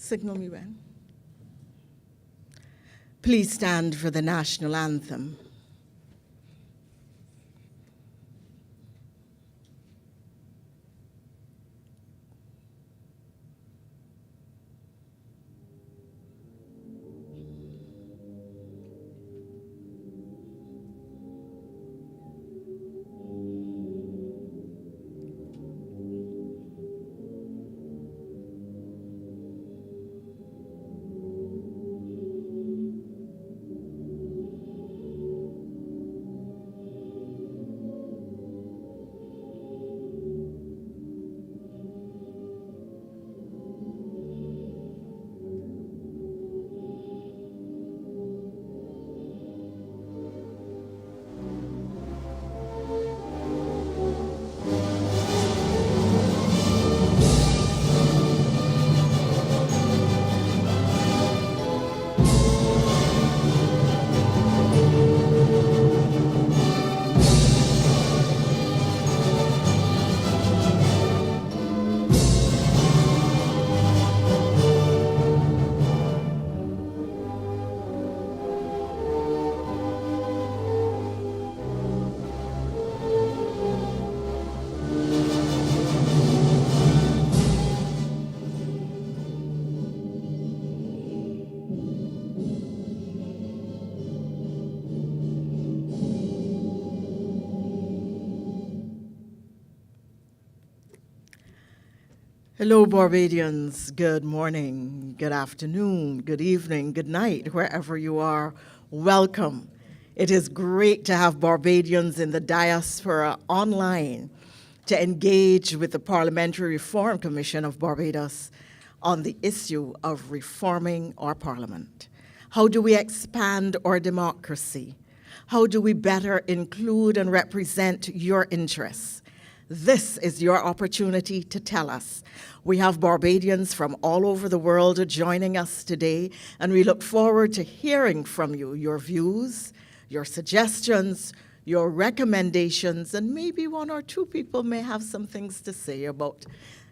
Signal me when. Please stand for the national anthem. Hello, Barbadians. Good morning, good afternoon, good evening, good night, wherever you are. Welcome. It is great to have Barbadians in the diaspora online to engage with the Parliamentary Reform Commission of Barbados on the issue of reforming our parliament. How do we expand our democracy? How do we better include and represent your interests? This is your opportunity to tell us. We have Barbadians from all over the world joining us today, and we look forward to hearing from you, your views, your suggestions, your recommendations, and maybe one or two people may have some things to say about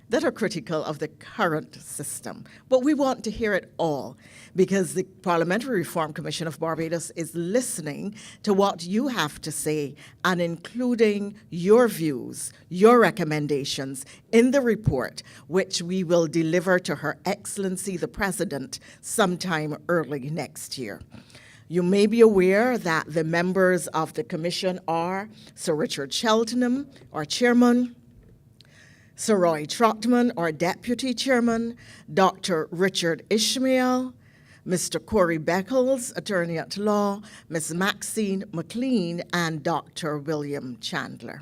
that are critical of the current system. But we want to hear it all because the Parliamentary Reform Commission of Barbados is listening to what you have to say and including your views, your recommendations in the report, which we will deliver to Her Excellency the President sometime early next year. You may be aware that the members of the Commission are Sir Richard Cheltenham, our Chairman, Sir Roy Trotman, our Deputy Chairman, Dr. Richard Ishmael, Mr. Corey Beckles, Attorney at Law, Ms. Maxine McLean, and Dr. William Chandler.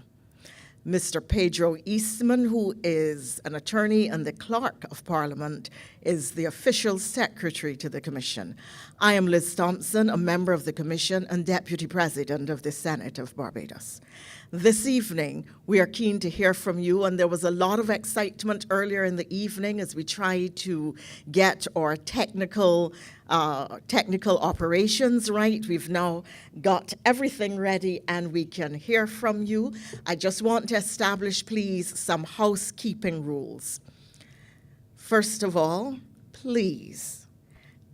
Mr. Pedro Eastman, who is an attorney and the Clerk of Parliament, is the official secretary to the Commission. I am Liz Thompson, a member of the Commission and Deputy President of the Senate of Barbados. This evening, we are keen to hear from you, and there was a lot of excitement earlier in the evening as we tried to get our technical operations right. We've now got everything ready, and we can hear from you. I just want to establish, please, some housekeeping rules. First of all, please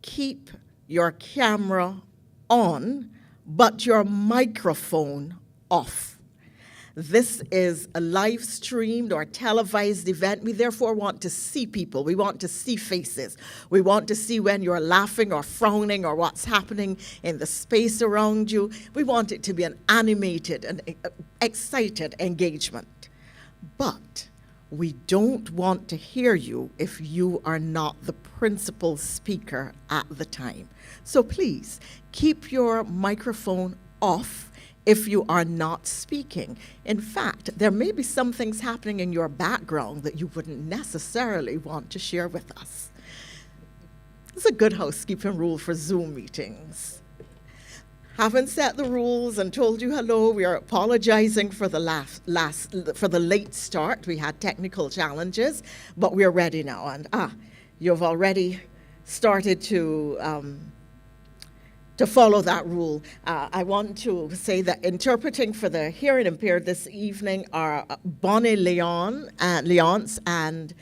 keep your camera on, but your microphone off. This is a live streamed or televised event. We therefore want to see people. We want to see faces. We want to see when you're laughing or frowning or what's happening in the space around you. We want it to be an animated and excited engagement. But we don't want to hear you if you are not the principal speaker at the time. So please keep your microphone off if you are not speaking. In fact, there may be some things happening in your background that you wouldn't necessarily want to share with us. It's a good housekeeping rule for Zoom meetings. Haven't set the rules and told you hello. We are apologizing for the late start. We had technical challenges, but we are ready now. And you've already started to follow that rule. I want to say that interpreting for the hearing impaired this evening are Bonnie Leonce and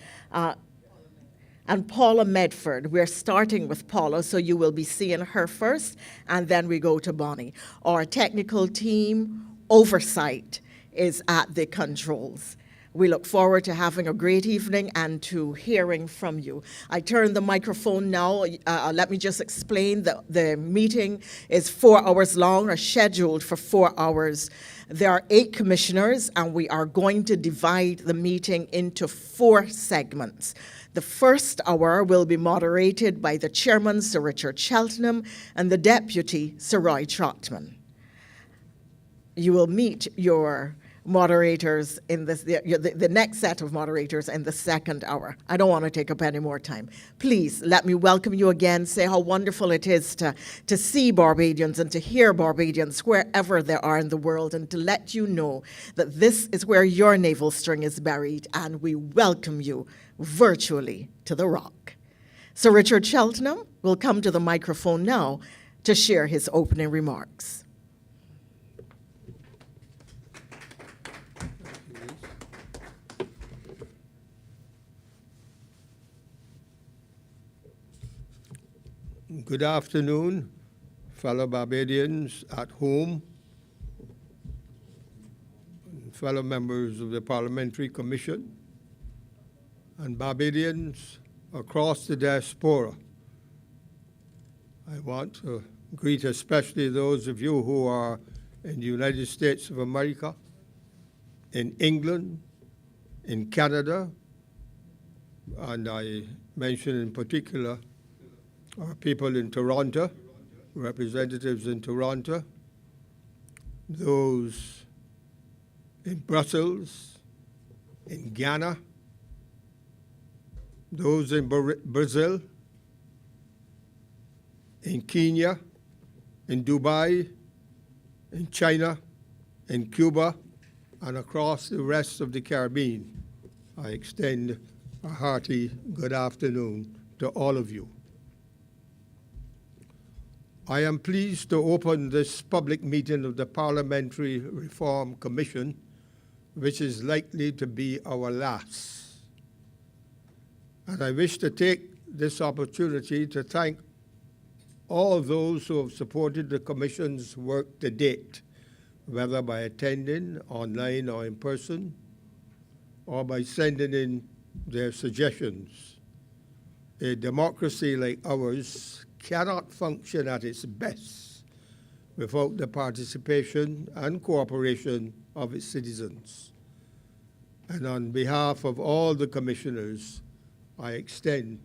And Paula Medford, we're starting with Paula, so you will be seeing her first, and then we go to Bonnie. Our technical team oversight is at the controls. We look forward to having a great evening and to hearing from you. I turn the microphone now. Let me just explain that the meeting is 4 hours long, or scheduled for 4 hours. There are 8 commissioners, and we are going to divide the meeting into 4 segments. The first hour will be moderated by the chairman, Sir Richard Cheltenham, and the deputy, Sir Roy Trotman. You will meet your moderators in the next set of moderators in the second hour. I don't want to take up any more time. Please let me welcome you again, say how wonderful it is to see Barbadians and to hear Barbadians wherever they are in the world, and to let you know that this is where your navel string is buried, and we welcome you virtually to the Rock. Sir Richard Cheltenham will come to the microphone now to share his opening remarks. Good afternoon, fellow Barbadians at home, fellow members of the Parliamentary Commission, and Barbadians across the Diaspora. I want to greet especially those of you who are in the United States of America, in England, in Canada, and I mention in particular our people in Toronto, representatives in Toronto, those in Brussels, in Ghana, those in Brazil, in Kenya, in Dubai, in China, in Cuba, and across the rest of the Caribbean. I extend a hearty good afternoon to all of you. I am pleased to open this public meeting of the Parliamentary Reform Commission, which is likely to be our last. And I wish to take this opportunity to thank all those who have supported the Commission's work to date, whether by attending online or in person, or by sending in their suggestions. A democracy like ours cannot function at its best without the participation and cooperation of its citizens. And on behalf of all the commissioners, I extend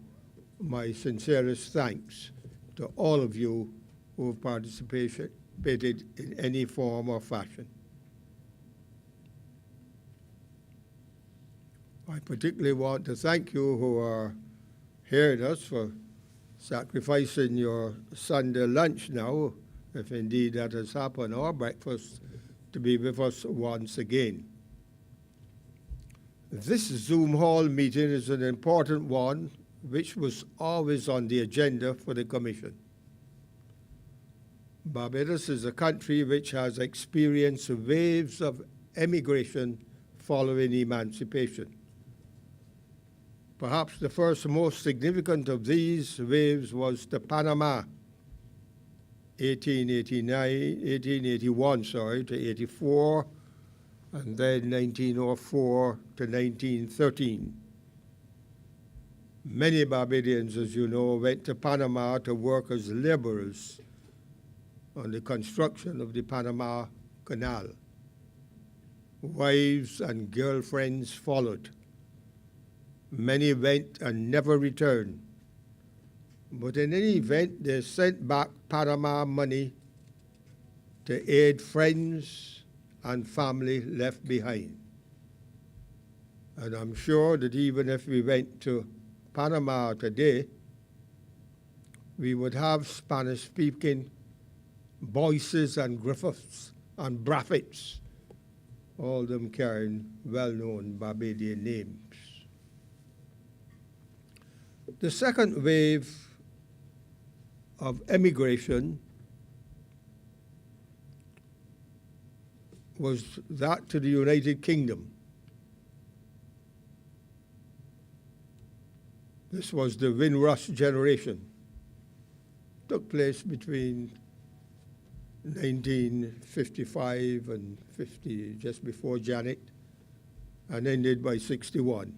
my sincerest thanks to all of you who have participated in any form or fashion. I particularly want to thank you who are hearing us for sacrificing your Sunday lunch now, if indeed that has happened, or breakfast, to be with us once again. This Zoom hall meeting is an important one, which was always on the agenda for the Commission. Barbados is a country which has experienced waves of emigration following emancipation. Perhaps the first most significant of these waves was to Panama, 1881 to 84, and then 1904 to 1913. Many Barbadians, as you know, went to Panama to work as laborers on the construction of the Panama Canal. Wives and girlfriends followed. Many went and never returned. But in any event, they sent back Panama money to aid friends and family left behind. And I'm sure that even if we went to Panama today, we would have Spanish-speaking Boyces and Griffiths and Braffits, all of them carrying well-known Barbadian names. The second wave of emigration was that to the United Kingdom. This was the Windrush generation. Took place between 1955 and 50, just before Janet, and ended by 61.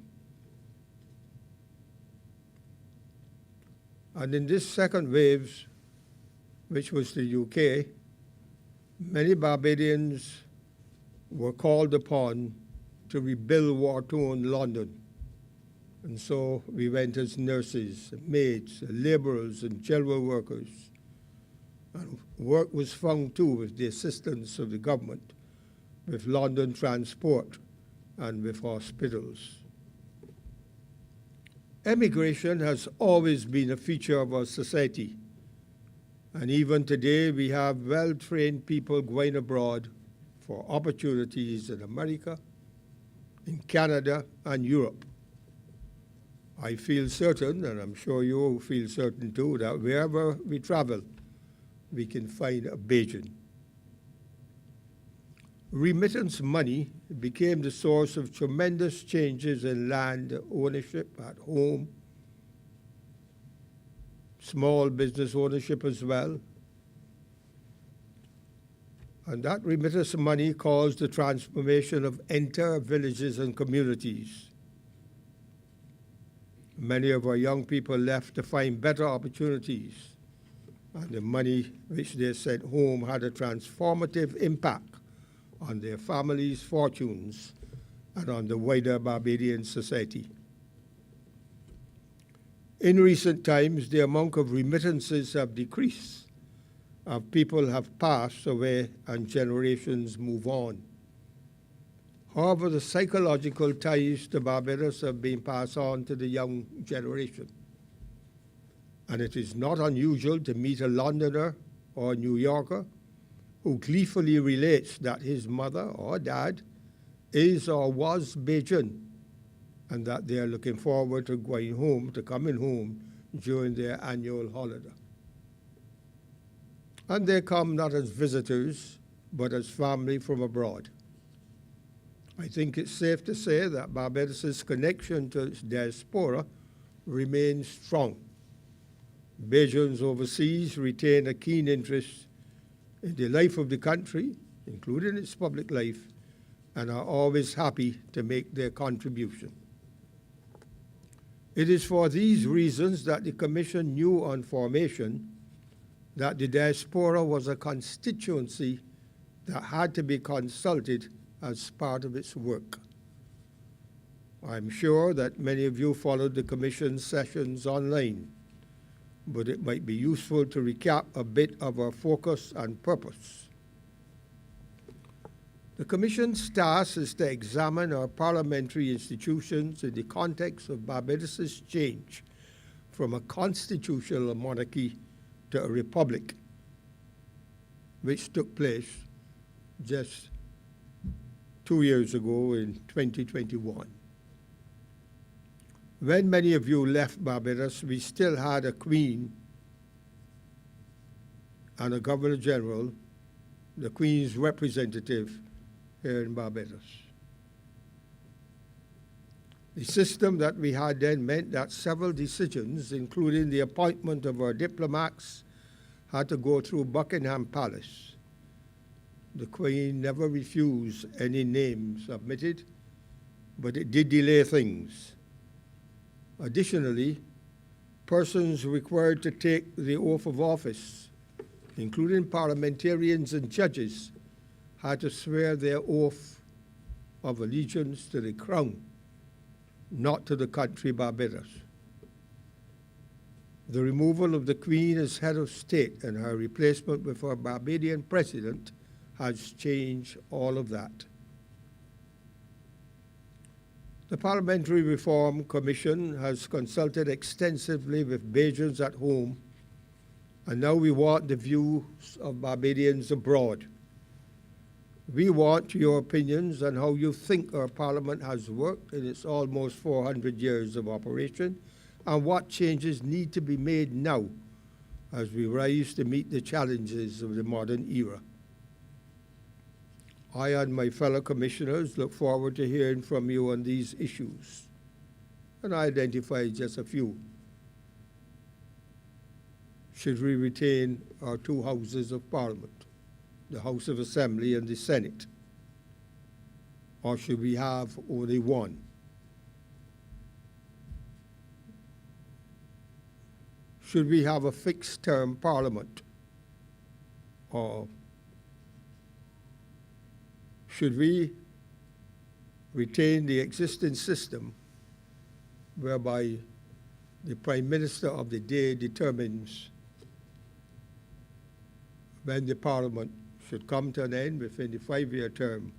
And in this second wave, which was the UK, many Barbadians were called upon to rebuild war-torn London. And so we went as nurses, maids, laborers, and general workers. And work was found too with the assistance of the government, with London Transport and with hospitals. Emigration has always been a feature of our society. And even today, we have well-trained people going abroad for opportunities in America, in Canada, and Europe. I feel certain, and I'm sure you feel certain too, that wherever we travel, we can find a Bajan. Remittance money became the source of tremendous changes in land ownership at home, small business ownership as well. And that remittance money caused the transformation of entire villages and communities. Many of our young people left to find better opportunities, and the money which they sent home had a transformative impact on their families' fortunes and on the wider Barbadian society. In recent times, the amount of remittances have decreased as people have passed away and generations move on. However, the psychological ties to Barbados have been passed on to the young generation. And it is not unusual to meet a Londoner or a New Yorker who gleefully relates that his mother or dad is or was Bajan, and that they are looking forward to going home, to coming home during their annual holiday. And they come not as visitors, but as family from abroad. I think it's safe to say that Barbados' connection to its diaspora remains strong. Bajans overseas retain a keen interest in the life of the country, including its public life, and are always happy to make their contribution. It is for these reasons that the Commission knew on formation that the diaspora was a constituency that had to be consulted as part of its work. I'm sure that many of you followed the Commission's sessions online, but it might be useful to recap a bit of our focus and purpose. The Commission's task is to examine our parliamentary institutions in the context of Barbados' change from a constitutional monarchy to a republic, which took place just 2 years ago in 2021. When many of you left Barbados, we still had a Queen and a Governor General, the Queen's representative here in Barbados. The system that we had then meant that several decisions, including the appointment of our diplomats, had to go through Buckingham Palace. The Queen never refused any name submitted, but it did delay things. Additionally, persons required to take the oath of office, including parliamentarians and judges, had to swear their oath of allegiance to the Crown, not to the country Barbados. The removal of the Queen as head of state and her replacement with her Barbadian president has changed all of that. The Parliamentary Reform Commission has consulted extensively with Bajans at home, and now we want the views of Barbadians abroad. We want your opinions on how you think our Parliament has worked in its almost 400 years of operation, and what changes need to be made now as we rise to meet the challenges of the modern era. I and my fellow commissioners look forward to hearing from you on these issues. and I identified just a few. Should we retain our two houses of Parliament, the House of Assembly and the Senate? Or should we have only one? Should we have a fixed-term Parliament? Or should we retain the existing system whereby the Prime Minister of the day determines when the Parliament should come to an end within the 5-year term,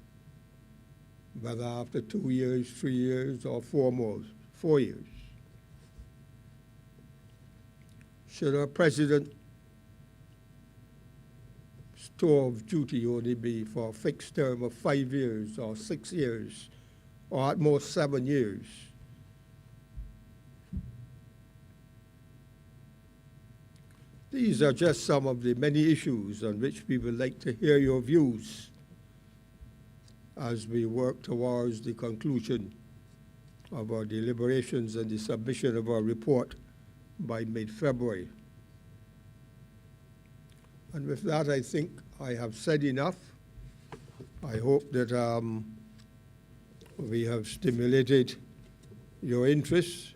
whether after 2 years, 3 years, or 4 years? Should our President's tour of duty only be for a fixed term of 5 years or 6 years, or at most 7 years? These are just some of the many issues on which we would like to hear your views as we work towards the conclusion of our deliberations and the submission of our report by mid-February. And with that, I think I have said enough. I hope that we have stimulated your interest.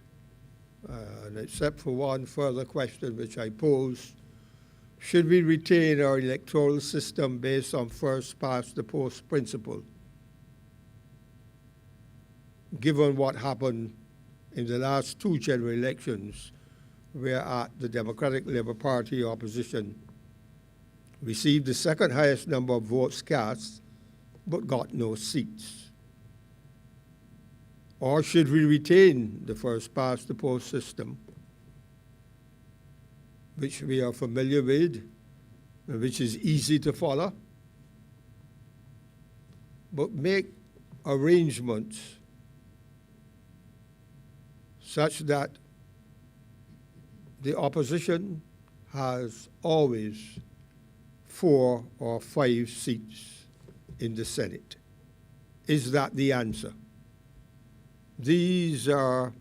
And except for one further question which I pose, should we retain our electoral system based on first-past-the-post principle? Given what happened in the last 2 general elections, where the Democratic Labour Party opposition received the second highest number of votes cast, but got no seats? Or should we retain the first-past-the-post system, which we are familiar with, and which is easy to follow, but make arrangements such that the opposition has always 4 or 5 seats in the Senate? Is that the answer? These are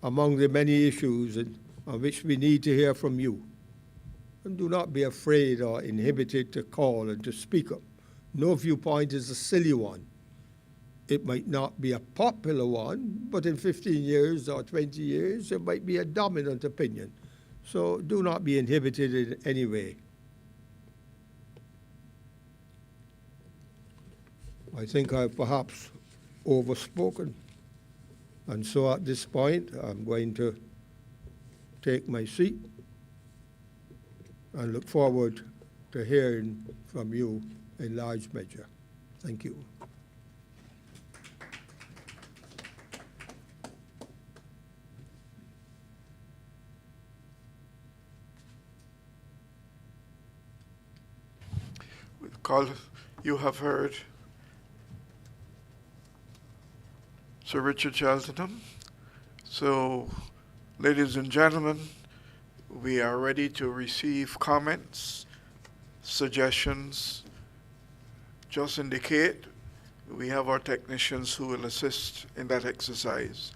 among the many issues on which we need to hear from you. And do not be afraid or inhibited to call and to speak up. No viewpoint is a silly one. It might not be a popular one, but in 15 years or 20 years, it might be a dominant opinion. So do not be inhibited in any way. I think I've perhaps overspoken. And so at this point, I'm going to take my seat and look forward to hearing from you in large measure. Thank you. Call, you have heard Sir Richard Cheltenham. So, ladies and gentlemen, we are ready to receive comments, suggestions. Just indicate. We have our technicians who will assist in that exercise.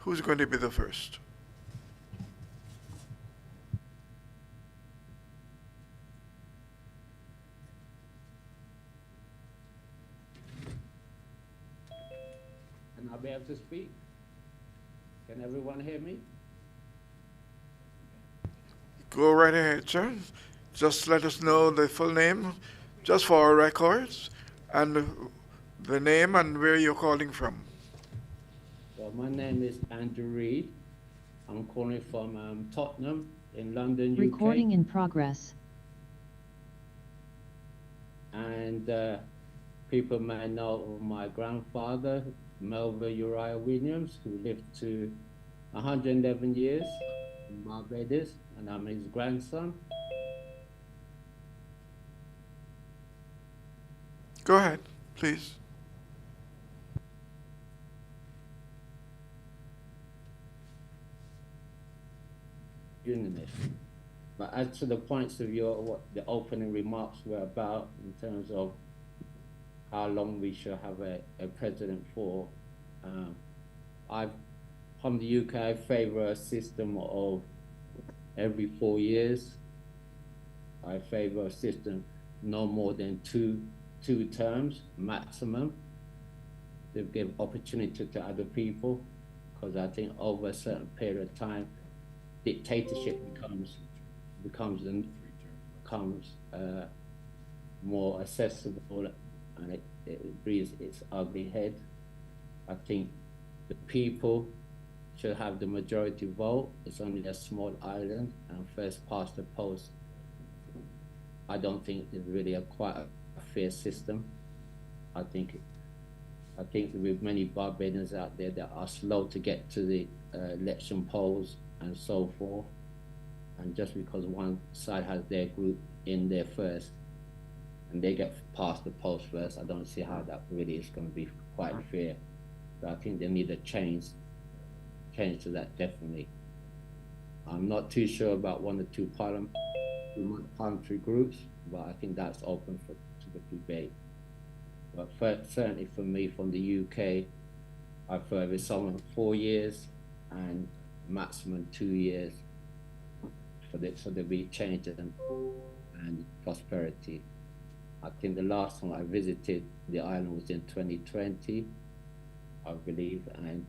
Who's going to be the first? And I'll be able to speak. Can everyone hear me? Go right ahead, sir. Just let us know the full name, just for our records, and the name and where you're calling from. Well, my name is Andrew Reid. I'm calling from Tottenham in London, UK. Recording in progress. And people may know of my grandfather, Melville Uriah Williams, who lived to 111 years in Barbados, and I'm his grandson. Go ahead, please. Unionist. But as to the points of what the opening remarks were about in terms of how long we should have a president for, I've from the UK, I favour a system of every 4 years. I favour a system no more than two terms maximum to give opportunity to other people, because I think over a certain period of time, dictatorship becomes more accessible, and it rears its ugly head. I think the people should have the majority vote. It's only a small island, and first past the post. I don't think it's really quite a fair system. I think with many Barbadians out there that are slow to get to the election polls and so forth, and just because one side has their group in there first and they get past the post first, I don't see how that really is going to be quite fair. So I think they need a change to that, definitely. I'm not too sure about one or two parliamentary groups, but I think that's open to the debate. But certainly for me, from the UK, I favour someone 4 years and maximum 2 years so there'll be change and prosperity. I think the last time I visited the island was in 2020, I believe, and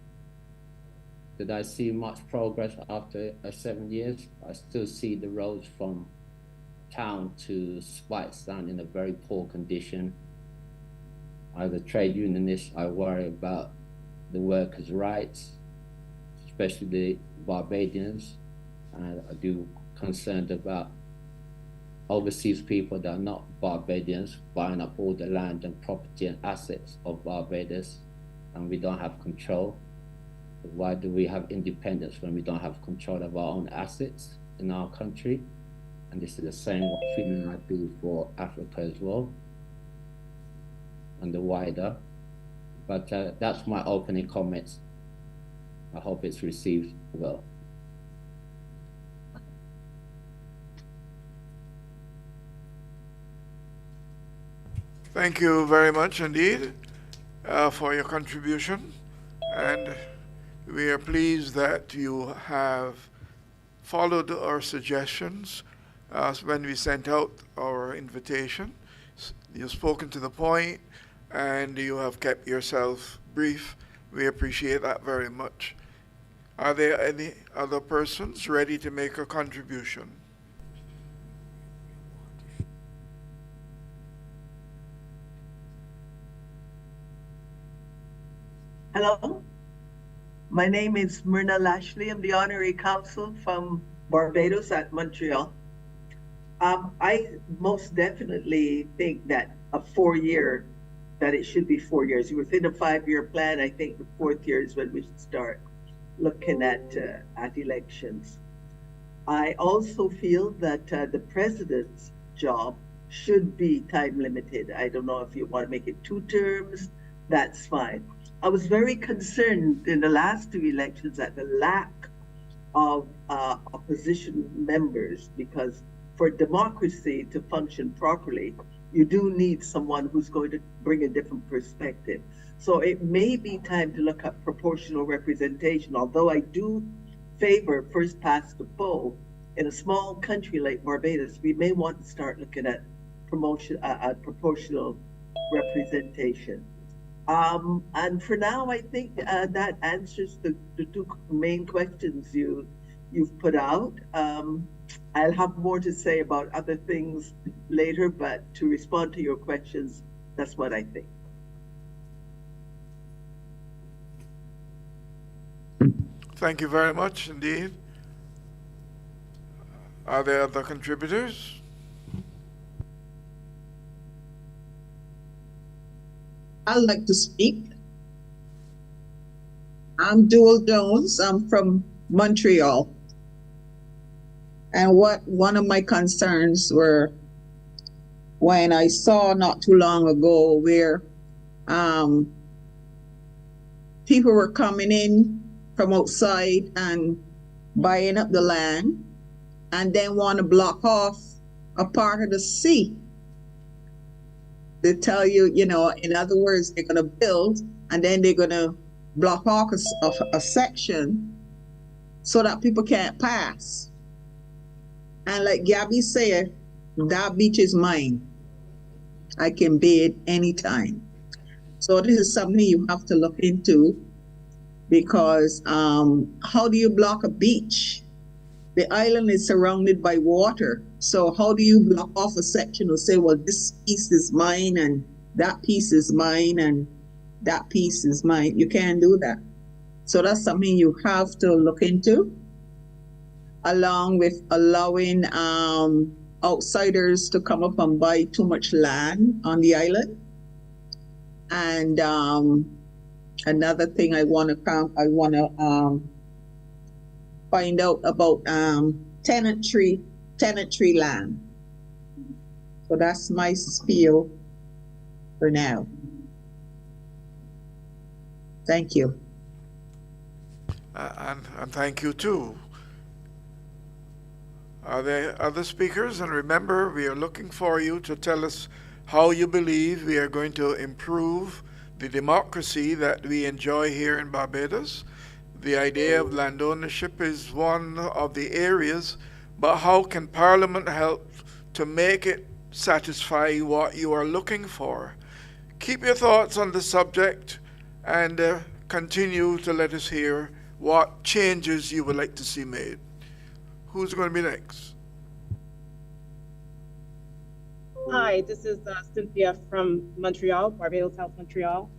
did I see much progress after 7 years? I still see the roads from town to Spitestown in a very poor condition. As a trade unionist, I worry about the workers' rights, especially the Barbadians, and I do concerned about overseas people that are not Barbadians buying up all the land and property and assets of Barbados, and we don't have control. Why do we have independence when we don't have control of our own assets in our country? And this is the same feeling I do for Africa as well, and the wider. But that's my opening comments. I hope it's received well. Thank you very much indeed for your contribution, and we are pleased that you have followed our suggestions when we sent out our invitation. You've spoken to the point, and you have kept yourself brief. We appreciate that very much. Are there any other persons ready to make a contribution? Hello, my name is Myrna Lashley. I'm the Honorary Consul from Barbados at Montreal. I most definitely think that that it should be 4 years. Within a 5-year plan, I think the 4th year is when we should start looking at elections. I also feel that the president's job should be time limited. I don't know if you want to make it 2 terms, that's fine. I was very concerned in the last 2 elections at the lack of opposition members, because for democracy to function properly, you do need someone who's going to bring a different perspective. So it may be time to look at proportional representation, although I do favor first past the poll. In a small country like Barbados, we may want to start looking at proportional representation. And for now, I think that answers the 2 main questions you've put out. I'll have more to say about other things later, but to respond to your questions, that's what I think. Thank you very much indeed. Are there other contributors? I'd like to speak. I'm Dual Jones. I'm from Montreal. And one of my concerns were when I saw not too long ago where people were coming in from outside and buying up the land and then want to block off a part of the sea. They tell you, in other words, they're going to build and then they're going to block off a section so that people can't pass. And like Gabby said, that beach is mine. I can bathe anytime. So this is something you have to look into, because how do you block a beach? The island is surrounded by water. So how do you block off a section or say, well, this piece is mine and that piece is mine and that piece is mine? You can't do that. So that's something you have to look into, along with allowing outsiders to come up and buy too much land on the island. And another thing I want to find out about tenantry land. So that's my spiel for now. Thank you. And thank you too. Are there other speakers? And remember, we are looking for you to tell us how you believe we are going to improve the democracy that we enjoy here in Barbados. The idea of land ownership is one of the areas, but how can Parliament help to make it satisfy what you are looking for? Keep your thoughts on the subject and continue to let us hear what changes you would like to see made. Who's going to be next? Hi, this is Cynthia from Montreal, Barbados, South Montreal.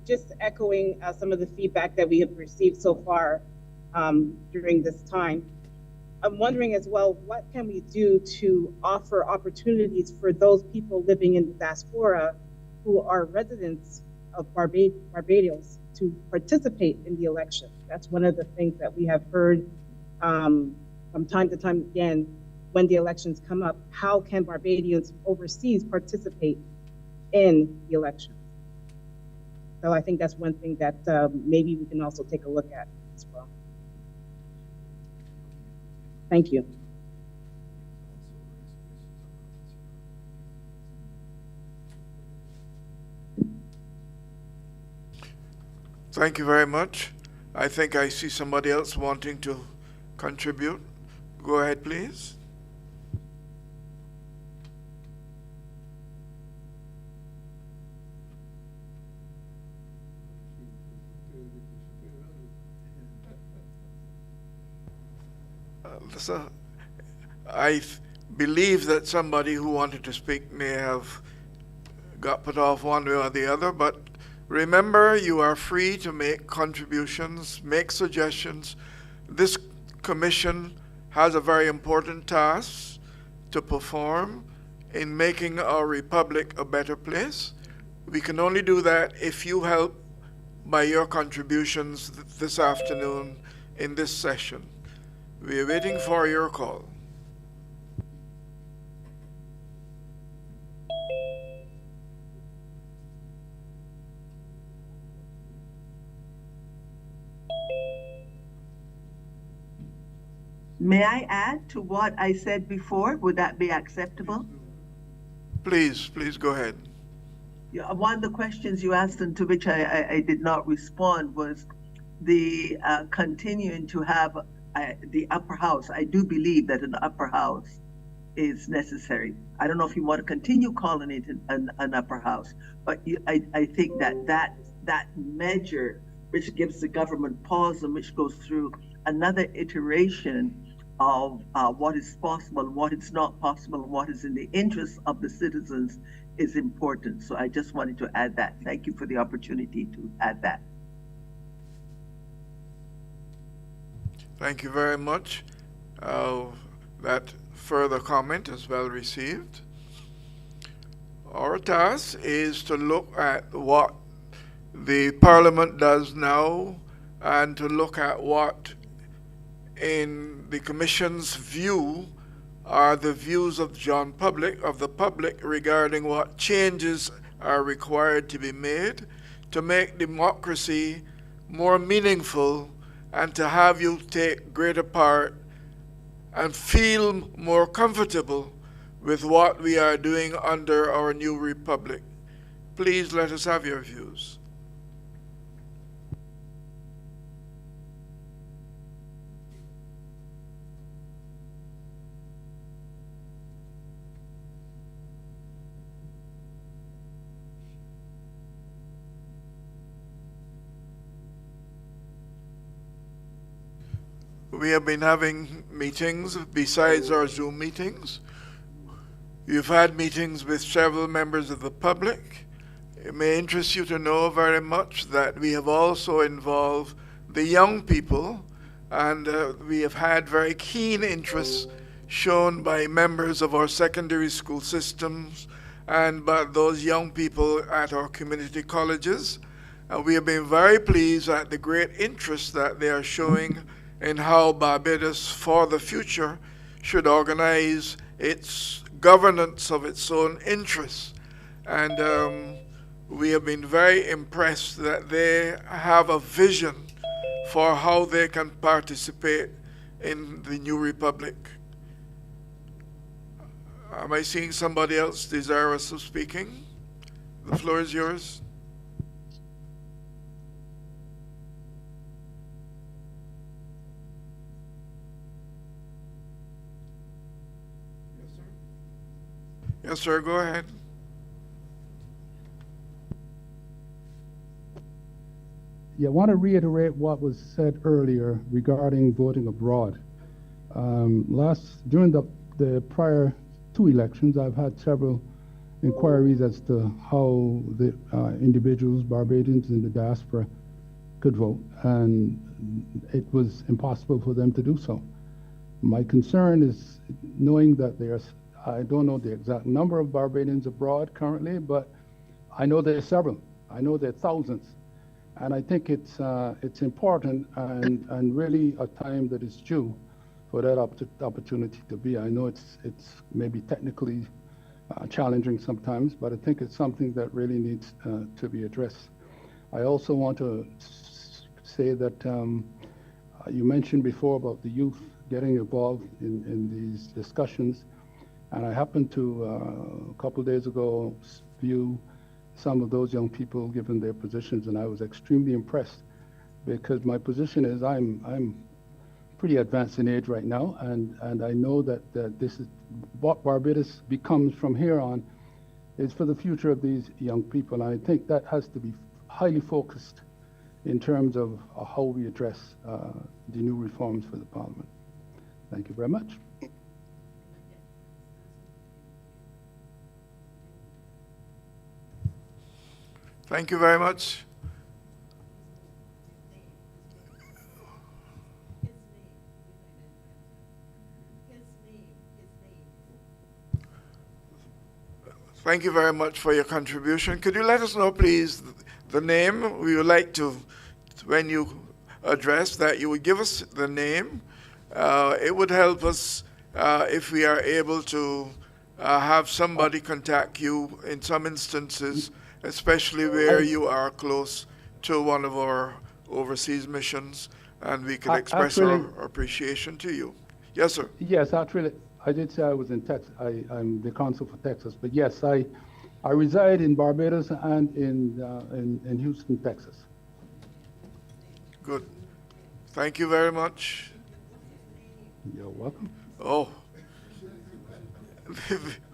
Just echoing some of the feedback that we have received so far during this time. I'm wondering as well, what can we do to offer opportunities for those people living in the diaspora who are residents of Barbados to participate in the election? That's one of the things that we have heard from time to time again when the elections come up. How can Barbadians overseas participate in the election? So I think that's one thing that maybe we can also take a look at as well. Thank you. Thank you very much. I think I see somebody else wanting to contribute. Go ahead, please. So I believe that somebody who wanted to speak may have got put off one way or the other, but remember, you are free to make contributions, make suggestions. This commission has a very important task to perform in making our republic a better place. We can only do that if you help by your contributions this afternoon in this session. We are waiting for your call. May I add to what I said before? Would that be acceptable? Please go ahead. Yeah, one of the questions you asked and to which I did not respond was the continuing to have the upper house. I do believe that an upper house is necessary. I don't know if you want to continue calling it an upper house, but I think that measure which gives the government pause and which goes through another iteration of what is possible, what is not possible, and what is in the interest of the citizens is important. So I just wanted to add that. Thank you for the opportunity to add that. Thank you very much. That further comment is well received. Our task is to look at what the Parliament does now and to look at what, in the Commission's view, are the views of the public regarding what changes are required to be made to make democracy more meaningful and to have you take greater part and feel more comfortable with what we are doing under our new republic. Please let us have your views. we have been having meetings besides our Zoom meetings. We've had meetings with several members of the public. It may interest you to know very much that we have also involved the young people, and we have had very keen interest shown by members of our secondary school systems and by those young people at our community colleges. We have been very pleased at the great interest that they are showing in how Barbados for the future should organize its governance of its own interests. And we have been very impressed that they have a vision for how they can participate in the new republic. Am I seeing somebody else desirous of speaking? The floor is yours. Yes, sir, go ahead. Yeah, I want to reiterate what was said earlier regarding voting abroad. During the prior two elections, I've had several inquiries as to how the individuals, Barbadians in the diaspora, could vote, and it was impossible for them to do so. My concern is knowing that I don't know the exact number of Barbadians abroad currently, but I know there are several. I know there are thousands. And I think it's important and really a time that is due for that opportunity to be. I know it's maybe technically challenging sometimes, but I think it's something that really needs to be addressed. I also want to say that you mentioned before about the youth getting involved in these discussions, and I happened to a couple of days ago view some of those young people given their positions, and I was extremely impressed because my position is I'm pretty advanced in age right now, and I know that this is what Barbados becomes from here on is for the future of these young people, and I think that has to be highly focused in terms of how we address the new reforms for the Parliament. Thank you very much. Thank you very much. Thank you very much for your contribution. Could you let us know, please, the name? We would like to, when you address that, you would give us the name. It would help us if we are able to have somebody contact you in some instances, especially where you are close to one of our overseas missions, and we can express our appreciation to you. Yes, sir. Yes, actually, I did say I was in Texas. I'm the consul for Texas, but yes, I reside in Barbados and in Houston, Texas. Good. Thank you very much. You're welcome. Oh,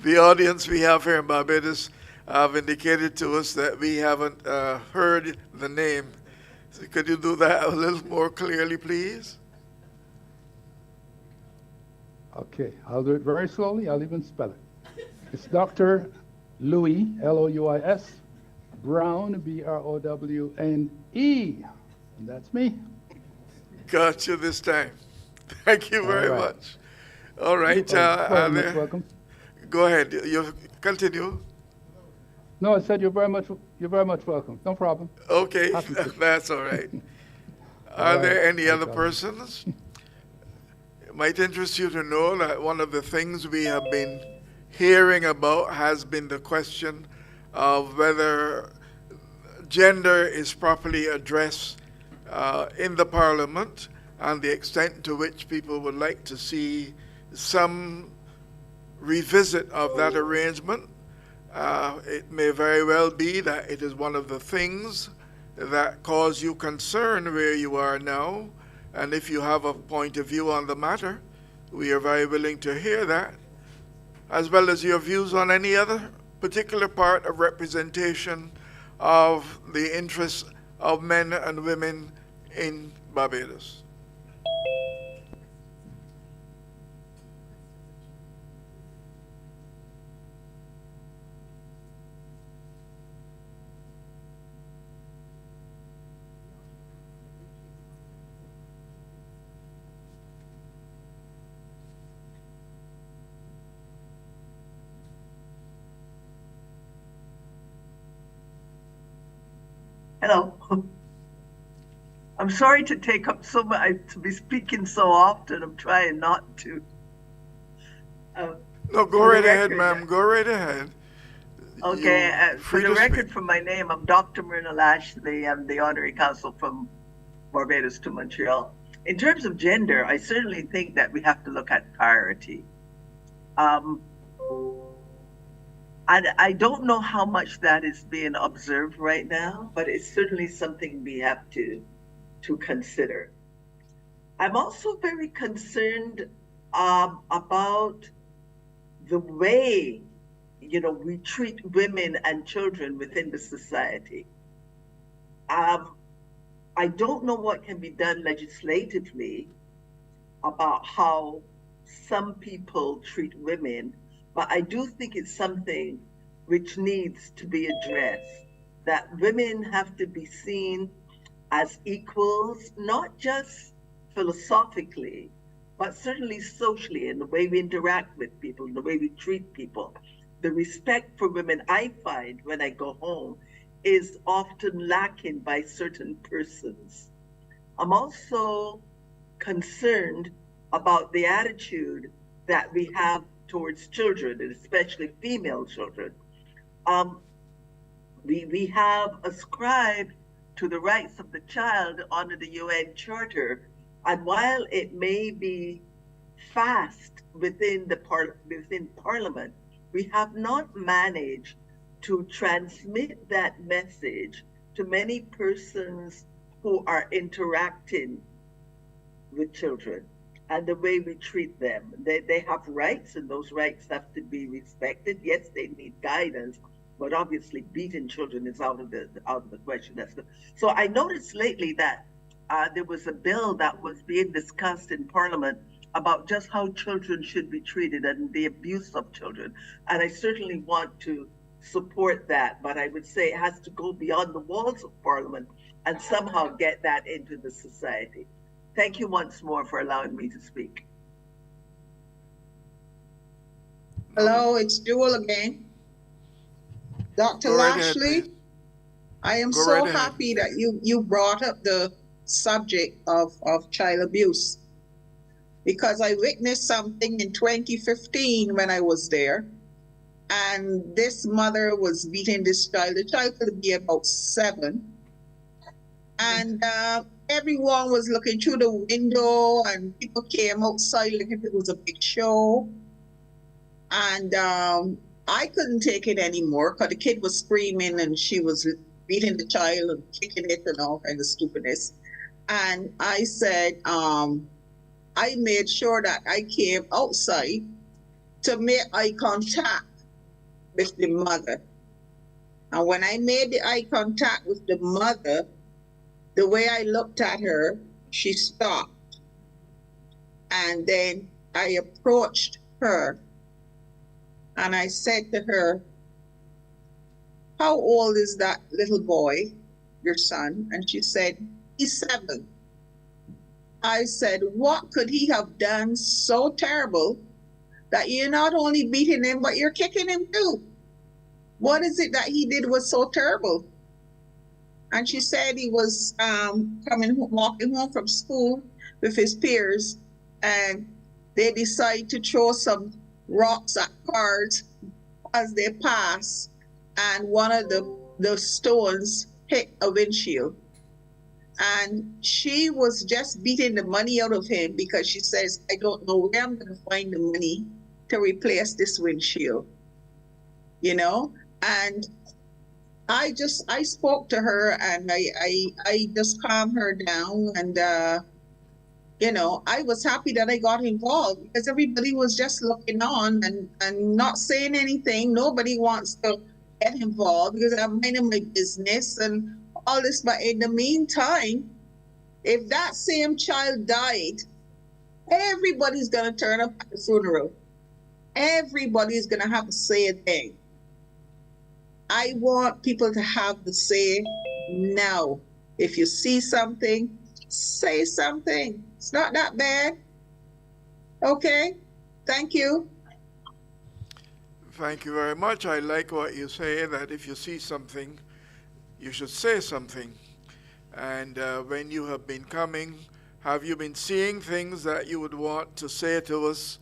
the audience we have here in Barbados have indicated to us that we haven't heard the name. So could you do that a little more clearly, please? Okay, I'll do it very slowly. I'll even spell it. It's Dr. Louis, Louis, Brown, Browne. And that's me. Got you this time. Thank you very much. All right. Welcome. Go ahead. You continue. No, I said you're very much welcome. No problem. Okay, that's all right. Are there any other persons? It might interest you to know that one of the things we have been hearing about has been the question of whether gender is properly addressed in the Parliament and the extent to which people would like to see some revisit of that arrangement. It may very well be that it is one of the things that cause you concern where you are now, and if you have a point of view on the matter, we are very willing to hear that, as well as your views on any other particular part of representation of the interests of men and women in Barbados. Hello. I'm sorry to take up so much, to be speaking so often. I'm trying not to. No, go For the right ahead, record, ma'am. Go right ahead. okay, You for free the to speak. record, for my name, I'm Dr. Myrna Lashley. I'm the honorary consul from Barbados to Montreal. In terms of gender, I certainly think that we have to look at parity. I don't know how much that is being observed right now, but it's certainly something we have to consider. I'm also very concerned about the way, we treat women and children within the society. I don't know what can be done legislatively about how some people treat women, but I do think it's something which needs to be addressed, that women have to be seen as equals, not just philosophically, but certainly socially, in the way we interact with people, in the way we treat people. The respect for women I find when I go home is often lacking by certain persons. I'm also concerned about the attitude that we have towards children, and especially female children. We have ascribed to the rights of the child under the UN Charter, and while it may be fast within Parliament, we have not managed to transmit that message to many persons who are interacting with children and the way we treat them. They have rights, and those rights have to be respected. Yes, they need guidance, but obviously beating children is out of the question. So I noticed lately that there was a bill that was being discussed in Parliament about just how children should be treated and the abuse of children. And I certainly want to support that, but I would say it has to go beyond the walls of Parliament and somehow get that into the society. Thank you once more for allowing me to speak. Hello, it's Jewel again. Dr. Go right ahead, Lashley, please. I am Go so right ahead. happy that you brought up the subject of child abuse, because I witnessed something in 2015 when I was there, and this mother was beating this child. The child could be about 7, and everyone was looking through the window, and people came outside like if it was a big show. And I couldn't take it anymore because the kid was screaming and she was beating the child and kicking it and all kind of stupidness. And I said, I made sure that I came outside to make eye contact with the mother. And when I made the eye contact with the mother, the way I looked at her, she stopped. And then I approached her and I said to her, how old is that little boy, your son? And she said, he's 7. I said, what could he have done so terrible that you're not only beating him, but you're kicking him too? What is it that he did was so terrible? And she said he was walking home from school with his peers, and they decide to throw some rocks at cars as they pass, and one of the stones hit a windshield. And she was just beating the money out of him because she says, I don't know where I'm going to find the money to replace this windshield, And I spoke to her, and I just calmed her down, and I was happy that I got involved because everybody was just looking on and not saying anything. Nobody wants to get involved because I'm minding my business and all this. But in the meantime, if that same child died, everybody's going to turn up at the funeral. Everybody's going to have to say a thing. I want people to have the say now. If you see something, say something. It's not that bad. Okay, thank you. Thank you very much. I like what you say, that if you see something, you should say something. And when you have been coming, have you been seeing things that you would want to say to us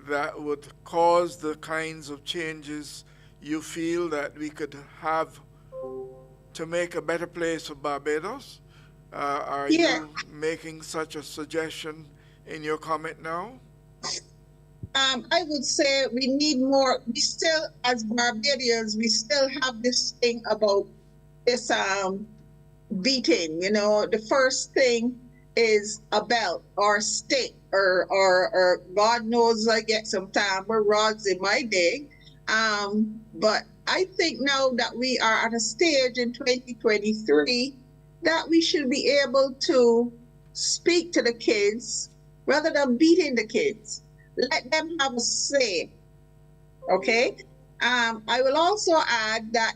that would cause the kinds of changes you feel that we could have to make a better place of Barbados? Are Yeah. you making such a suggestion in your comment now? I would say we need more. We still, as Barbadians, we still have this thing about this beating. You know, the first thing is a belt or a stick or God knows I get some tambour rods in my day. But I think now that we are at a stage in 2023 that we should be able to speak to the kids rather than beating the kids. Let them have a say, okay? I will also add that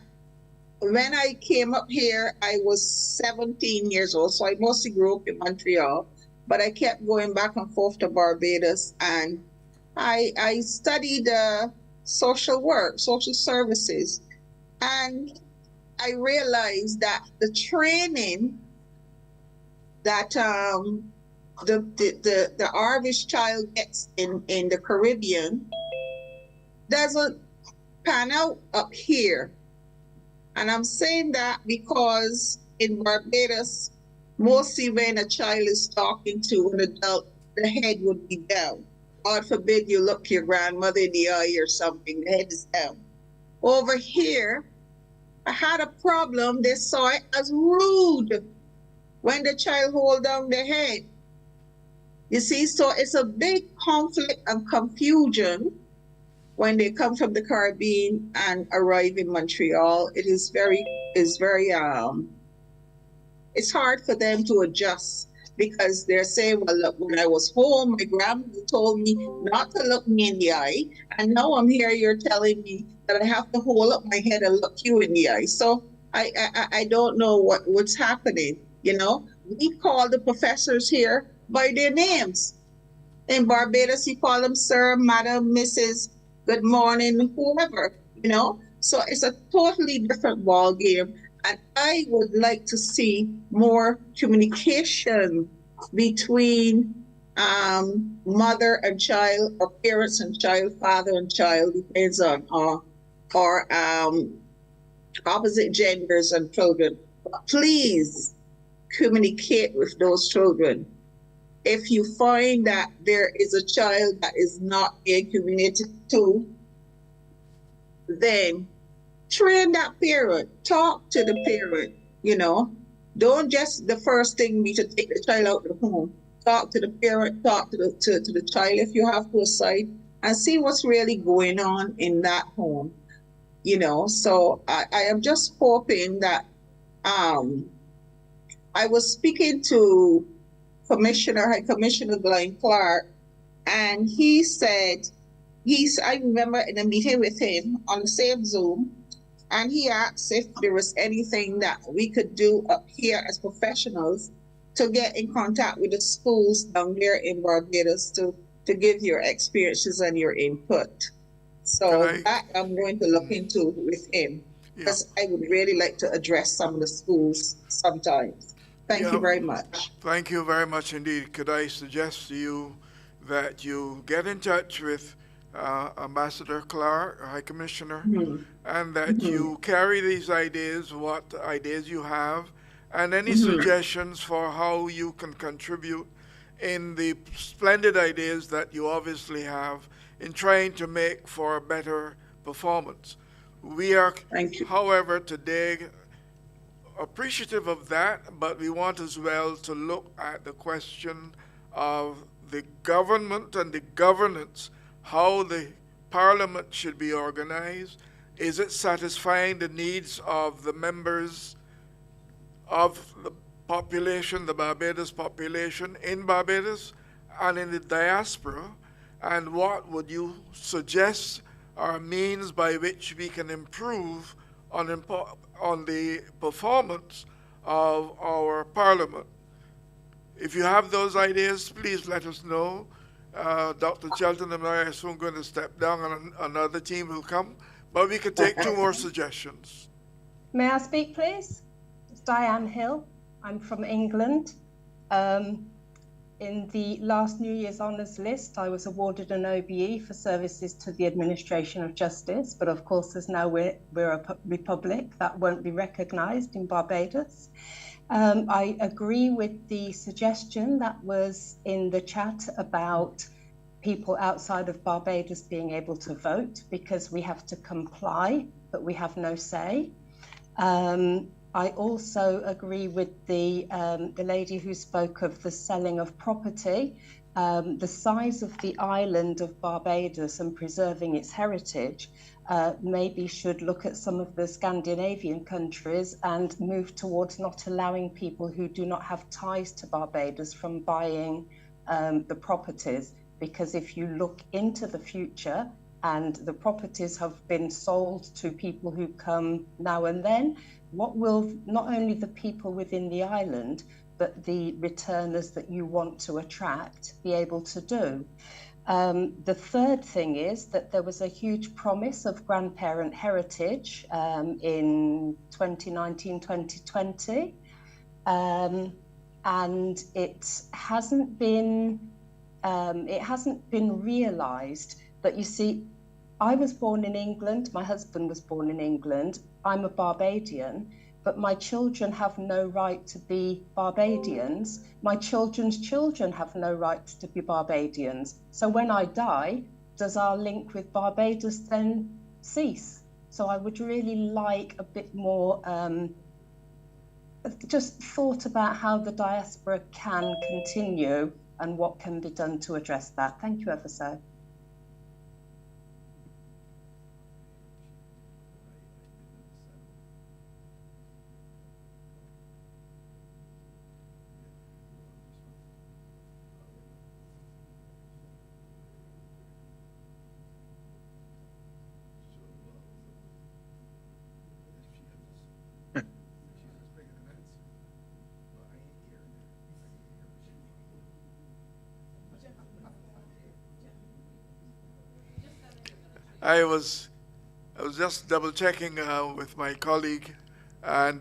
when I came up here, I was 17 years old, so I mostly grew up in Montreal, but I kept going back and forth to Barbados, and I studied social work, social services, and I realized that the training that the Irish child gets in the Caribbean doesn't pan out up here. And I'm saying that because in Barbados, mostly when a child is talking to an adult, the head would be down. God forbid you look your grandmother in the eye or something, the head is down. Over here, I had a problem. They saw it as rude when the child hold down the head. You see, so it's a big conflict and confusion when they come from the Caribbean and arrive in Montreal. It's hard for them to adjust because they're saying, well, look, when I was home, my grandmother told me not to look me in the eye. And now I'm here, you're telling me that I have to hold up my head and look you in the eye. So I don't know what's happening, you know? We call the professors here by their names. In Barbados, you call them sir, madam, Mrs., good morning, whoever, you know? So it's a totally different ball game. And I would like to see more communication between mother and child, or parents and child, father and child, depends on, or opposite genders and children. Please communicate with those children. If you find that there is a child that is not being communicated to, then train that parent, talk to the parent, you know. Don't just the first thing be to take the child out of the home. Talk to the parent, talk to the child if you have to aside, and see what's really going on in that home, you know. So I am just hoping that I was speaking to High Commissioner Glenn Clark, and he said, I remember in a meeting with him on the same Zoom, and he asked if there was anything that we could do up here as professionals to get in contact with the schools down there in Barbados to give your experiences and your input. So that I'm going to look into with him, because I would really like to address some of the schools sometimes. Thank you very much. Thank you very much indeed. Could I suggest to you that you get in touch with Ambassador Clark, High Commissioner, and that you carry these ideas, what ideas you have, and any suggestions for how you can contribute in the splendid ideas that you obviously have in trying to make for a better performance. We are, however, today appreciative of that, but we want as well to look at the question of the government and the governance, how the parliament should be organized. Is it satisfying the needs of the members of the population, the Barbados population in Barbados and in the diaspora? And what would you suggest are means by which we can improve on the performance of our parliament? If you have those ideas, please let us know. Dr. Shelton and I are soon going to step down and another team will come, but we could take two more suggestions. May I speak, please? Diane Hill. I'm from England. In the last New Year's Honours list, I was awarded an OBE for services to the administration of justice, but of course, as now we're a republic, that won't be recognised in Barbados. I agree with the suggestion that was in the chat about people outside of Barbados being able to vote, because we have to comply, but we have no say. I also agree with the lady who spoke of the selling of property. The size of the island of Barbados and preserving its heritage maybe should look at some of the Scandinavian countries and move towards not allowing people who do not have ties to Barbados from buying the properties. Because if you look into the future and the properties have been sold to people who come now and then, what will not only the people within the island, but the returners that you want to attract be able to do? The third thing is that there was a huge promise of grandparent heritage in 2019, 2020, and it hasn't been realised. But you see, I was born in England, my husband was born in England, I'm a Barbadian, but my children have no right to be Barbadians. My children's children have no right to be Barbadians. So when I die, does our link with Barbados then cease? So I would really like a bit more just thought about how the diaspora can continue and what can be done to address that. Thank you ever so. I was just double checking with my colleague, and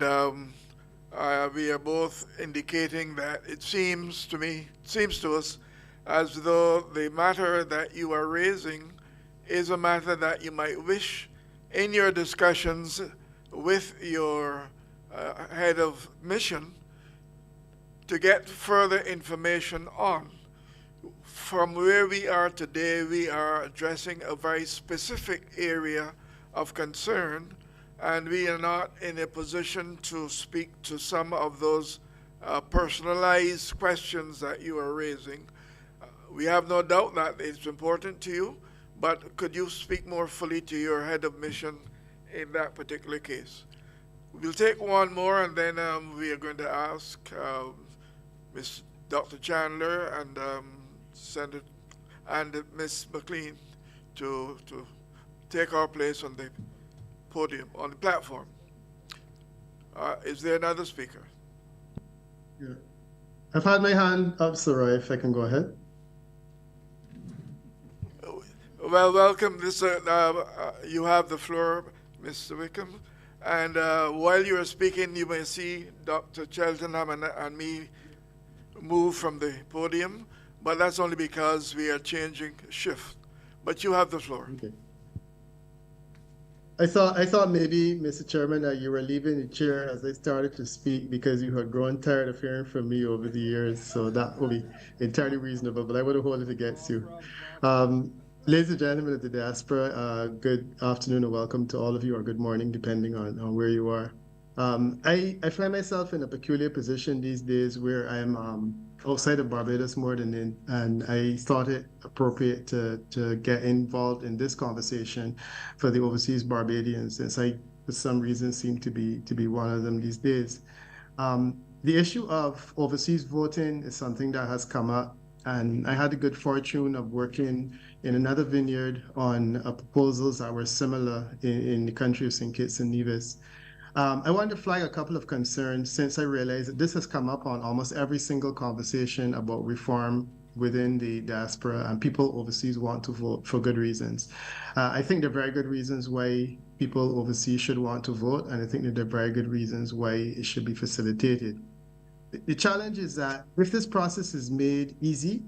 we are both indicating that it seems to us as though the matter that you are raising is a matter that you might wish in your discussions with your head of mission to get further information on. From where we are today, we are addressing a very specific area of concern, and we are not in a position to speak to some of those personalized questions that you are raising. We have no doubt that it's important to you, but could you speak more fully to your head of mission in that particular case? We'll take one more, and then we are going to ask Ms. Dr. Chandler and Senator and Ms. McLean to take our place on the podium, on the platform. Is there another speaker? Yeah. I've had my hand up, Sarai, if I can go ahead. Well, welcome. You have the floor, Mr. Wickham. And while you are speaking, you may see Dr. Cheltenham and me move from the podium, but that's only because we are changing shift. But you have the floor. Okay. I thought maybe, Mr. Chairman, that you were leaving the chair as I started to speak because you had grown tired of hearing from me over the years. So that would be entirely reasonable, but I wouldn't hold it against you. Ladies and gentlemen of the diaspora, good afternoon and welcome to all of you, or good morning, depending on where you are. I find myself in a peculiar position these days where I'm outside of Barbados more than in, and I thought it appropriate to get involved in this conversation for the overseas Barbadians, since I, for some reason, seem to be one of them these days. The issue of overseas voting is something that has come up, and I had the good fortune of working in another vineyard on proposals that were similar in the country of St. Kitts and Nevis. I wanted to flag a couple of concerns since I realized that this has come up on almost every single conversation about reform within the diaspora, and people overseas want to vote for good reasons. I think there are very good reasons why people overseas should want to vote, and I think that there are very good reasons why it should be facilitated. The challenge is that if this process is made easy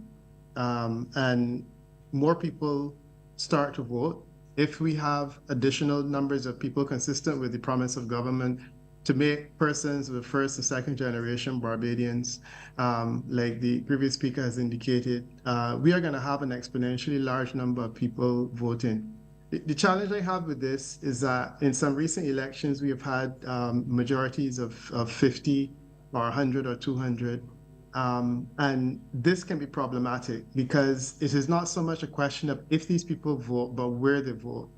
and more people start to vote, if we have additional numbers of people consistent with the promise of government to make persons of the first and second generation Barbadians, like the previous speaker has indicated, we are going to have an exponentially large number of people voting. The challenge I have with this is that in some recent elections, we have had majorities of 50 or 100 or 200. And this can be problematic because it is not so much a question of if these people vote, but where they vote.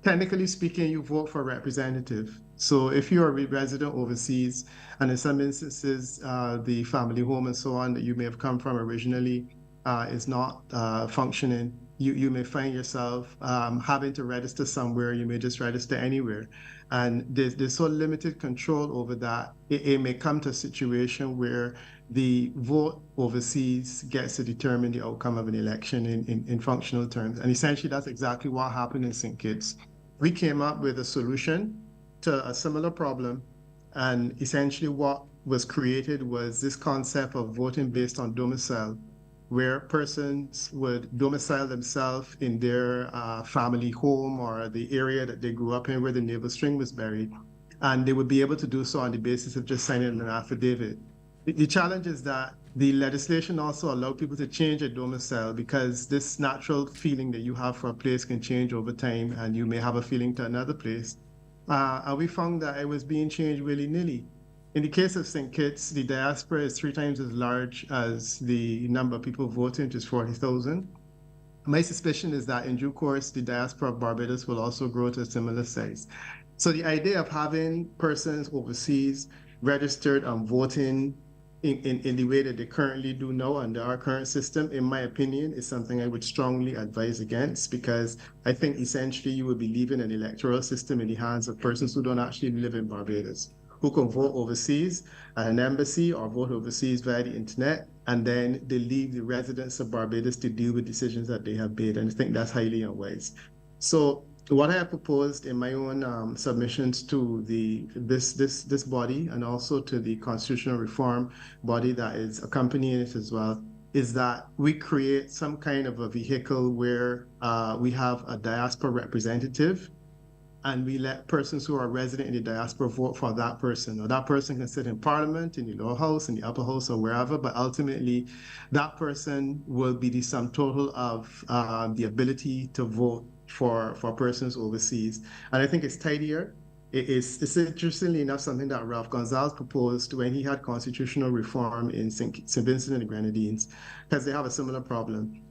Technically speaking, you vote for a representative. So if you're a resident overseas, and in some instances, the family home and so on that you may have come from originally is not functioning, you may find yourself having to register somewhere. You may just register anywhere. And there's so limited control over that, it may come to a situation where the vote overseas gets to determine the outcome of an election in functional terms. And essentially, that's exactly what happened in St. Kitts. We came up with a solution to a similar problem. And essentially what was created was this concept of voting based on domicile, where persons would domicile themselves in their family home or the area that they grew up in where the navel string was buried. And they would be able to do so on the basis of just signing an affidavit. The challenge is that the legislation also allowed people to change their domicile because this natural feeling that you have for a place can change over time, and you may have a feeling to another place. And we found that it was being changed willy-nilly. In the case of St. Kitts, the diaspora is 3 times as large as the number of people voting, which is 40,000. My suspicion is that in due course, the diaspora of Barbados will also grow to a similar size. So the idea of having persons overseas registered and voting in the way that they currently do now under our current system, in my opinion, is something I would strongly advise against, because I think essentially you would be leaving an electoral system in the hands of persons who don't actually live in Barbados, who can vote overseas at an embassy or vote overseas via the internet, and then they leave the residents of Barbados to deal with decisions that they have made. And I think that's highly unwise. So what I have proposed in my own submissions to this body, and also to the constitutional reform body that is accompanying it as well, is that we create some kind of a vehicle where we have a diaspora representative, and we let persons who are resident in the diaspora vote for that person. Or that person can sit in Parliament, in the lower house, in the upper house, or wherever, but ultimately that person will be the sum total of the ability to vote for persons overseas. And I think it's tidier. It's interestingly enough something that Ralph Gonzalez proposed when he had constitutional reform in St. Vincent and the Grenadines, because they have a similar problem.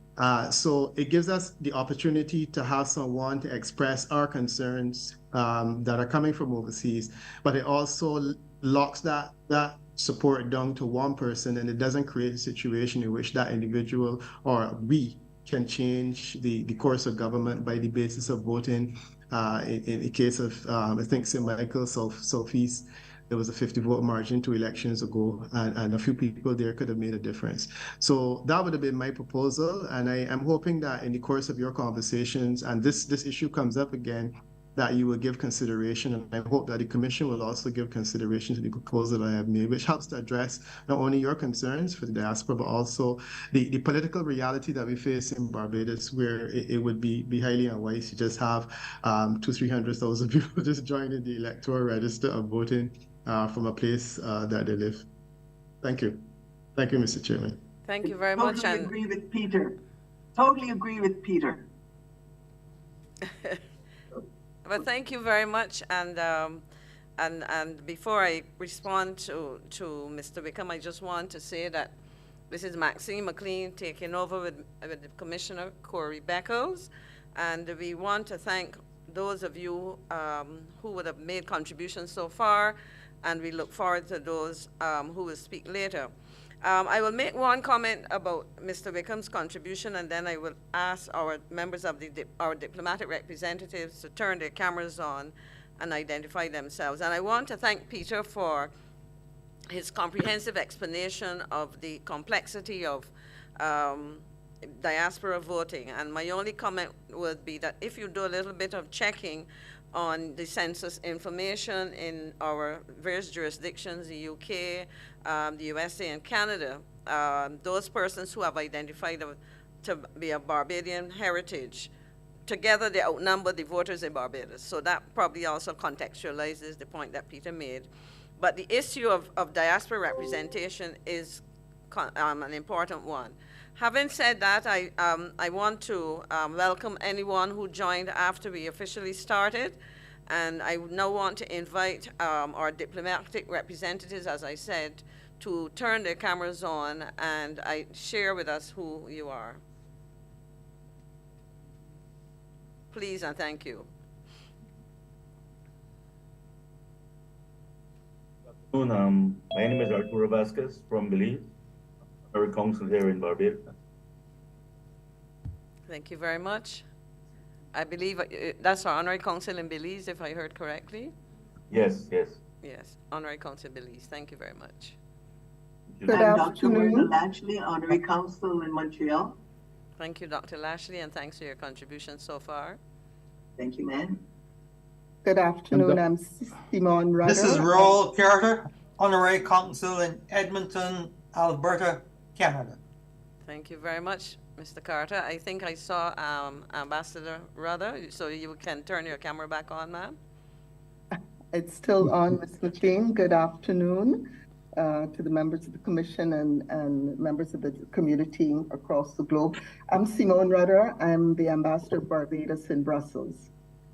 So it gives us the opportunity to have someone to express our concerns that are coming from overseas, but it also locks that support down to one person, and it doesn't create a situation in which that individual or we can change the course of government by the basis of voting. In the case of, I think, St. Michael's Southeast, there was a 50-vote margin 2 elections ago, and a few people there could have made a difference. So that would have been my proposal, and I am hoping that in the course of your conversations, and this issue comes up again, that you will give consideration, and I hope that the Commission will also give consideration to the proposal that I have made, which helps to address not only your concerns for the diaspora, but also the political reality that we face in Barbados, where it would be highly unwise to just have 200,000-300,000 people just joining the electoral register of voting from a place that they live. Thank you. Thank you, Mr. Chairman. Thank you very much. Totally agree with Peter. Totally agree with Peter. Well, thank you very much. And before I respond to Mr. Wickham, I just want to say that this is Maxine McLean taking over with Commissioner Corey Beckles. And we want to thank those of you who would have made contributions so far, and we look forward to those who will speak later. I will make one comment about Mr. Wickham's contribution, and then I will ask our members of our diplomatic representatives to turn their cameras on and identify themselves. And I want to thank Peter for his comprehensive explanation of the complexity of diaspora voting. And my only comment would be that if you do a little bit of checking on the census information in our various jurisdictions, the UK, the USA, and Canada, those persons who have identified to be of Barbadian heritage, together they outnumber the voters in Barbados. So that probably also contextualizes the point that Peter made. But the issue of diaspora representation is an important one. Having said that, I want to welcome anyone who joined after we officially started. And I now want to invite our diplomatic representatives, as I said, to turn their cameras on and share with us who you are. Please and thank you. Good afternoon. My name is Arturo Vasquez from Belize, our council here in Barbados. Thank you very much. I believe that's our honorary council in Belize, if I heard correctly. Yes, yes. Yes, honorary council Belize. Thank you very much. Good I'm Dr. Myrna afternoon. Lashley, honorary council in Montreal. Thank you, Dr. Lashley, and thanks for your contribution so far. Thank you, ma'am. Good afternoon. I'm Simone Rudder. This is Roel Carter, honorary consul in Edmonton, Alberta, Canada. Thank you very much, Mr. Carter. I think I saw Ambassador Rudder, so you can turn your camera back on, ma'am. It's still on, Ms. McLean. Good afternoon to the members of the commission and members of the community across the globe. I'm Simone Rudder. I'm the ambassador of Barbados in Brussels.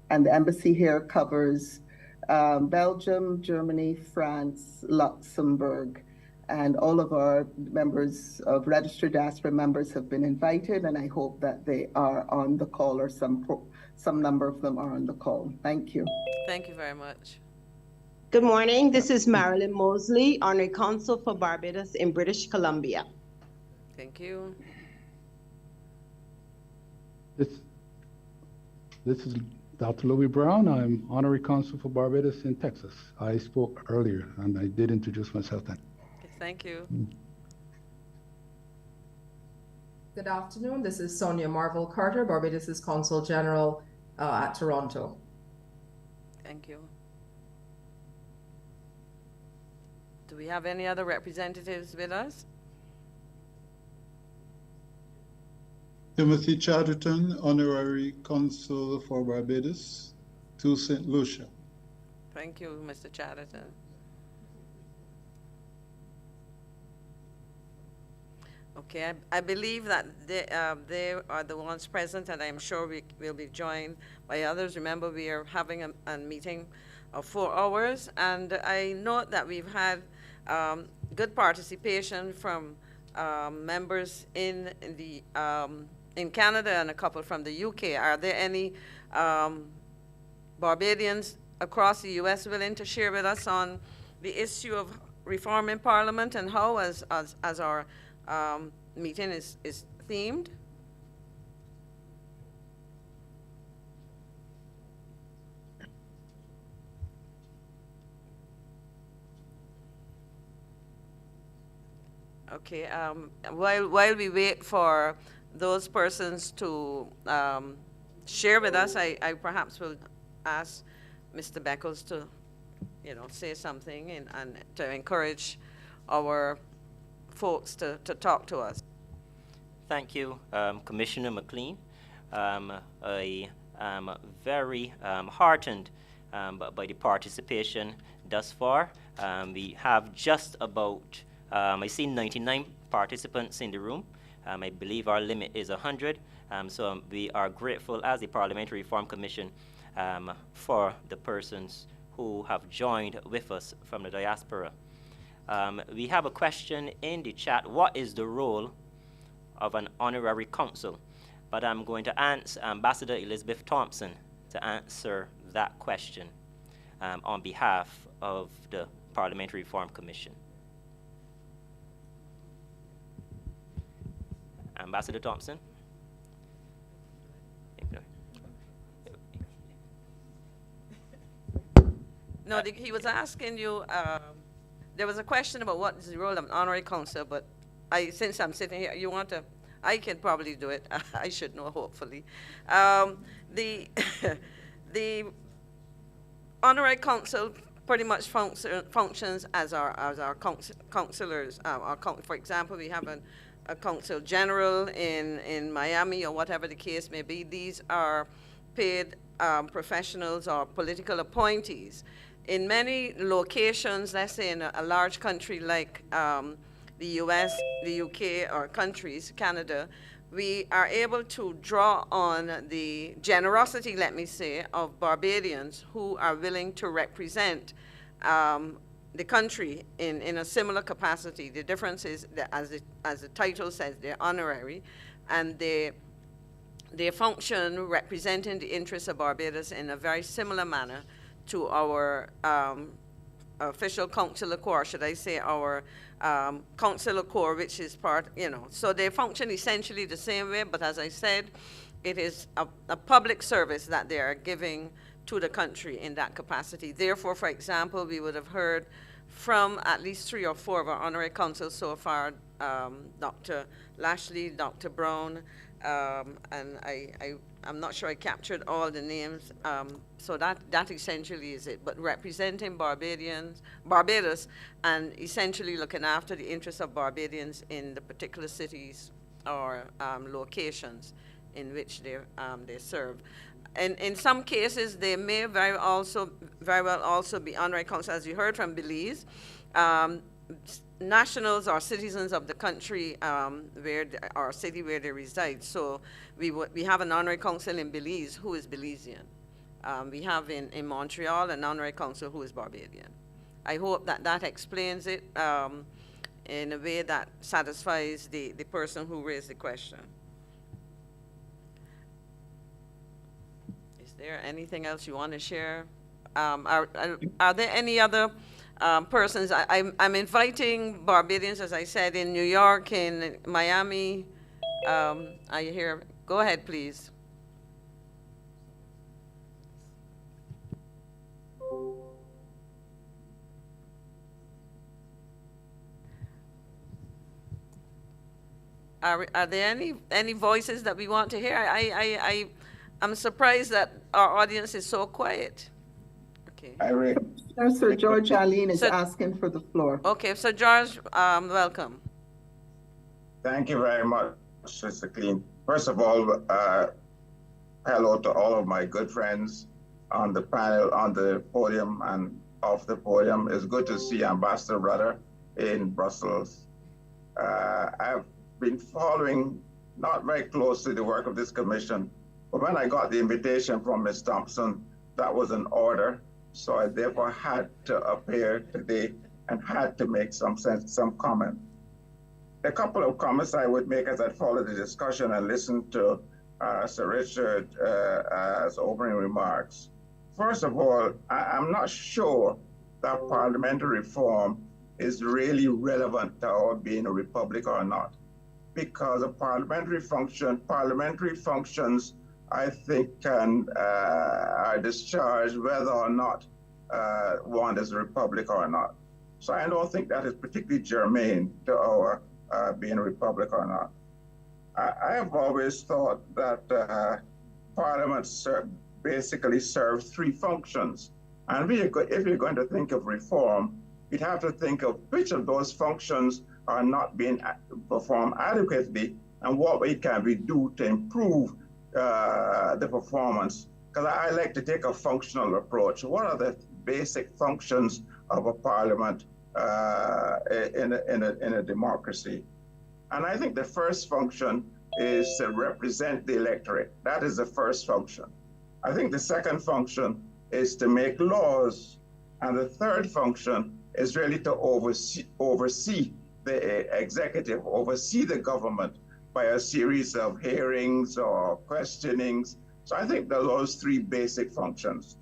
And the embassy here covers Belgium, Germany, France, Luxembourg. And all of our members of registered diaspora members have been invited, and I hope that they are on the call, or some number of them are on the call. Thank you. Thank you very much. Good morning. This is Marilyn Mosley, honorary consul for Barbados in British Columbia. Thank you. This is Dr. Louis Brown. I'm honorary consul for Barbados in Texas. I spoke earlier, and I did introduce myself then. Thank you. Good afternoon. This is Sonia Marvel Carter, Barbados' Consul General at Toronto. Thank you. Do we have any other representatives with us? Timothy Chatterton, honorary consul for Barbados to St. Lucia. Thank you, Mr. Chatterton. Okay, I believe that they are the ones present, and I'm sure we will be joined by others. Remember, we are having a meeting of 4 hours, and I note that we've had good participation from members in Canada and a couple from the UK. Are there any Barbadians across the US willing to share with us on the issue of reform in Parliament and how, as our meeting is themed? Okay, while we wait for those persons to share with us, I perhaps will ask Mr. Beckles to, say something and to encourage our folks to talk to us. Thank you, Commissioner McLean. I am very heartened by the participation thus far. We have just about, I see 99 participants in the room. I believe our limit is 100. So we are grateful as the Parliamentary Reform Commission for the persons who have joined with us from the diaspora. We have a question in the chat. What is the role of an honorary consul? But I'm going to ask Ambassador Elizabeth Thompson to answer that question on behalf of the Parliamentary Reform Commission. Ambassador Thompson. No, he was asking you, there was a question about what is the role of an honorary consul, but since I'm sitting here, you want to, I can probably do it. I should know, hopefully. The, the Honorary Council pretty much functions as our councillors. For example, we have a Council General in Miami or whatever the case may be. These are paid professionals or political appointees. In many locations, let's say in a large country like the US, the UK, or countries, Canada, we are able to draw on the generosity, let me say, of Barbadians who are willing to represent the country in a similar capacity. The difference is that, as the title says, they're honorary, and they function representing the interests of Barbados in a very similar manner to our official consular corps, should I say, our consular corps, which is part, so they function essentially the same way, but as I said, it is a public service that they are giving to the country in that capacity. Therefore, for example, we would have heard from at least 3 or 4 of our honorary consuls so far, Dr. Lashley, Dr. Brown, and I'm not sure I captured all the names, so that essentially is it. But representing Barbados, and essentially looking after the interests of Barbadians in the particular cities or locations in which they serve. And in some cases, they may very well also be honorary consuls, as you heard from Belize, nationals or citizens of the country or city where they reside. So we have an honorary consul in Belize who is Belizean. We have in Montreal an honorary consul who is Barbadian. I hope that explains it in a way that satisfies the person who raised the question. Is there anything else you want to share? Are there any other persons? I'm inviting Barbadians, as I said, in New York, in Miami. Are you here? Go ahead, please. Are there any voices that we want to hear? I'm surprised that our audience is so quiet. Okay. Sir George Allen is asking for the floor. Okay, so George, welcome. Thank you very much, Mr. Clean. First of all, hello to all of my good friends on the panel, on the podium, and off the podium. It's good to see Ambassador Rudder in Brussels. I've been following not very closely the work of this commission, but when I got the invitation from Ms. Thompson, that was an order. So I therefore had to appear today and had to make some comment. A couple of comments I would make as I follow the discussion and listen to Sir Richard's opening remarks. First of all, I'm not sure that parliamentary reform is really relevant to our being a republic or not, because a parliamentary functions, I think, are discharged whether or not one is a republic or not. So I don't think that is particularly germane to our being a republic or not. I have always thought that Parliament basically serves 3 functions. And if you're going to think of reform, you'd have to think of which of those functions are not being performed adequately and what can we do to improve the performance. Because I like to take a functional approach. What are the basic functions of a parliament in a democracy? And I think the first function is to represent the electorate. That is the first function. I think the second function is to make laws. And the third function is really to oversee the executive, oversee the government by a series of hearings or questionings. So I think those 3 basic functions.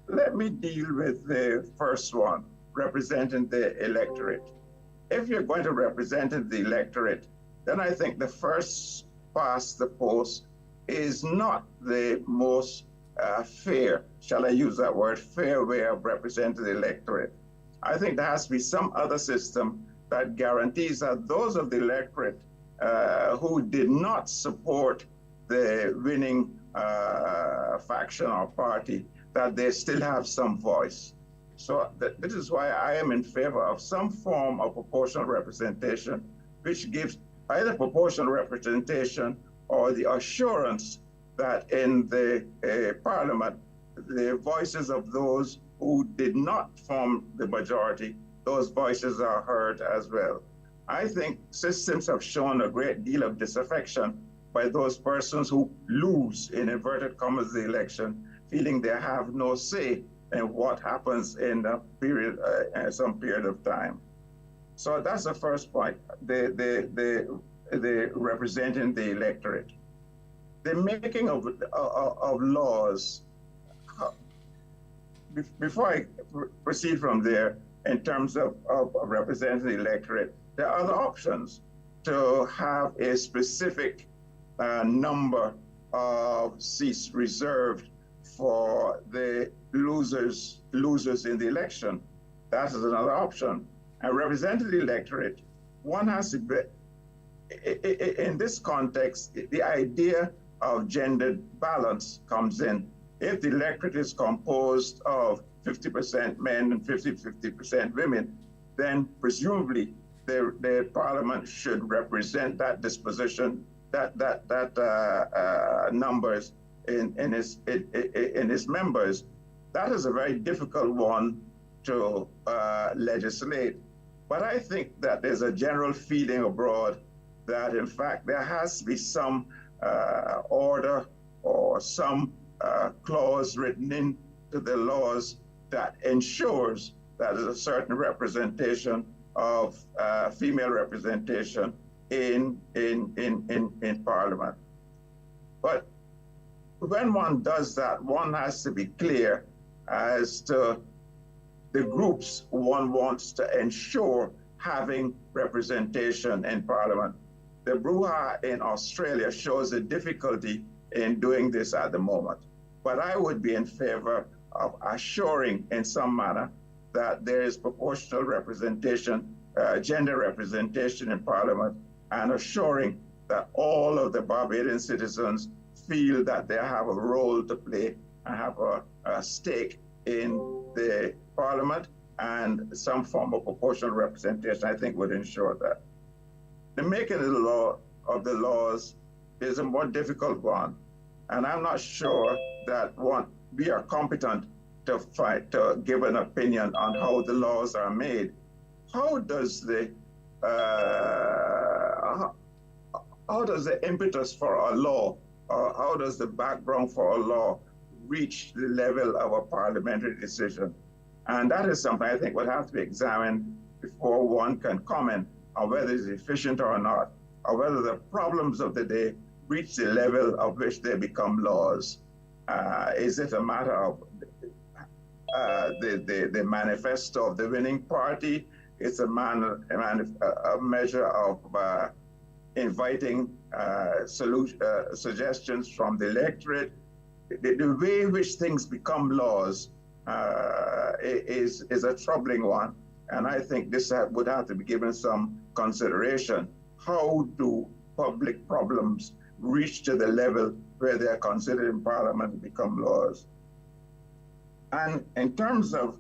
Let me deal with the first one, representing the electorate. If you're going to represent the electorate, then I think the first past the post is not the most fair, shall I use that word, fair way of representing the electorate. I think there has to be some other system that guarantees that those of the electorate who did not support the winning faction or party, that they still have some voice. So this is why I am in favor of some form of proportional representation, which gives either proportional representation or the assurance that in the parliament, the voices of those who did not form the majority, those voices are heard as well. I think systems have shown a great deal of disaffection by those persons who lose, in inverted commas, the election, feeling they have no say in what happens in a period, some period of time. So that's the first point, the representing the electorate. The making of laws, before I proceed from there, in terms of representing the electorate, there are other options to have a specific number of seats reserved for the losers in the election. That is another option. And representing the electorate, one has to be, in this context, the idea of gendered balance comes in. If the electorate is composed of 50% men and 50% women, then presumably the parliament should represent that disposition, that numbers in its members. That is a very difficult one to legislate. But I think that there's a general feeling abroad that, in fact, there has to be some order or some clause written into the laws that ensures that there's a certain representation of female representation in Parliament. But when one does that, one has to be clear as to the groups one wants to ensure having representation in Parliament. The brouhaha in Australia shows the difficulty in doing this at the moment. But I would be in favor of assuring in some manner that there is proportional representation, gender representation in Parliament, and assuring that all of the Barbadian citizens feel that they have a role to play and have a stake in the Parliament, and some form of proportional representation, I think, would ensure that. The making of the laws is a more difficult one, and I'm not sure that we are competent to give an opinion on how the laws are made. How does the impetus for a law, or how does the background for a law reach the level of a parliamentary decision? And that is something I think would have to be examined before one can comment on whether it's efficient or not, or whether the problems of the day reach the level of which they become laws. Is it a matter of the manifesto of the winning party? It's a measure of inviting suggestions from the electorate. The way in which things become laws is a troubling one, and I think this would have to be given some consideration. How do public problems reach to the level where they are considered in Parliament and become laws? And in terms of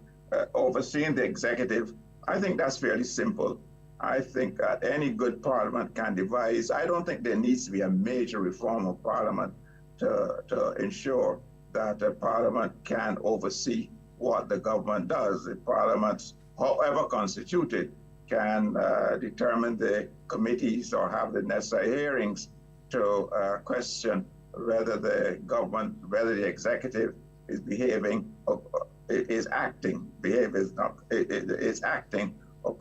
overseeing the executive, I think that's fairly simple. I think that any good Parliament can devise. I don't think there needs to be a major reform of Parliament to ensure that the Parliament can oversee what the government does. The Parliament, however constituted, can determine the committees or have the necessary hearings to question whether the government, whether the executive is behaving, is acting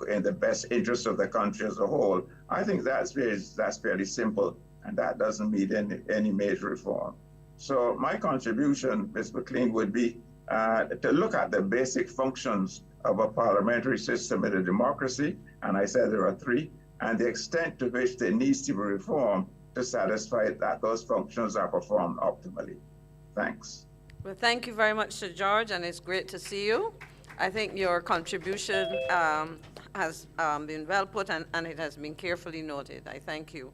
in the best interest of the country as a whole. I think that's fairly simple, and that doesn't need any major reform. So my contribution, Ms. McLean, would be to look at the basic functions of a parliamentary system in a democracy, and I said there are three, and the extent to which there needs to be reform to satisfy that those functions are performed optimally. Thanks. Well, thank you very much, Sir George, and it's great to see you. I think your contribution has been well put, and it has been carefully noted. I thank you.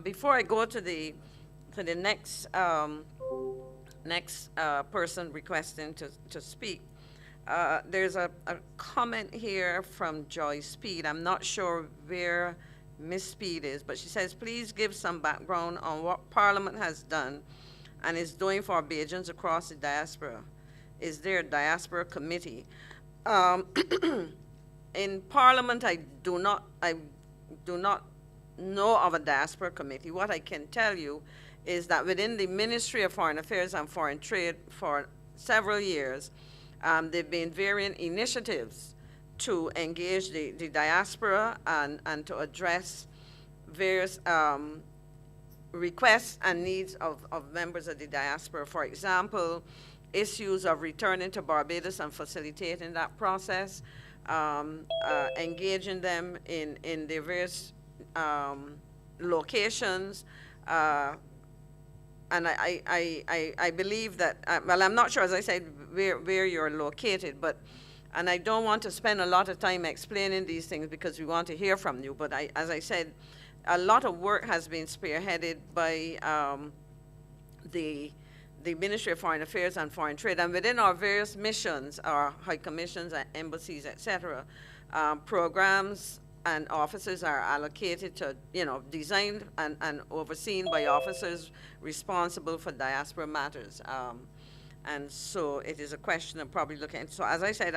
Before I go to the next person requesting to speak, there's a comment here from Joy Speed. I'm not sure where Miss Speed is, but she says, please give some background on what Parliament has done and is doing for Bajans across the diaspora. Is there a diaspora committee? In Parliament, I do not know of a diaspora committee. What I can tell you is that within the Ministry of Foreign Affairs and Foreign Trade for several years, there have been varying initiatives to engage the diaspora and to address various requests and needs of members of the diaspora. For example, issues of returning to Barbados and facilitating that process, engaging them in their various locations, and I believe that, well, I'm not sure, as I said, where you're located, but, and I don't want to spend a lot of time explaining these things because we want to hear from you, but as I said, a lot of work has been spearheaded by the Ministry of Foreign Affairs and Foreign Trade, and within our various missions, our high commissions, embassies, etc., programs and officers are allocated to, designed and overseen by officers responsible for diaspora matters. And so it is a question of probably looking. So as I said,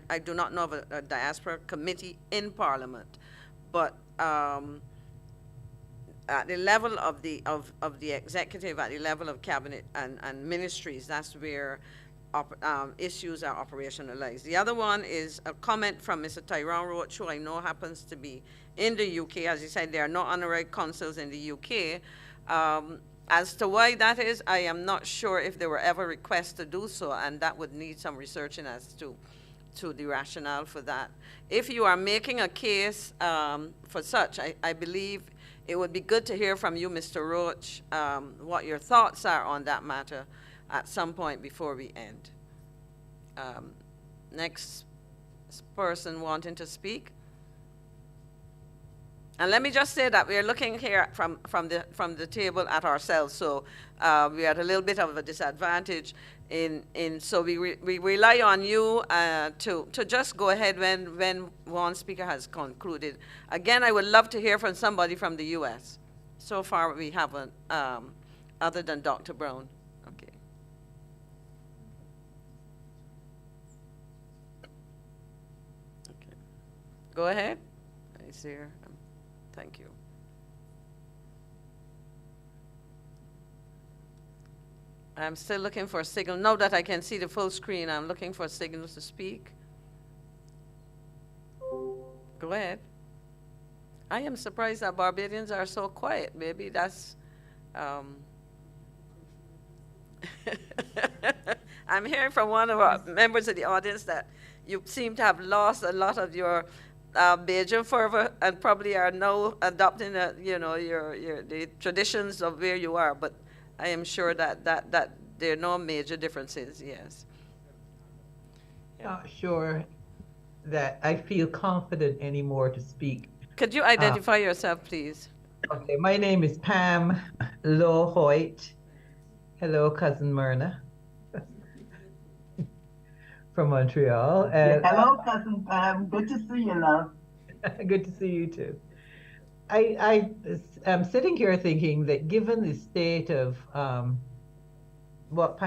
I do not know of a diaspora committee in Parliament, but at the level of the executive, at the level of cabinet and ministries, that's where issues are operationalized. The other one is a comment from Mr. Tyrone Roach, who I know happens to be in the UK. As he said, there are no honorary consuls in the UK. As to why that is, I am not sure if there were ever requests to do so, and that would need some researching as to the rationale for that. If you are making a case for such, I believe it would be good to hear from you, Mr. Roach, what your thoughts are on that matter at some point before we end. Next person wanting to speak. And let me just say that we're looking here from the table at ourselves, so we are at a little bit of a disadvantage so we rely on you to just go ahead when one speaker has concluded. Again, I would love to hear from somebody from the U.S. So far we haven't, other than Dr. Brown. Okay. Okay. Go ahead. Is there? Thank you. I'm still looking for a signal. Now that I can see the full screen, I'm looking for signals to speak. Go ahead. I am surprised that Barbadians are so quiet. Maybe that's... I'm hearing from one of our members of the audience that you seem to have lost a lot of your Bajan fervor and probably are now adopting, the traditions of where you are. But I am sure that there are no major differences. Yes. Not sure that I feel confident anymore to speak. Could you identify yourself, please? Okay, my name is Pam Lowe Hoyt. Hello, Cousin Myrna. From Montreal. And, hello, Cousin Pam. Good to see you, love. Good to see you too. I am sitting here thinking that given the state of what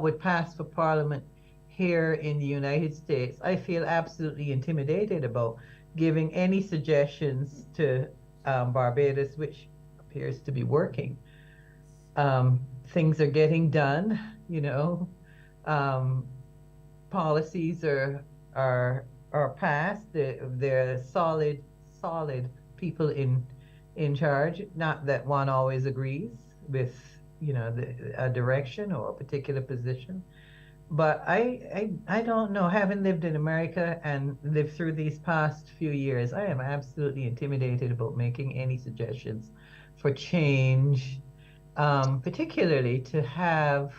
would pass for Parliament here in the United States, I feel absolutely intimidated about giving any suggestions to Barbados, which appears to be working. Things are getting done, policies are passed. They're solid people in charge. Not that one always agrees with a direction or a particular position, but I don't know. Having lived in America and lived through these past few years, I am absolutely intimidated about making any suggestions for change, particularly to have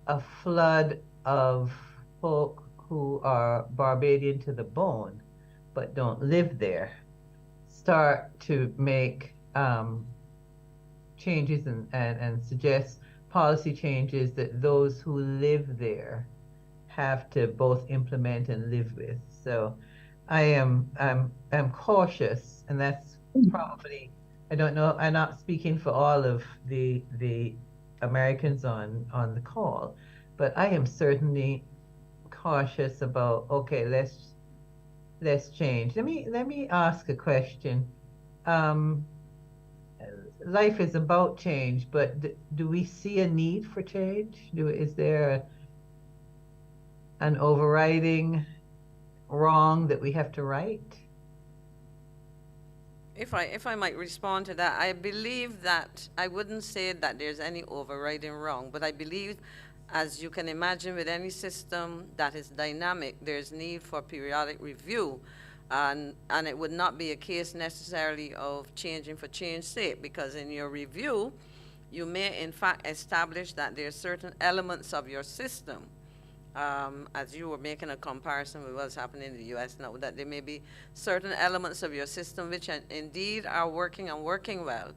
a flood of folk who are Barbadian to the bone but don't live there start to make changes and suggest policy changes that those who live there have to both implement and live with. So I'm cautious, and that's probably, I don't know, I'm not speaking for all of the Americans on the call, but I am certainly cautious about, okay, let's change. Let me ask a question. Life is about change, but do we see a need for change? Is there an overriding wrong that we have to right? If I might respond to that, I believe that I wouldn't say that there's any overriding wrong, but I believe, as you can imagine, with any system that is dynamic, there's need for periodic review, and it would not be a case necessarily of changing for change's sake, because in your review, you may in fact establish that there are certain elements of your system, as you were making a comparison with what's happening in the U.S. now, that there may be certain elements of your system which indeed are working and working well,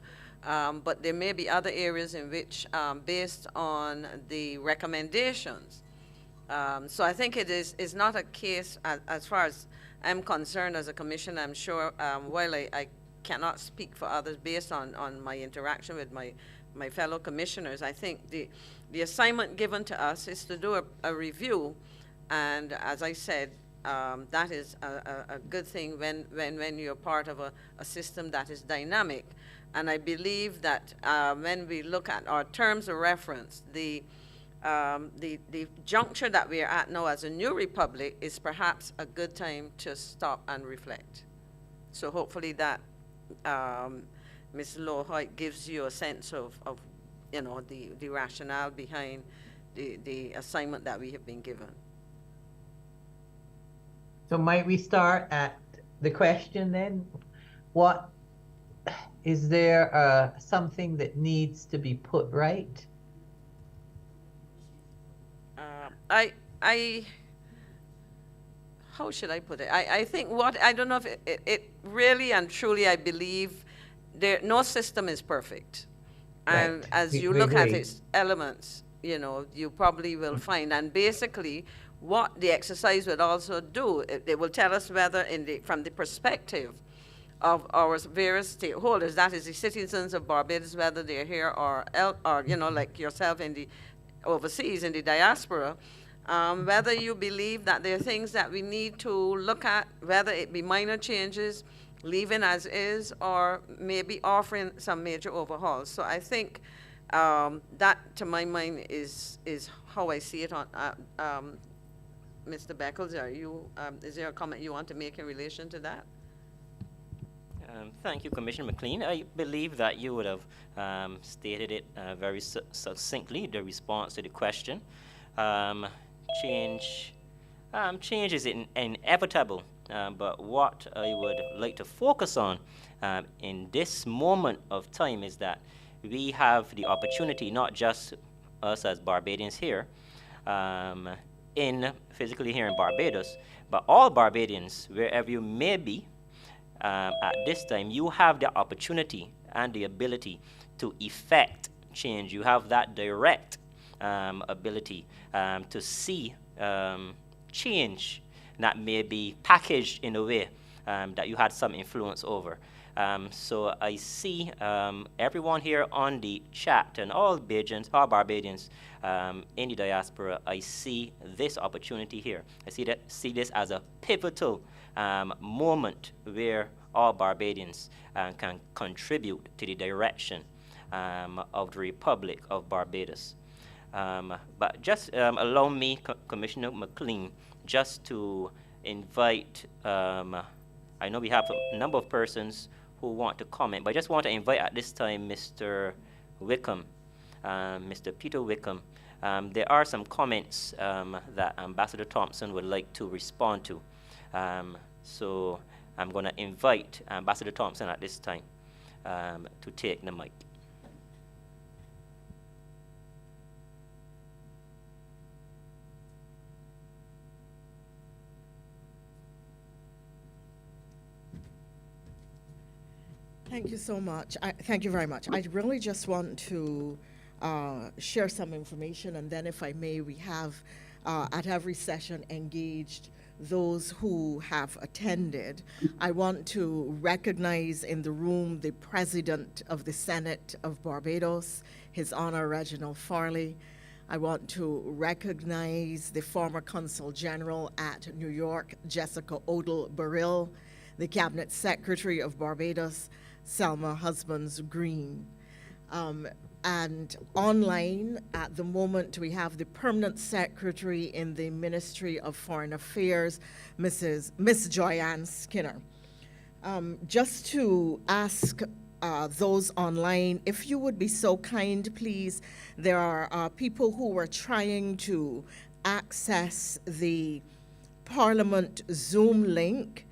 but there may be other areas in which, based on the recommendations, so I think it's not a case, as far as I'm concerned as a commissioner. I'm sure, while I cannot speak for others based on my interaction with my fellow commissioners, I think the assignment given to us is to do a review, and as I said, that is a good thing when you're part of a system that is dynamic. And I believe that when we look at our terms of reference, the juncture that we are at now as a new republic is perhaps a good time to stop and reflect. So hopefully that, Ms. Lohoit, gives you a sense of you know, the rationale behind the assignment that we have been given. So might we start at the question then? What is there something that needs to be put right? How should I put it? I think I don't know if it really and truly, I believe no system is perfect. And Right. as you We look at agree. its elements, you know, you probably will find, and basically what the exercise would also do, it will tell us whether from the perspective of our various stakeholders, that is the citizens of Barbados, whether they're here or you know, like yourself in the overseas, in the diaspora, whether you believe that there are things that we need to look at, whether it be minor changes, leaving as is, or maybe offering some major overhauls. So I think that, to my mind, is how I see it. On Mr. Beckles, is there a comment you want to make in relation to that? Thank you, Commissioner McLean. I believe that you would have stated it very succinctly, the response to the question. Change is inevitable, but what I would like to focus on in this moment of time is that we have the opportunity, not just us as Barbadians here, physically here in Barbados, but all Barbadians, wherever you may be, at this time, you have the opportunity and the ability to effect change. You have that direct ability to see change that may be packaged in a way that you had some influence over. So I see everyone here on the chat and all Barbadians in the diaspora. I see this opportunity here. I see this as a pivotal moment where all Barbadians can contribute to the direction of the Republic of Barbados. But just allow me, Commissioner McLean, just to invite, I know we have a number of persons who want to comment, but I just want to invite at this time Mr. Wickham, Mr. Peter Wickham. There are some comments that Ambassador Thompson would like to respond to. So I'm going to invite Ambassador Thompson at this time to take the mic. Thank you so much. Thank you very much. I really just want to share some information, and then if I may, we have at every session engaged those who have attended. I want to recognize in the room the President of the Senate of Barbados, His Honor Reginald Farley. I want to recognize the former Consul General at New York, Jessica Odell Burrill, the Cabinet Secretary of Barbados, Selma Husbands Green. And online at the moment, we have the Permanent Secretary in the Ministry of Foreign Affairs, Miss Joyanne Skinner. Just to ask those online, if you would be so kind, please, there are people who were trying to access the Parliament Zoom link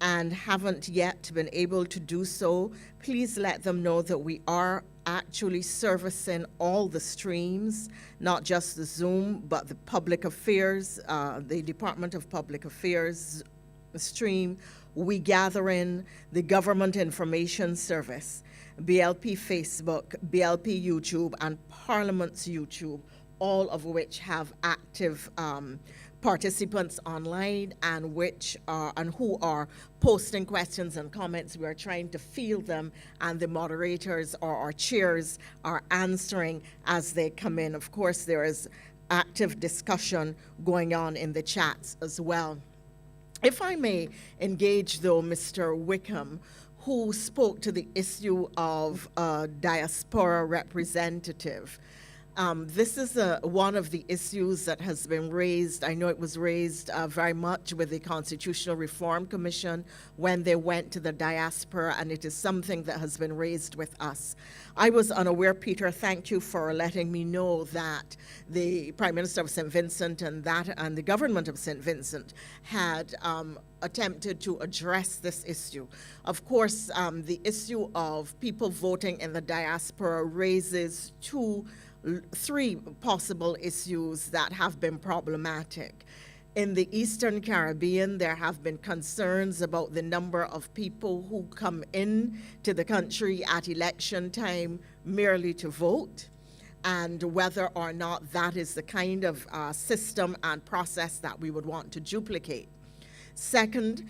and haven't yet been able to do so. Please let them know that we are actually servicing all the streams, not just the Zoom, but the public affairs, the Department of Public Affairs stream. We gather in the Government Information Service, BLP Facebook, BLP YouTube, and Parliament's YouTube, all of which have active participants online and which are and who are posting questions and comments. We are trying to field them, and the moderators or our chairs are answering as they come in. Of course, there is active discussion going on in the chats as well. If I may engage, though, Mr. Wickham, who spoke to the issue of diaspora representative. This is one of the issues that has been raised. I know it was raised very much with the Constitutional Reform Commission when they went to the diaspora, and it is something that has been raised with us. I was unaware, Peter, thank you for letting me know that the Prime Minister of St. Vincent and the government of St. Vincent had attempted to address this issue. Of course, the issue of people voting in the diaspora raises three possible issues that have been problematic. In the Eastern Caribbean, there have been concerns about the number of people who come in to the country at election time merely to vote, and whether or not that is the kind of system and process that we would want to duplicate. Second,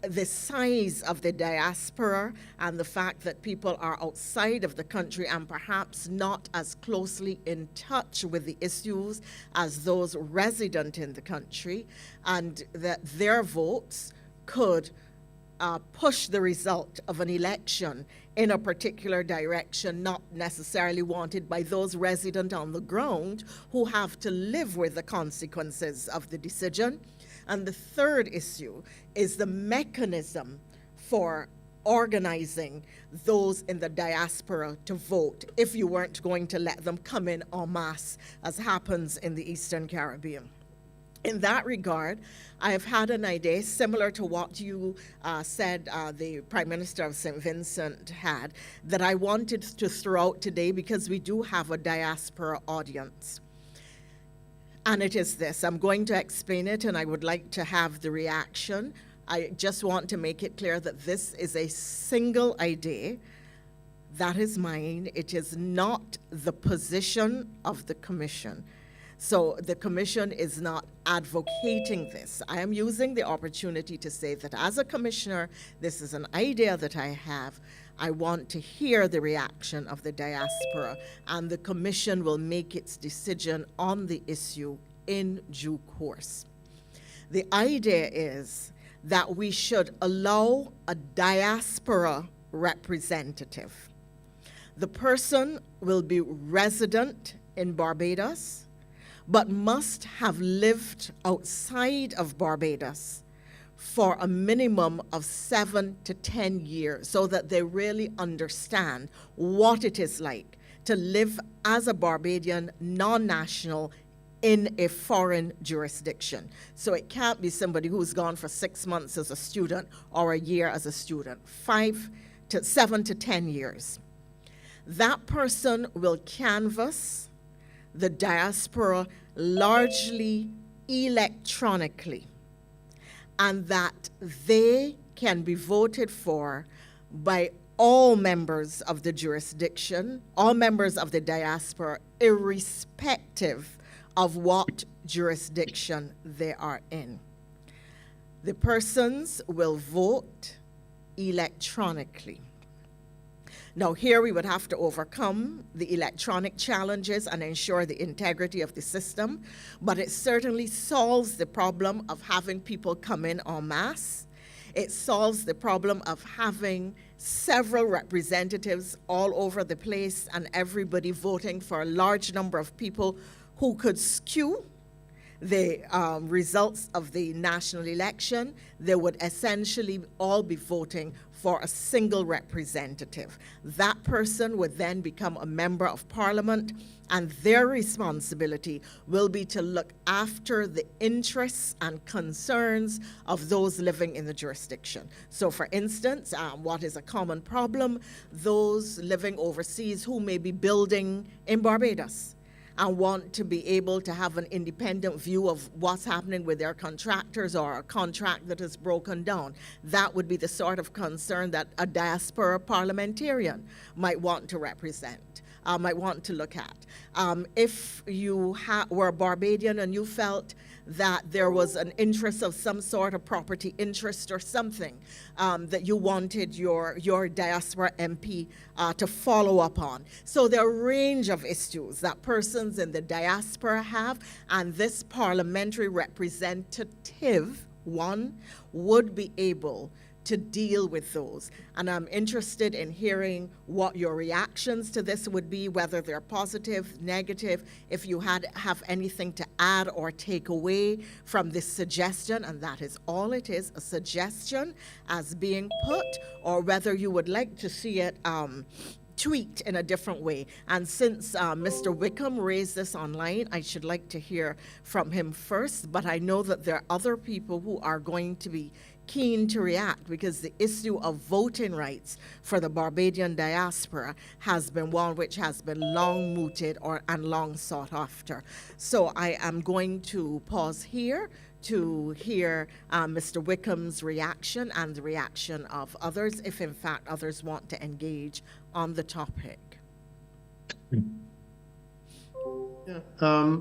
the size of the diaspora and the fact that people are outside of the country and perhaps not as closely in touch with the issues as those resident in the country, and that their votes could push the result of an election in a particular direction, not necessarily wanted by those resident on the ground who have to live with the consequences of the decision. And the third issue is the mechanism for organizing those in the diaspora to vote if you weren't going to let them come in en masse, as happens in the Eastern Caribbean. In that regard, I have had an idea similar to what you said the Prime Minister of St. Vincent had, that I wanted to throw out today because we do have a diaspora audience. And it is this. I'm going to explain it, and I would like to have the reaction. I just want to make it clear that this is a single idea. That is mine. It is not the position of the Commission. So the Commission is not advocating this. I am using the opportunity to say that as a commissioner, this is an idea that I have. I want to hear the reaction of the diaspora, and the Commission will make its decision on the issue in due course. The idea is that we should allow a diaspora representative. The person will be resident in Barbados, but must have lived outside of Barbados for a minimum of 7 to 10 years, so that they really understand what it is like to live as a Barbadian non-national in a foreign jurisdiction. So it can't be somebody who's gone for 6 months as a student or a year as a student, 7 to 10 years. That person will canvass the diaspora largely electronically, and that they can be voted for by all members of the jurisdiction, all members of the diaspora, irrespective of what jurisdiction they are in. The persons will vote electronically. Now, here we would have to overcome the electronic challenges and ensure the integrity of the system, but it certainly solves the problem of having people come in en masse. It solves the problem of having several representatives all over the place and everybody voting for a large number of people who could skew the results of the national election. They would essentially all be voting for a single representative. That person would then become a member of parliament, and their responsibility will be to look after the interests and concerns of those living in the jurisdiction. So for instance, what is a common problem? Those living overseas who may be building in Barbados and want to be able to have an independent view of what's happening with their contractors or a contract that is broken down. That would be the sort of concern that a diaspora parliamentarian might want to represent, might want to look at. If you were a Barbadian and you felt that there was an interest of some sort of property interest or something that you wanted your diaspora MP to follow up on. So there are a range of issues that persons in the diaspora have, and this parliamentary representative, one, would be able to deal with those. And I'm interested in hearing what your reactions to this would be, whether they're positive, negative, if you have anything to add or take away from this suggestion, and that is all it is, a suggestion as being put, or whether you would like to see it tweaked in a different way. And since Mr. Wickham raised this online, I should like to hear from him first, but I know that there are other people who are going to be keen to react, because the issue of voting rights for the Barbadian diaspora has been one which has been long mooted and long sought after. So I am going to pause here to hear Mr. Wickham's reaction and the reaction of others, if in fact others want to engage on the topic. Yeah.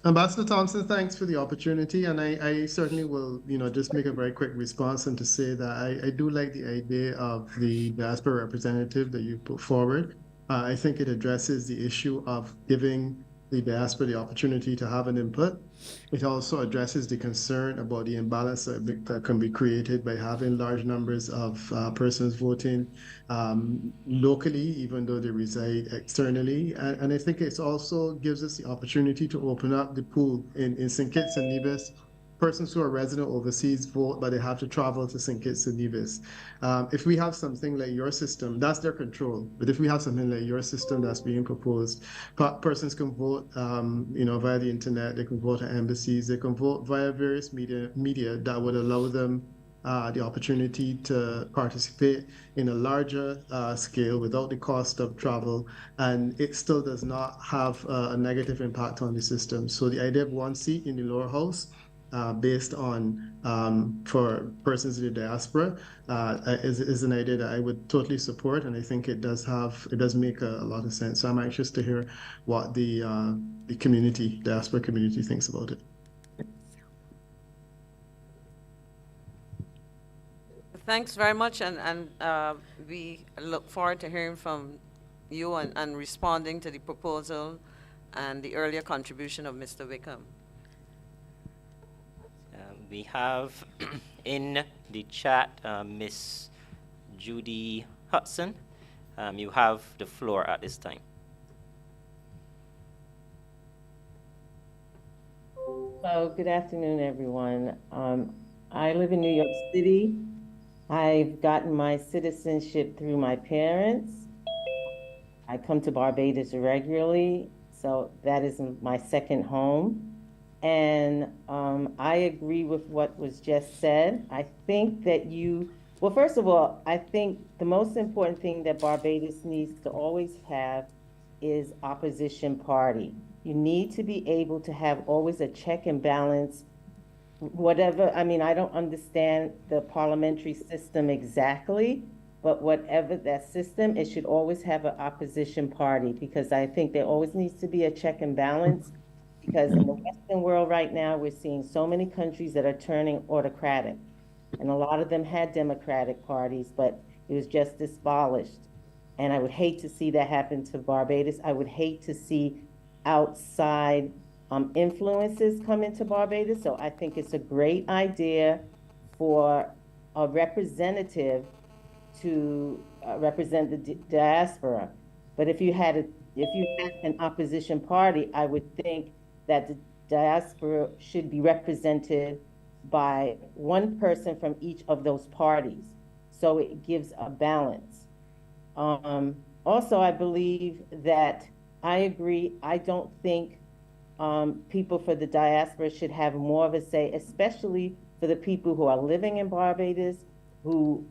Ambassador Thompson, thanks for the opportunity, and I certainly will, just make a very quick response and to say that I do like the idea of the diaspora representative that you put forward. I think it addresses the issue of giving the diaspora the opportunity to have an input. It also addresses the concern about the imbalance that can be created by having large numbers of persons voting locally, even though they reside externally. And I think it also gives us the opportunity to open up the pool in St. Kitts and Nevis. Persons who are resident overseas vote, but they have to travel to St. Kitts and Nevis. If we have something like your system, that's their control. But if we have something like your system that's being proposed, persons can vote, via the internet. They can vote at embassies. They can vote via various media that would allow them the opportunity to participate in a larger scale without the cost of travel, and it still does not have a negative impact on the system. So the idea of one seat in the lower house, based on for persons in the diaspora, is an idea that I would totally support, and I think it does make a lot of sense. So I'm anxious to hear what the diaspora community thinks about it. Thanks very much, and we look forward to hearing from you and responding to the proposal and the earlier contribution of Mr. Wickham. We have in the chat Miss Judy Hudson. You have the floor at this time. So good afternoon, everyone. I live in New York City. I've gotten my citizenship through my parents. I come to Barbados regularly, so that is my second home. And I agree with what was just said. I think that well, first of all, I think the most important thing that Barbados needs to always have is opposition party. You need to be able to have always a check and balance, whatever. I mean, I don't understand the parliamentary system exactly, But whatever that system, it should always have an opposition party, because I think there always needs to be a check and balance. Because in the Western world right now, we're seeing so many countries that are turning autocratic. And a lot of them had democratic parties, but it was just abolished. And I would hate to see that happen to Barbados. I would hate to see outside influences come into Barbados. So I think it's a great idea for a representative to represent the diaspora. But if you had an opposition party, I would think that the diaspora should be represented by one person from each of those parties, so it gives a balance. Also, I believe that I agree. I don't think people for the diaspora should have more of a say, especially for the people who are living in Barbados, who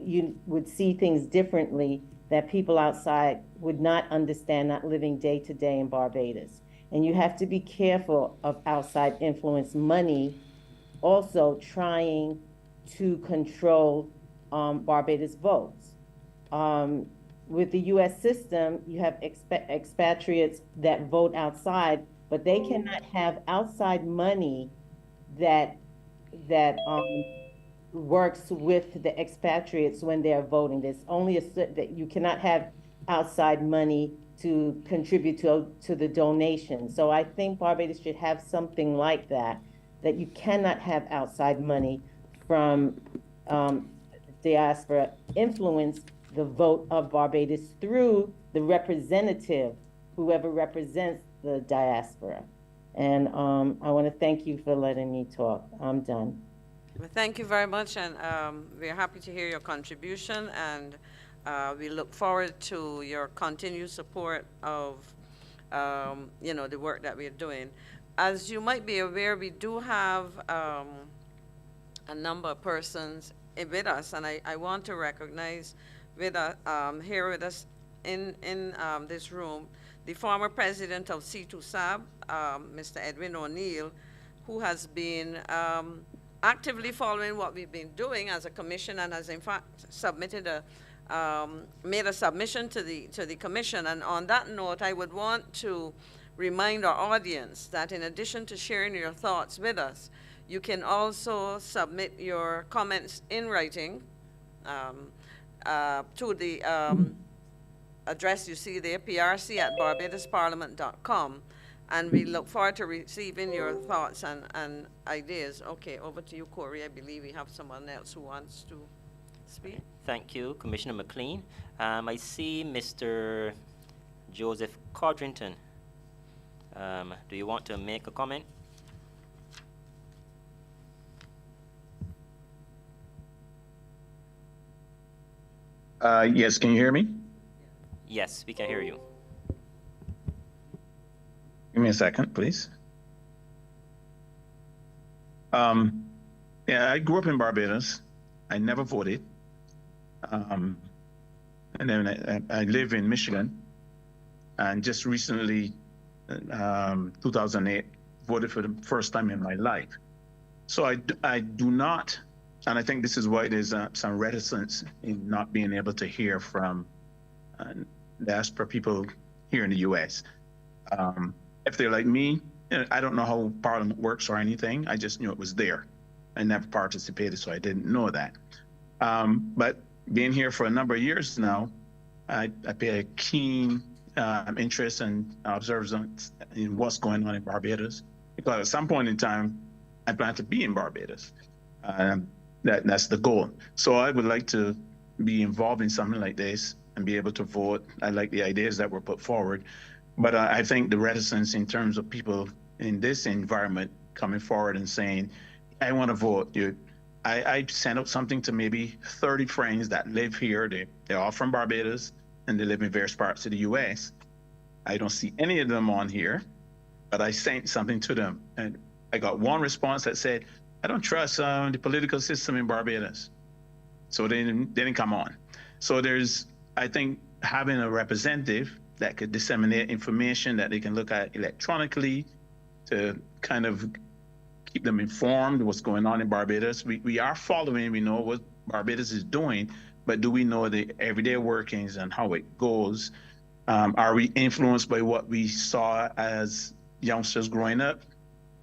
you would see things differently that people outside would not understand, not living day to day in Barbados. And you have to be careful of outside influence money also trying to control Barbados votes. With the US system, you have expatriates that vote outside, but they cannot have outside money that works with the expatriates when they're voting. There's only that you cannot have outside money to contribute to the donation. So I think Barbados should have something like that you cannot have outside money from diaspora influence the vote of Barbados through the representative, whoever represents the diaspora. And I want to thank you for letting me talk. I'm done. Well, thank you very much, and we're happy to hear your contribution, and we look forward to your continued support of the work that we're doing. As you might be aware, we do have a number of persons with us, and I want to recognize here with us in this room the former president of C2SAB, Mr. Edwin O'Neill, who has been actively following what we've been doing as a commission, and has in fact made a submission to the commission. And on that note, I would want to remind our audience that in addition to sharing your thoughts with us, you can also submit your comments in writing to the address you see there, prc@barbadosparliament.com. And we look forward to receiving your thoughts and ideas. Okay, over to you, Corey. I believe we have someone else who wants to speak. Thank you, Commissioner McLean. I see Mr. Joseph Codrington. Do you want to make a comment? Yes, can you hear me? Yes, we can hear you. Give me a second, please. Yeah, I grew up in Barbados. I never voted. And then I live in Michigan. And just recently, 2008, voted for the first time in my life. So I do not, and I think this is why there's some reticence in not being able to hear from diaspora people here in the US. If they're like me, I don't know how Parliament works or anything. I just knew it was there. I never participated, so I didn't know that. But being here for a number of years now, I pay a keen interest and observance in what's going on in Barbados, because at some point in time, I plan to be in Barbados. That's the goal. So I would like to be involved in something like this and be able to vote. I like the ideas that were put forward, but I think the reticence in terms of people in this environment coming forward and saying, I want to vote. I sent out something to maybe 30 friends that live here. They're all from Barbados, and they live in various parts of the US. I don't see any of them on here, but I sent something to them. And I got one response that said, I don't trust the political system in Barbados. So they didn't come on. So there's, I think, having a representative that could disseminate information that they can look at electronically to kind of keep them informed what's going on in Barbados. We are following, we know what Barbados is doing, but do we know the everyday workings and how it goes? Are we influenced by what we saw as youngsters growing up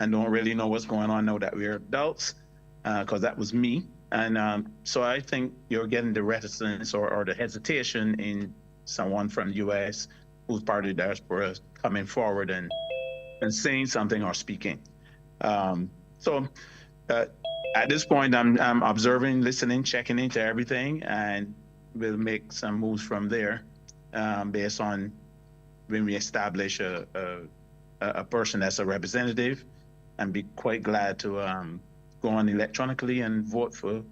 and don't really know what's going on now that we're adults? Because that was me. And so I think you're getting the reticence or the hesitation in someone from the U.S. who's part of the diaspora coming forward and saying something or speaking. So at this point, I'm observing, listening, checking into everything, and we'll make some moves from there based on when we establish a person that's a representative, and be quite glad to go on electronically and vote for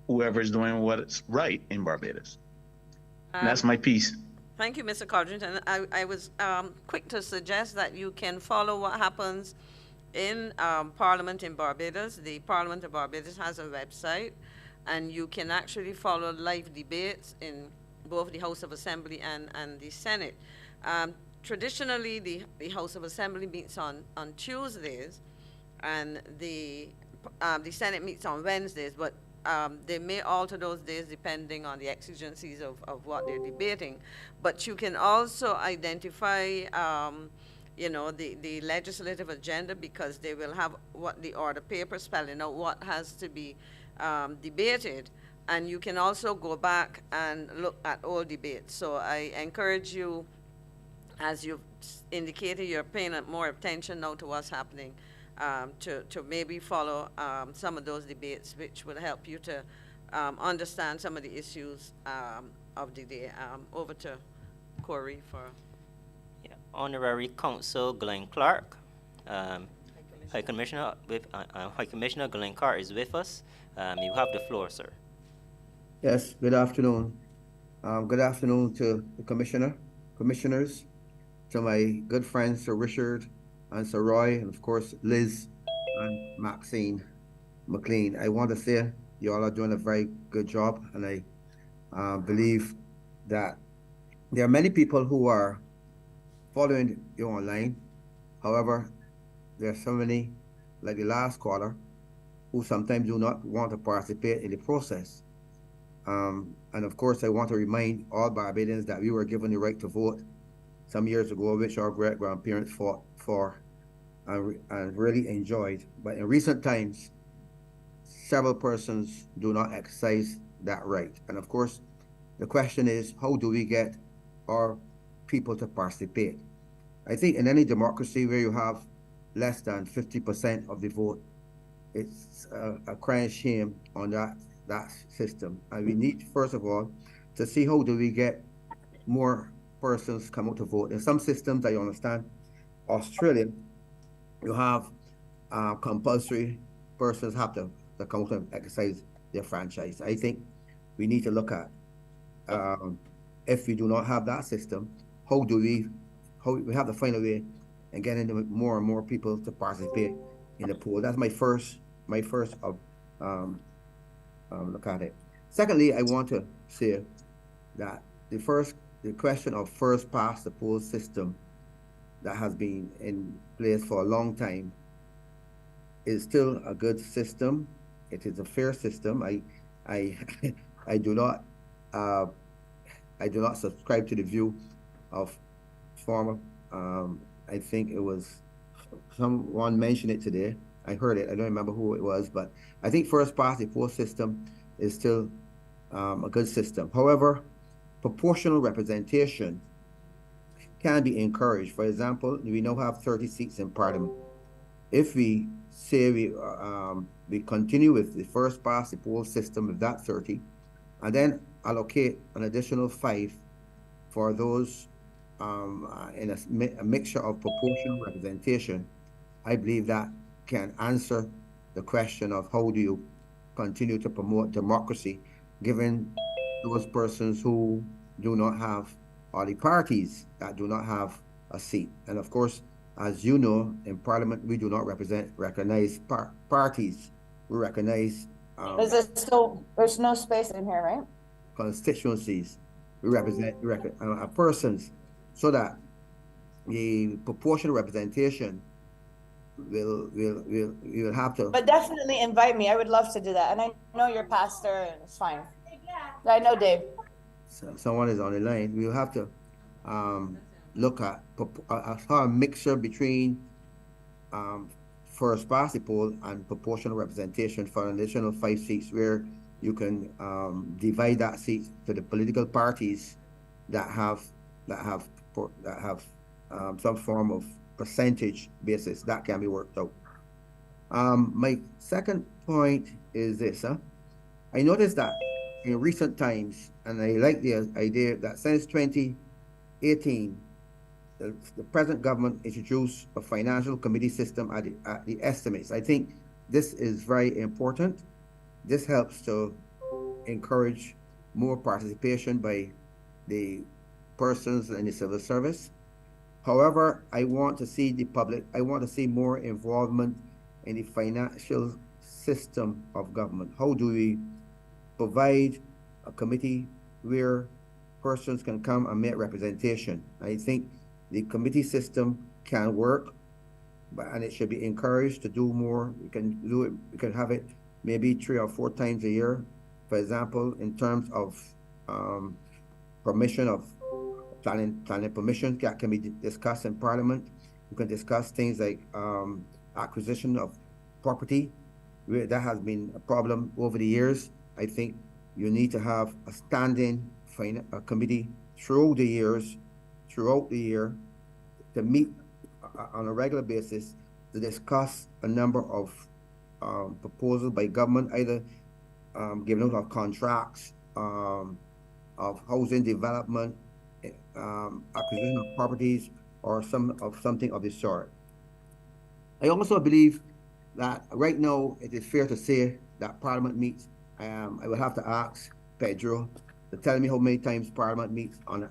whoever is doing what's right in Barbados. And that's my piece. Thank you, Mr. Codrington. I was quick to suggest that you can follow what happens in Parliament in Barbados. The Parliament of Barbados has a website, and you can actually follow live debates in both the House of Assembly and the Senate. Traditionally, the House of Assembly meets on Tuesdays, and the Senate meets on Wednesdays, but they may alter those days depending on the exigencies of what they're debating. But you can also identify you know, the legislative agenda, because they will have what the order paper spelling out what has to be debated, and you can also go back and look at all debates. So I encourage you, as you've indicated, you're paying more attention now to what's happening, to maybe follow some of those debates, which will help you to understand some of the issues of the day. Over to Corey for... Honorary Counsel Glenn Clark, High Commissioner Glenn Clark is with us. You have the floor, sir. Yes, good afternoon. Good afternoon to the commissioners, to my good friends, Sir Richard and Sir Roy, and of course, Liz and Maxine McLean. I want to say you all are doing a very good job, and I believe that there are many people who are following you online. However, there are so many, like the last caller, who sometimes do not want to participate in the process. And of course, I want to remind all Barbadians that we were given the right to vote some years ago, which our great-grandparents fought for and really enjoyed. But in recent times, several persons do not exercise that right. And of course, the question is, how do we get our people to participate? I think in any democracy where you have less than 50% of the vote, it's a crying shame on that system. And we need, first of all, to see how do we get more persons come out to vote. In some systems, I understand, Australia, you have compulsory persons have to come out and exercise their franchise. I think we need to look at, if we do not have that system, how we have to find a way and get into more and more people to participate in the poll. That's my first look at it. Secondly, I want to say that the question of first past the post system that has been in place for a long time is still a good system. It is a fair system. I do not subscribe to the view of former, I think it was someone mentioned it today. I heard it. I don't remember who it was, but I think first past the post system is still a good system. However, proportional representation can be encouraged. For example, we now have 30 seats in Parliament. If we say we continue with the first past the post system with that 30, and then allocate an additional 5 for those in a mixture of proportional representation, I believe that can answer the question of how do you continue to promote democracy given those persons who do not have, or the parties that do not have a seat. And of course, as you know, in Parliament, we do not recognize parties. We recognize there's no space in here, right? Constituencies. We represent persons, so that the proportional representation we'll have to. But definitely invite me. I would love to do that. And I know your pastor, and it's fine. I know Dave. Someone is on the line. We'll have to look at a mixture between first past the poll and proportional representation for an additional 5 seats, where you can divide that seat to the political parties that have some form of percentage basis that can be worked out. My second point is this. I noticed that in recent times, and I like the idea that since 2018, the present government introduced a financial committee system at the estimates. I think this is very important. This helps to encourage more participation by the persons in the civil service. However, I want to see more involvement in the financial system of government. How do we provide a committee where persons can come and make representation? I think the committee system can work, and it should be encouraged to do more. We can do it. We can have it maybe 3 or 4 times a year. For example, in terms of permission of planning permission that can be discussed in Parliament. We can discuss things like acquisition of property. That has been a problem over the years. I think you need to have a standing committee throughout the year, to meet on a regular basis to discuss a number of proposals by government, either giving out of contracts, of housing development, acquisition of properties, or something of this sort. I also believe that right now it is fair to say that Parliament meets. I will have to ask Pedro to tell me how many times Parliament meets on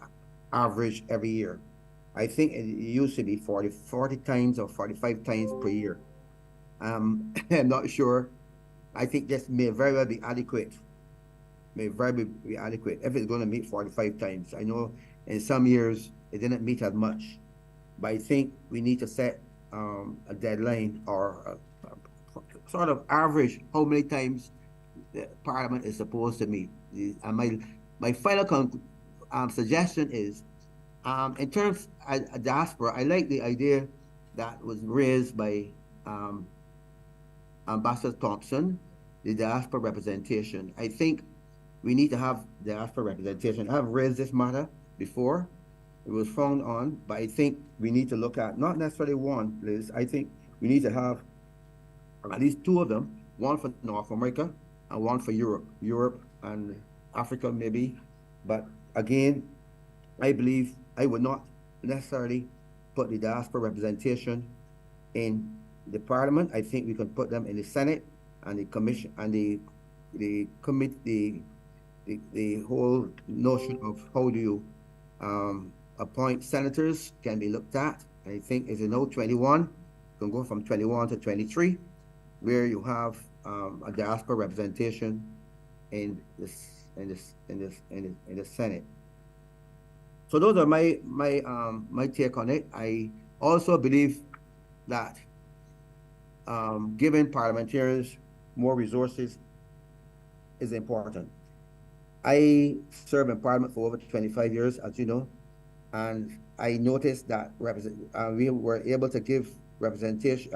average every year. I think it used to be 40 times or 45 times per year. I'm not sure. I think this may very well be adequate. May very well be adequate if it's going to meet 45 times. I know in some years it didn't meet as much, but I think we need to set a deadline or sort of average how many times the Parliament is supposed to meet. And my final suggestion is, in terms of diaspora, I like the idea that was raised by Ambassador Thompson, the diaspora representation. I think we need to have diaspora representation. I've raised this matter before. It was found on, but I think we need to look at, not necessarily one, Liz. I think we need to have at least 2 of them, one for North America and one for Europe and Africa maybe. But again, I believe I would not necessarily put the diaspora representation in the Parliament. I think we can put them in the Senate and the Commission and the committee. The whole notion of how do you appoint senators can be looked at. I think, as you know, 21 can go from 21 to 23, where you have a diaspora representation in the Senate. So those are my take on it. I also believe that giving parliamentarians more resources is important. I served in Parliament for over 25 years, as you know, and I noticed that we were able to give representation,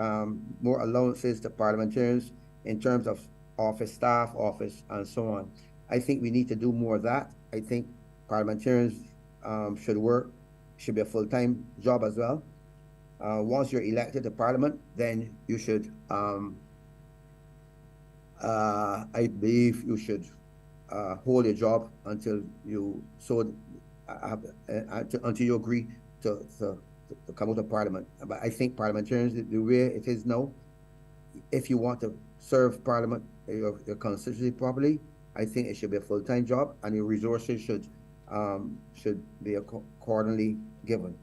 more allowances to parliamentarians in terms of office staff, office, and so on. I think we need to do more of that. I think parliamentarians should be a full-time job as well. Once you're elected to Parliament, then you should, I believe you should hold your job until you until you agree to come out of Parliament. But I think parliamentarians, the way it is now, if you want to serve Parliament, your constituency properly, I think it should be a full-time job, and your resources should be accordingly given.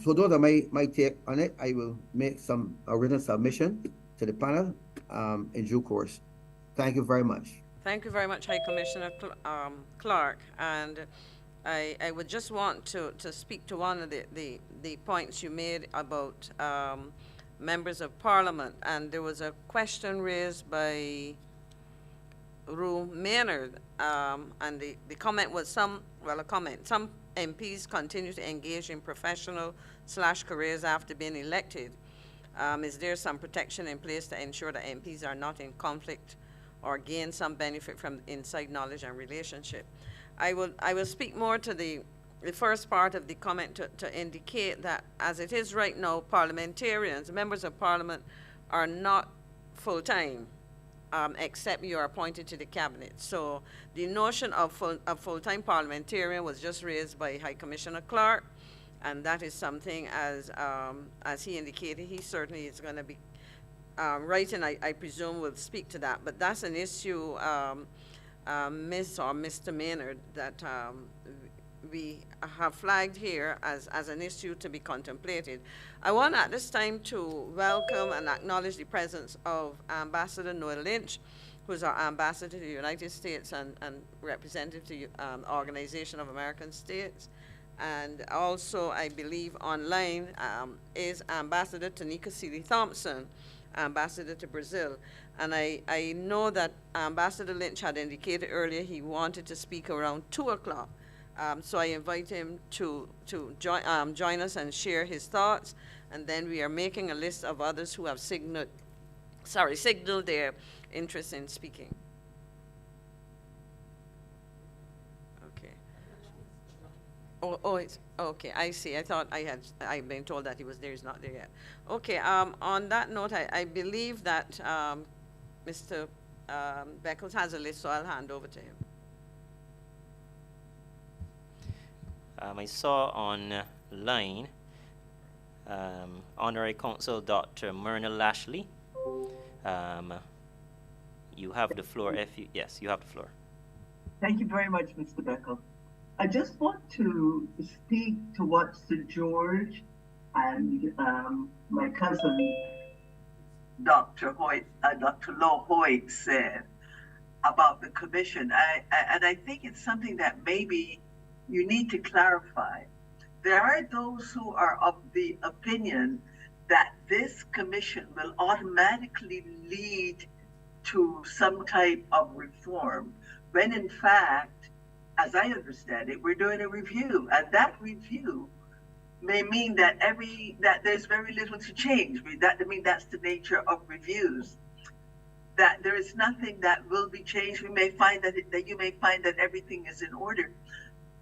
So those are my take on it. I will make a written submission to the panel in due course. Thank you very much. Thank you very much, High Commissioner Clark. And I would just want to speak to one of the points you made about members of parliament. And there was a question raised by Rue Maynard, and the comment was some MPs continue to engage in professional/careers after being elected. Is there some protection in place to ensure that MPs are not in conflict or gain some benefit from inside knowledge and relationship? I will speak more to the first part of the comment to indicate that as it is right now, parliamentarians, members of parliament, are not full-time, except you are appointed to the cabinet. So the notion of full-time parliamentarian was just raised by High Commissioner Clark, and that is something, as he indicated, he certainly is going to be writing, I presume, will speak to that. But that's an issue, Ms. or Mr. Maynard, that we have flagged here as an issue to be contemplated. I want at this time to welcome and acknowledge the presence of Ambassador Noel Lynch, who's our ambassador to the United States and representative to the Organization of American States. And also, I believe online is Ambassador Tanika Seeley Thompson, ambassador to Brazil. And I know that Ambassador Lynch had indicated earlier he wanted to speak around 2 o'clock. So I invite him to join us and share his thoughts. And then we are making a list of others who have signaled their interest in speaking. Okay. Oh, it's okay. I see. I thought I'd been told that he was there. He's not there yet. Okay. On that note, I believe that Mr. Beckles has a list, so I'll hand over to him. I saw online Honorary Consul Dr. Myrna Lashley. You have the floor. Yes, you have the floor. Thank you very much, Mr. Beckles. I just want to speak to what Sir George and my cousin, Dr. Lowe Hoyt, said about the commission. And I think it's something that maybe you need to clarify. There are those who are of the opinion that this commission will automatically lead to some type of reform, when in fact, as I understand it, we're doing a review, and that review may mean that there's very little to change. That's the nature of reviews. That there is nothing that will be changed. We may find that you may find that everything is in order.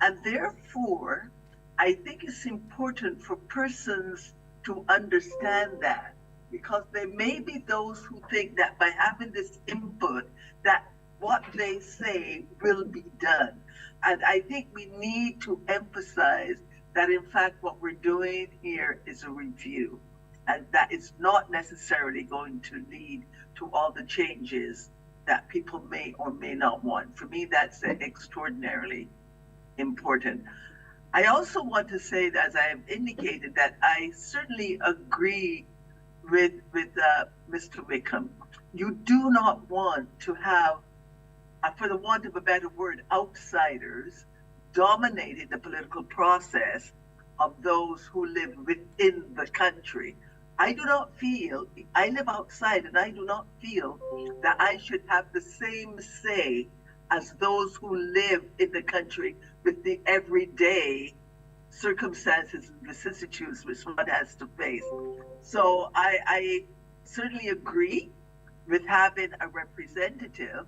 And therefore, I think it's important for persons to understand that, because there may be those who think that by having this input, that what they say will be done. And I think we need to emphasize that, in fact, what we're doing here is a review, and that it's not necessarily going to lead to all the changes that people may or may not want. For me, that's extraordinarily important. I also want to say that, as I have indicated, that I certainly agree with Mr. Wickham. You do not want to have, for the want of a better word, outsiders dominating the political process of those who live within the country. I do not feel, I live outside, and I do not feel that I should have the same say as those who live in the country with the everyday circumstances and vicissitudes which one has to face. So I certainly agree with having a representative,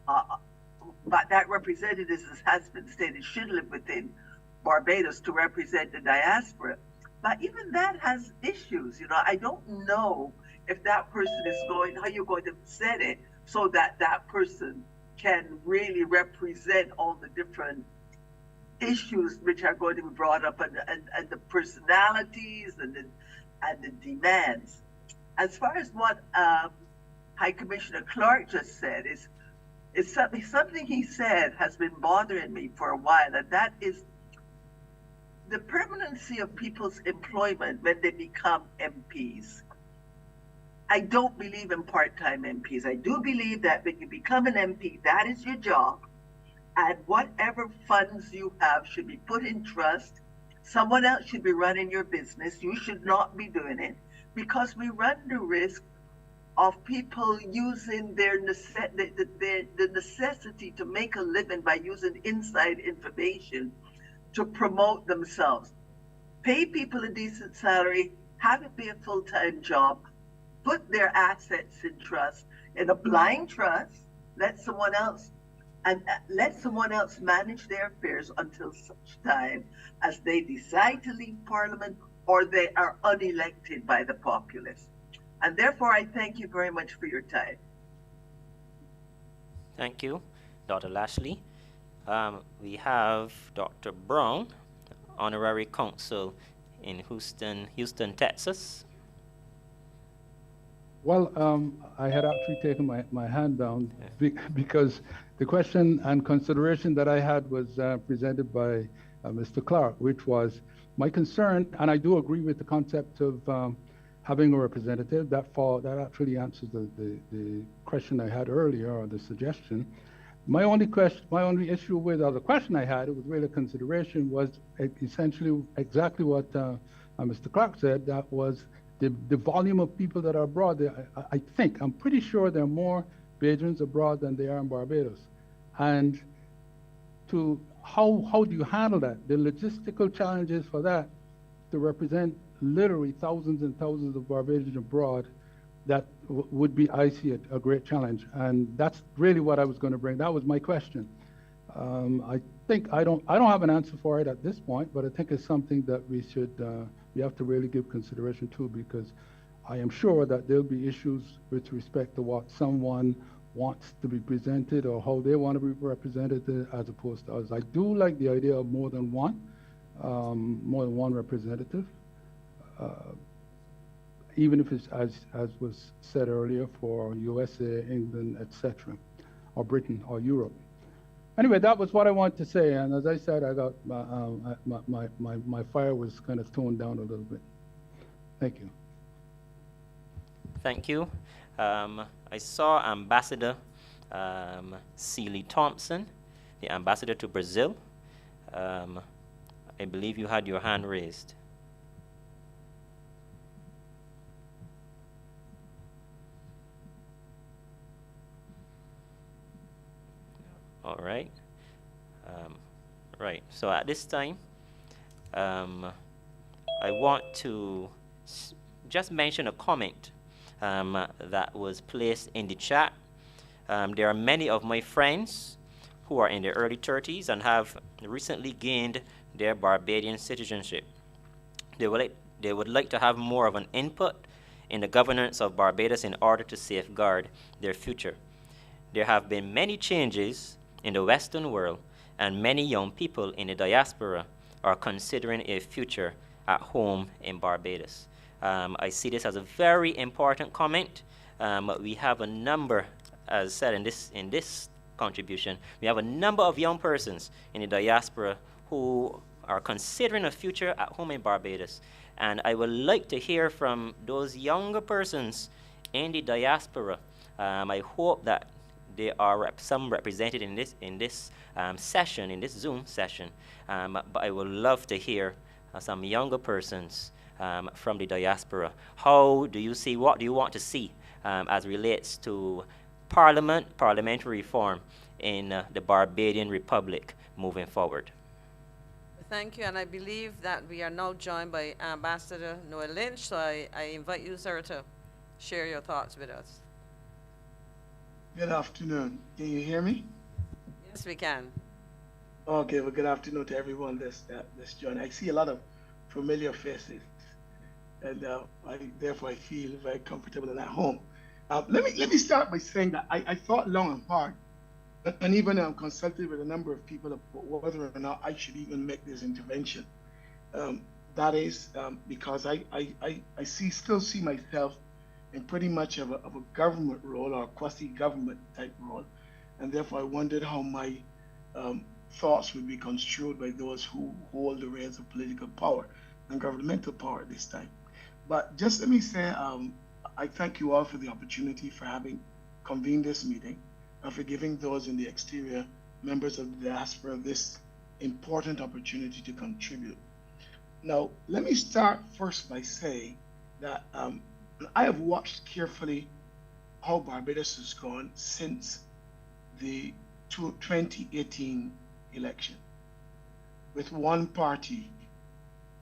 but that representative, as has been stated, should live within Barbados to represent the diaspora. But even that has issues. I don't know if that person is how you're going to set it so that that person can really represent all the different issues which are going to be brought up, and the personalities and the demands. As far as what High Commissioner Clark just said, is something he said has been bothering me for a while, and that is the permanency of people's employment when they become MPs. I don't believe in part-time MPs. I do believe that when you become an MP, that is your job, and whatever funds you have should be put in trust. Someone else should be running your business. You should not be doing it, because we run the risk of people using the necessity to make a living by using inside information to promote themselves. Pay people a decent salary, have it be a full-time job, put their assets in trust, in a blind trust, let someone else manage their affairs until such time as they decide to leave Parliament or they are unelected by the populace. And therefore, I thank you very much for your time. Thank you, Dr. Lashley. We have Dr. Brown, Honorary Consul in Houston, Texas. Well, I had actually taken my hand down because the question and consideration that I had was presented by Mr. Clark, which was my concern, and I do agree with the concept of having a representative. That actually answers the question I had earlier, or the suggestion. My only issue with, or the question I had, it was really a consideration, was essentially exactly what Mr. Clark said. That was the volume of people that are abroad. I'm pretty sure there are more Bajans abroad than there are in Barbados. And how do you handle that? The logistical challenges for that, to represent literally thousands and thousands of Barbadians abroad, that would be, I see it, a great challenge. And that's really what I was going to bring. That was my question. I think I don't have an answer for it at this point, but I think it's something that we have to really give consideration to, because I am sure that there'll be issues with respect to what someone wants to be presented or how they want to be represented as opposed to others. I do like the idea of more than one representative, even if it's, as was said earlier, for USA, England, etc., or Britain or Europe. Anyway, that was what I wanted to say, and as I said, I got my fire was kind of toned down a little bit. Thank you. Thank you. I saw Ambassador Seeley Thompson, the ambassador to Brazil. I believe you had your hand raised. All right. Right. So at this time, I want to just mention a comment that was placed in the chat. There are many of my friends who are in their early 30s and have recently gained their Barbadian citizenship. They would like to have more of an input in the governance of Barbados in order to safeguard their future. There have been many changes in the Western world, and many young people in the diaspora are considering a future at home in Barbados. I see this as a very important comment. We have a number, as said in this contribution, we have a number of young persons in the diaspora who are considering a future at home in Barbados. And I would like to hear from those younger persons in the diaspora. I hope that there are some represented in this session, in this Zoom session. But I would love to hear some younger persons from the diaspora. How do you see, what do you want to see as relates to parliamentary reform in the Barbadian Republic moving forward? Thank you, and I believe that we are now joined by Ambassador Noel Lynch, so I invite you, sir, to share your thoughts with us. Good afternoon. Can you hear me? Yes, we can. Okay, well, good afternoon to everyone that's joined. I see a lot of familiar faces, and therefore I feel very comfortable and at home. Let me start by saying that I thought long and hard, and even consulted with a number of people about whether or not I should even make this intervention. That is because I still see myself in pretty much of a government role, or a quasi-government type role, and therefore I wondered how my thoughts would be construed by those who hold the reins of political power and governmental power at this time. But just let me say, I thank you all for the opportunity for having convened this meeting, and for giving those in the exterior, members of the diaspora, this important opportunity to contribute. Now, let me start first by saying that I have watched carefully how Barbados has gone since the 2018 election, with one party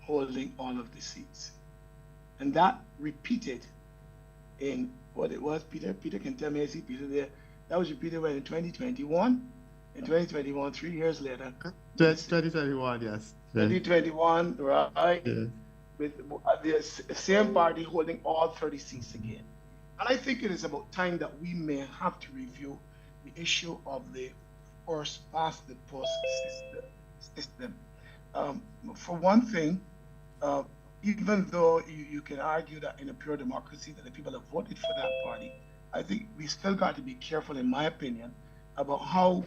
holding all of the seats. And that repeated in what it was, Peter can tell me, I see Peter there, that was repeated when in 2021, 3 years later. 2021, yes. 2021, right? Yeah. With the same party holding all 30 seats again. And I think it is about time that we may have to review the issue of the first past the post system. For one thing, even though you can argue that in a pure democracy that the people have voted for that party, I think we still got to be careful, in my opinion, about how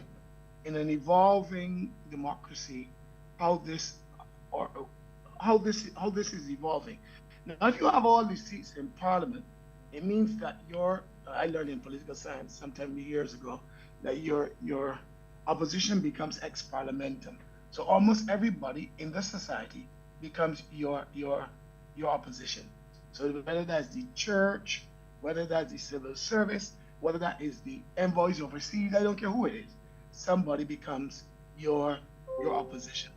in an evolving democracy, how this is evolving. Now, if you have all these seats in Parliament, it means that I learned in political science sometime years ago that your opposition becomes ex-parliamentum. So almost everybody in the society becomes your opposition. So whether that's the church, whether that's the civil service, whether that is the envoys overseas, I don't care who it is, somebody becomes your opposition.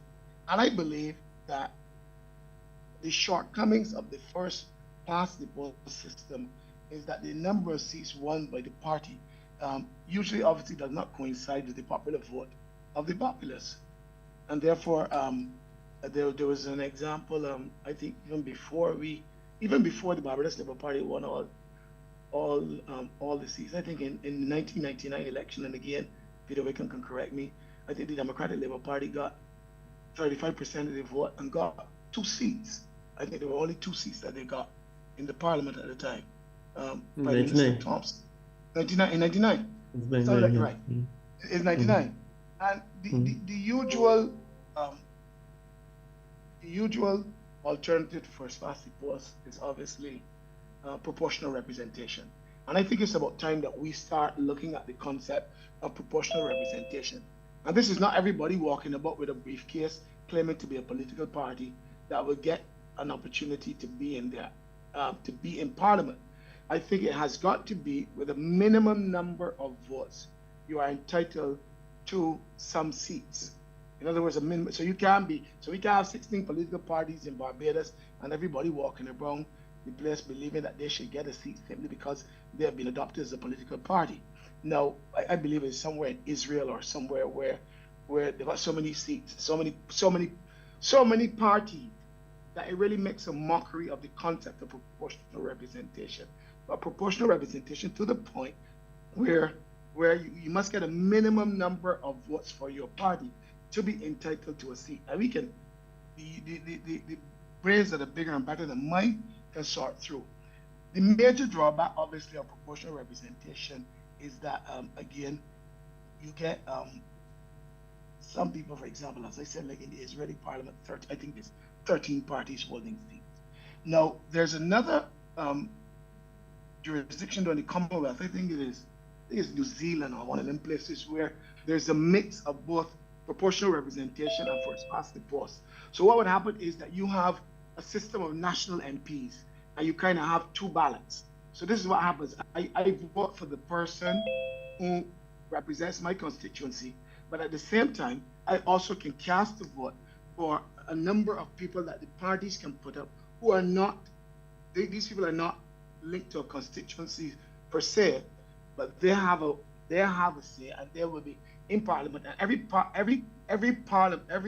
And I believe that the shortcomings of the first past the post system is that the number of seats won by the party usually obviously does not coincide with the popular vote of the populace. And therefore, there was an example, I think even before the Barbados Labour Party won all the seats, I think in the 1999 election, and again, Peter Wickham can correct me, I think the Democratic Labour Party got 35% of the vote and got 2 seats. I think there were only 2 seats that they got in the parliament at the time. Prime Minister Thompson. In 99. Sounds like right. It's 99. And the usual alternative for first post is obviously proportional representation. And I think it's about time that we start looking at the concept of proportional representation. And this is not everybody walking about with a briefcase claiming to be a political party that will get an opportunity to be in there, to be in Parliament. I think it has got to be with a minimum number of votes. You are entitled to some seats. In other words, a minimum. So we can have 16 political parties in Barbados and everybody walking around the place believing that they should get a seat simply because they have been adopted as a political party. Now, I believe it's somewhere in Israel or somewhere where they've got so many seats, so many parties that it really makes a mockery of the concept of proportional representation. But proportional representation to the point where you must get a minimum number of votes for your party to be entitled to a seat. And we can, the brains that are bigger and better than mine can sort through. The major drawback, obviously, of proportional representation is that, again, you get some people, for example, as I said, like in the Israeli parliament, I think there's 13 parties holding seats. Now, there's another jurisdiction in the Commonwealth, I think it's New Zealand or one of them places where there's a mix of both proportional representation and first past the post. So what would happen is that you have a system of national MPs and you kind of have 2 ballots. So this is what happens. I vote for the person who represents my constituency, but at the same time, I also can cast a vote for a number of people that the parties can put up who are not, these people are not linked to a constituency per se, but they have a say and they will be in Parliament, and every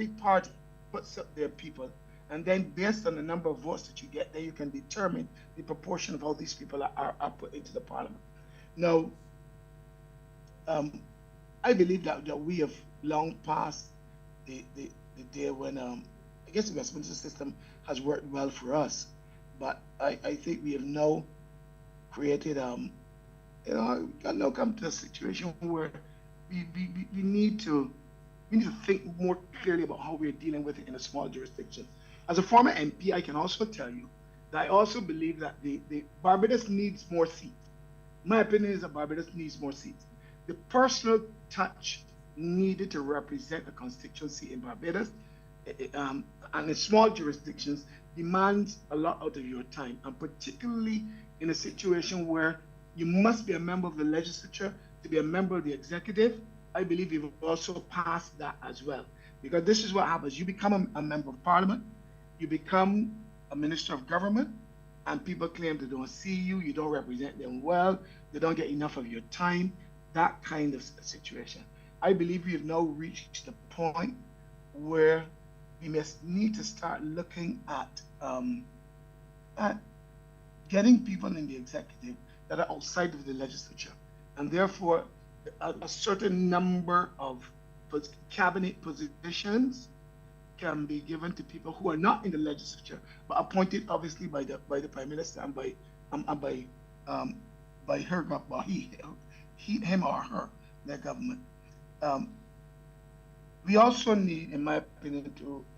party puts up their people, and then based on the number of votes that you get, then you can determine the proportion of how these people are put into the Parliament. Now, I believe that we have long passed the day when I guess the Westminster system has worked well for us, but I think we have now created we can now come to a situation where we need to think more clearly about how we're dealing with it in a small jurisdiction. As a former MP, I can also tell you that I also believe that the Barbados needs more seats. My opinion is that Barbados needs more seats. The personal touch needed to represent a constituency in Barbados and in small jurisdictions demands a lot out of your time, and particularly in a situation where you must be a member of the legislature to be a member of the executive. I believe we've also passed that as well, because this is what happens. You become a member of parliament, you become a minister of government, and people claim they don't see you, you don't represent them well, they don't get enough of your time, that kind of situation. I believe we have now reached the point where we must need to start looking at getting people in the executive that are outside of the legislature, and therefore a certain number of cabinet positions can be given to people who are not in the legislature, but appointed obviously by the prime minister and by her government, him or her, their government. We also need, in my opinion,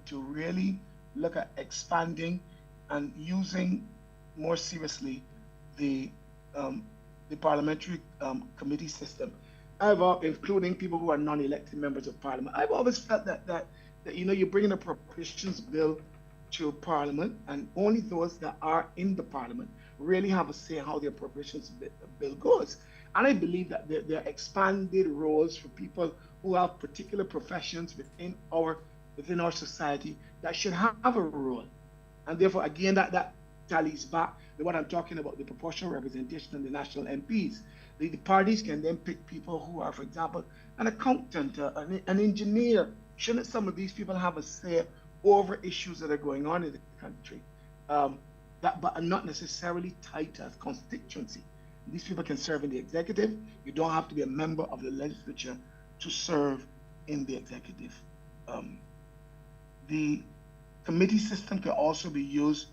to really look at expanding and using more seriously the parliamentary committee system. Including people who are non-elected members of parliament. I've always felt that you bring in a appropriations bill to parliament, and only those that are in the parliament really have a say in how the appropriations bill goes. And I believe that there are expanded roles for people who have particular professions within our society that should have a role. And therefore, again, that tallies back to what I'm talking about, the proportional representation in the national MPs. The parties can then pick people who are, for example, an accountant, an engineer. Shouldn't some of these people have a say over issues that are going on in the country, but are not necessarily tied to a constituency? These people can serve in the executive. You don't have to be a member of the legislature to serve in the executive. The committee system can also be used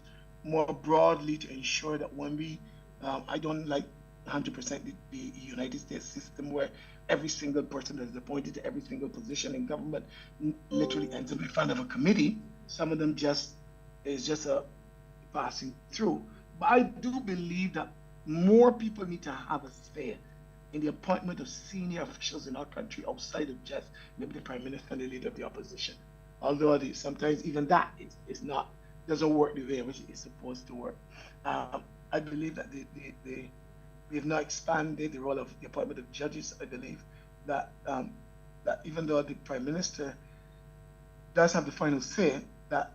more broadly to ensure that when we, I don't like 100% the United States system where every single person that is appointed to every single position in government literally ends up in front of a committee. Some of them is just a passing through. But I do believe that more people need to have a say in the appointment of senior officials in our country outside of just maybe the prime minister and the leader of the opposition. Although sometimes even that doesn't work the way which it's supposed to work. I believe that we have now expanded the role of the appointment of judges. I believe that that even though the prime minister does have the final say, that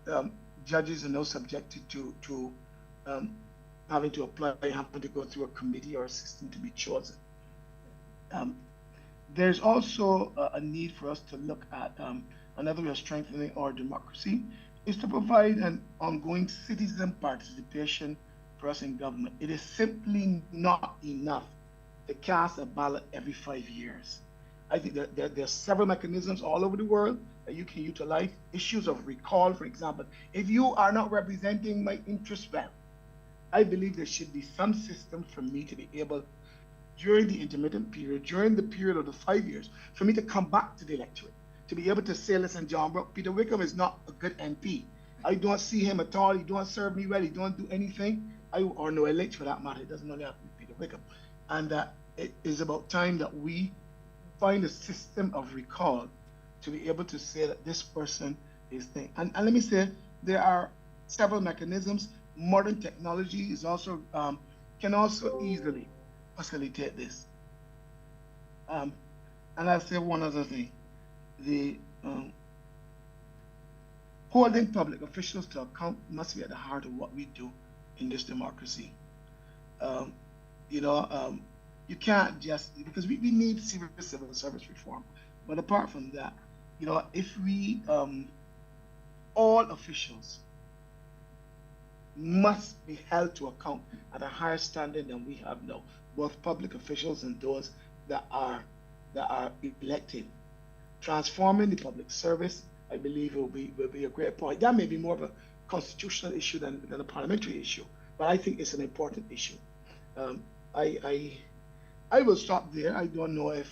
judges are now subjected to having to apply, having to go through a committee or a system to be chosen. There's also a need for us to look at another way of strengthening our democracy is to provide an ongoing citizen participation for us in government. It is simply not enough to cast a ballot every 5 years. I think that there are several mechanisms all over the world that you can utilize. Issues of recall, for example. If you are not representing my interests well, I believe there should be some system for me to be able, during the intermittent period, during the period of the 5 years, for me to come back to the electorate, to be able to say, listen, John Brook, Peter Wickham is not a good MP. I don't see him at all. He don't serve me well. He don't do anything. Or no elect for that matter. It doesn't only have to be Peter Wickham. And that it is about time that we find a system of recall to be able to say that this person is thing. And let me say, there are several mechanisms. Modern technology is also can also easily facilitate this. And I'll say one other thing. The holding public officials to account must be at the heart of what we do in this democracy. You can't just, because we need serious civil service reform. But apart from that, if we, all officials must be held to account at a higher standard than we have now, both public officials and those that are elected. Transforming the public service, I believe, will be a great point. That may be more of a constitutional issue than a parliamentary issue, but I think it's an important issue. I will stop there. I don't know if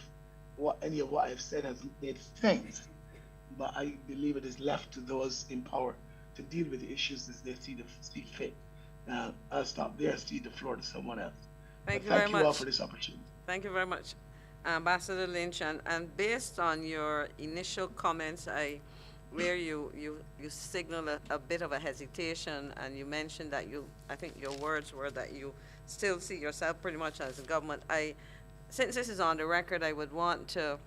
any of what I've said has made sense, but I believe it is left to those in power to deal with the issues as they see fit. I'll stop there and cede the floor to someone else. Thank you very much. All for this opportunity. Thank you very much, Ambassador Lynch. And based on your initial comments, I where you signal a bit of a hesitation, and you mentioned that I think your words were that you still see yourself pretty much as a government. Since this is on the record, I would want to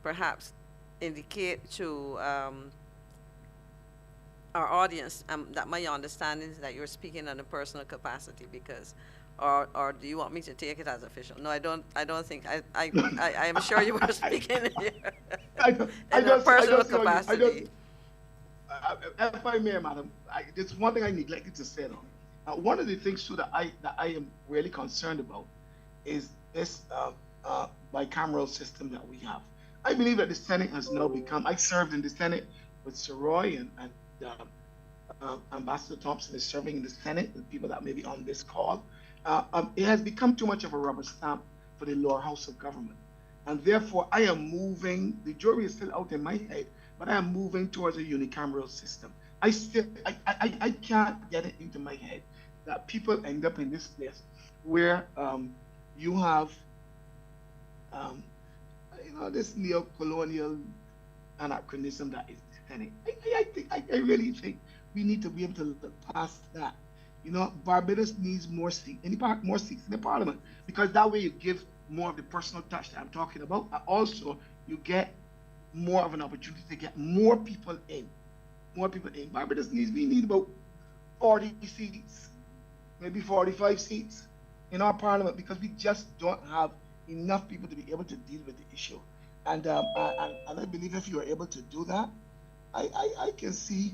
perhaps indicate to our audience that my understanding is that you're speaking in a personal capacity, because, or do you want me to take it as official? No, I don't think. I am sure you were speaking in a personal capacity. If I may, madam, there's one thing I neglected to say though. One of the things too that I am really concerned about is this bicameral system that we have. I believe that the Senate has now become. I served in the Senate with Sir Roy and Ambassador Thompson is serving in the Senate, the people that may be on this call. It has become too much of a rubber stamp for the lower house of government. And therefore, I am moving, the jury is still out in my head, but I am moving towards a unicameral system. I can't get it into my head that people end up in this place where you have, this neo-colonial anachronism that is the Senate. I really think we need to be able to look past that. Barbados needs more seats in the parliament, because that way you give more of the personal touch that I'm talking about. And also, you get more of an opportunity to get more people in. Barbados we need about 40 seats, maybe 45 seats in our parliament, because we just don't have enough people to be able to deal with the issue. And I believe if you are able to do that, I can see,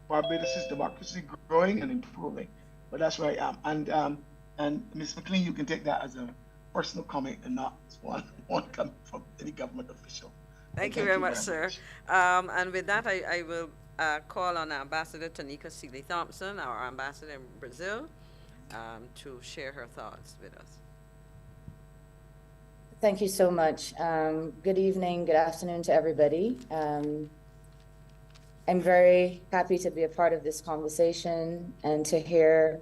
Barbados' democracy growing and improving. But that's where I am. And Ms. McLean, you can take that as a personal comment and not one coming from any government official. Thank you very much, sir. And with that, I will call on Ambassador Tanika Seeley Thompson, our ambassador in Brazil, to share her thoughts with us. Thank you so much. Good evening, good afternoon to everybody. I'm very happy to be a part of this conversation and to hear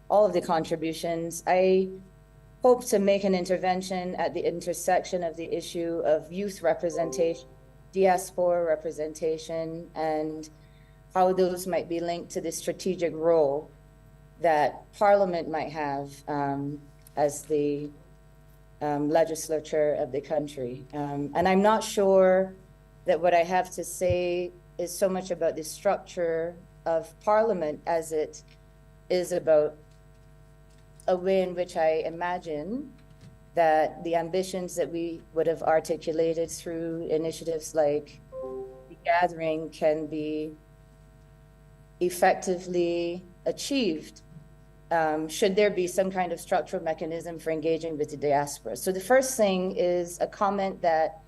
all of the contributions. I hope to make an intervention at the intersection of the issue of youth representation, diaspora representation, and how those might be linked to the strategic role that Parliament might have as the legislature of the country. And I'm not sure that what I have to say is so much about the structure of Parliament as it is about a way in which I imagine that the ambitions that we would have articulated through initiatives like the gathering can be effectively achieved should there be some kind of structural mechanism for engaging with the diaspora. So the first thing is a comment that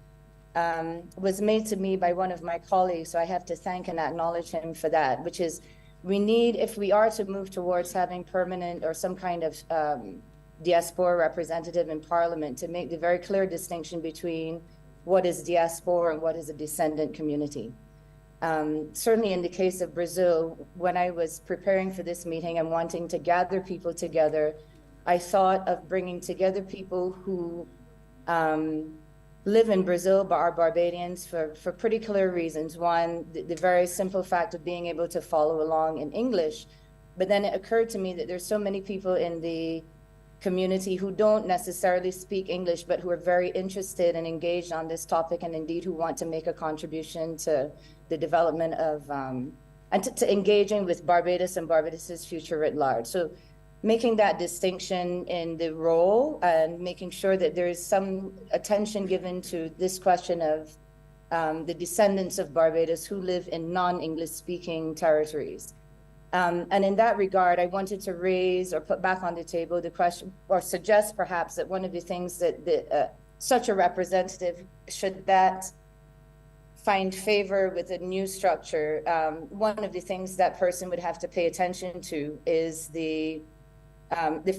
was made to me by one of my colleagues, so I have to thank and acknowledge him for that, which is we need, if we are to move towards having permanent or some kind of diaspora representative in Parliament, to make the very clear distinction between what is diaspora and what is a descendant community. Certainly in the case of Brazil, when I was preparing for this meeting and wanting to gather people together, I thought of bringing together people who live in Brazil but are Barbadians for pretty clear reasons. One, the very simple fact of being able to follow along in English. But then it occurred to me that there's so many people in the community who don't necessarily speak English, but who are very interested and engaged on this topic, and indeed who want to make a contribution to the development of, and to engaging with Barbados and Barbados's future writ large. So making that distinction in the role and making sure that there is some attention given to this question of the descendants of Barbados who live in non-English speaking territories. And in that regard, I wanted to raise or put back on the table the question, or suggest perhaps that one of the things that such a representative, should that find favor with a new structure, one of the things that person would have to pay attention to is the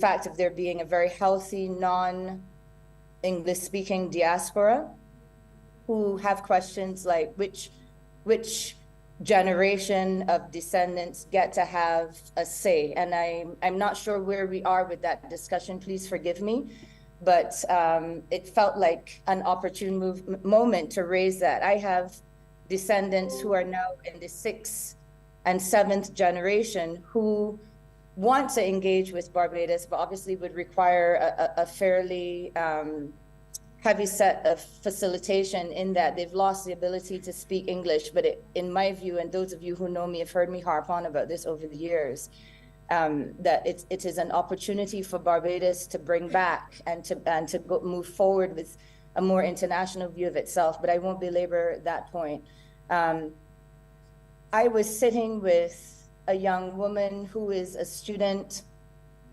fact of there being a very healthy non-English speaking diaspora who have questions like which generation of descendants get to have a say. And I'm not sure where we are with that discussion, please forgive me, but it felt like an opportune moment to raise that. I have descendants who are now in the 6th and 7th generation who want to engage with Barbados, but obviously would require a fairly heavy set of facilitation in that they've lost the ability to speak English. But in my view, and those of you who know me have heard me harp on about this over the years, that it is an opportunity for Barbados to bring back and to move forward with a more international view of itself. But I won't belabor that point. I was sitting with a young woman who is a student.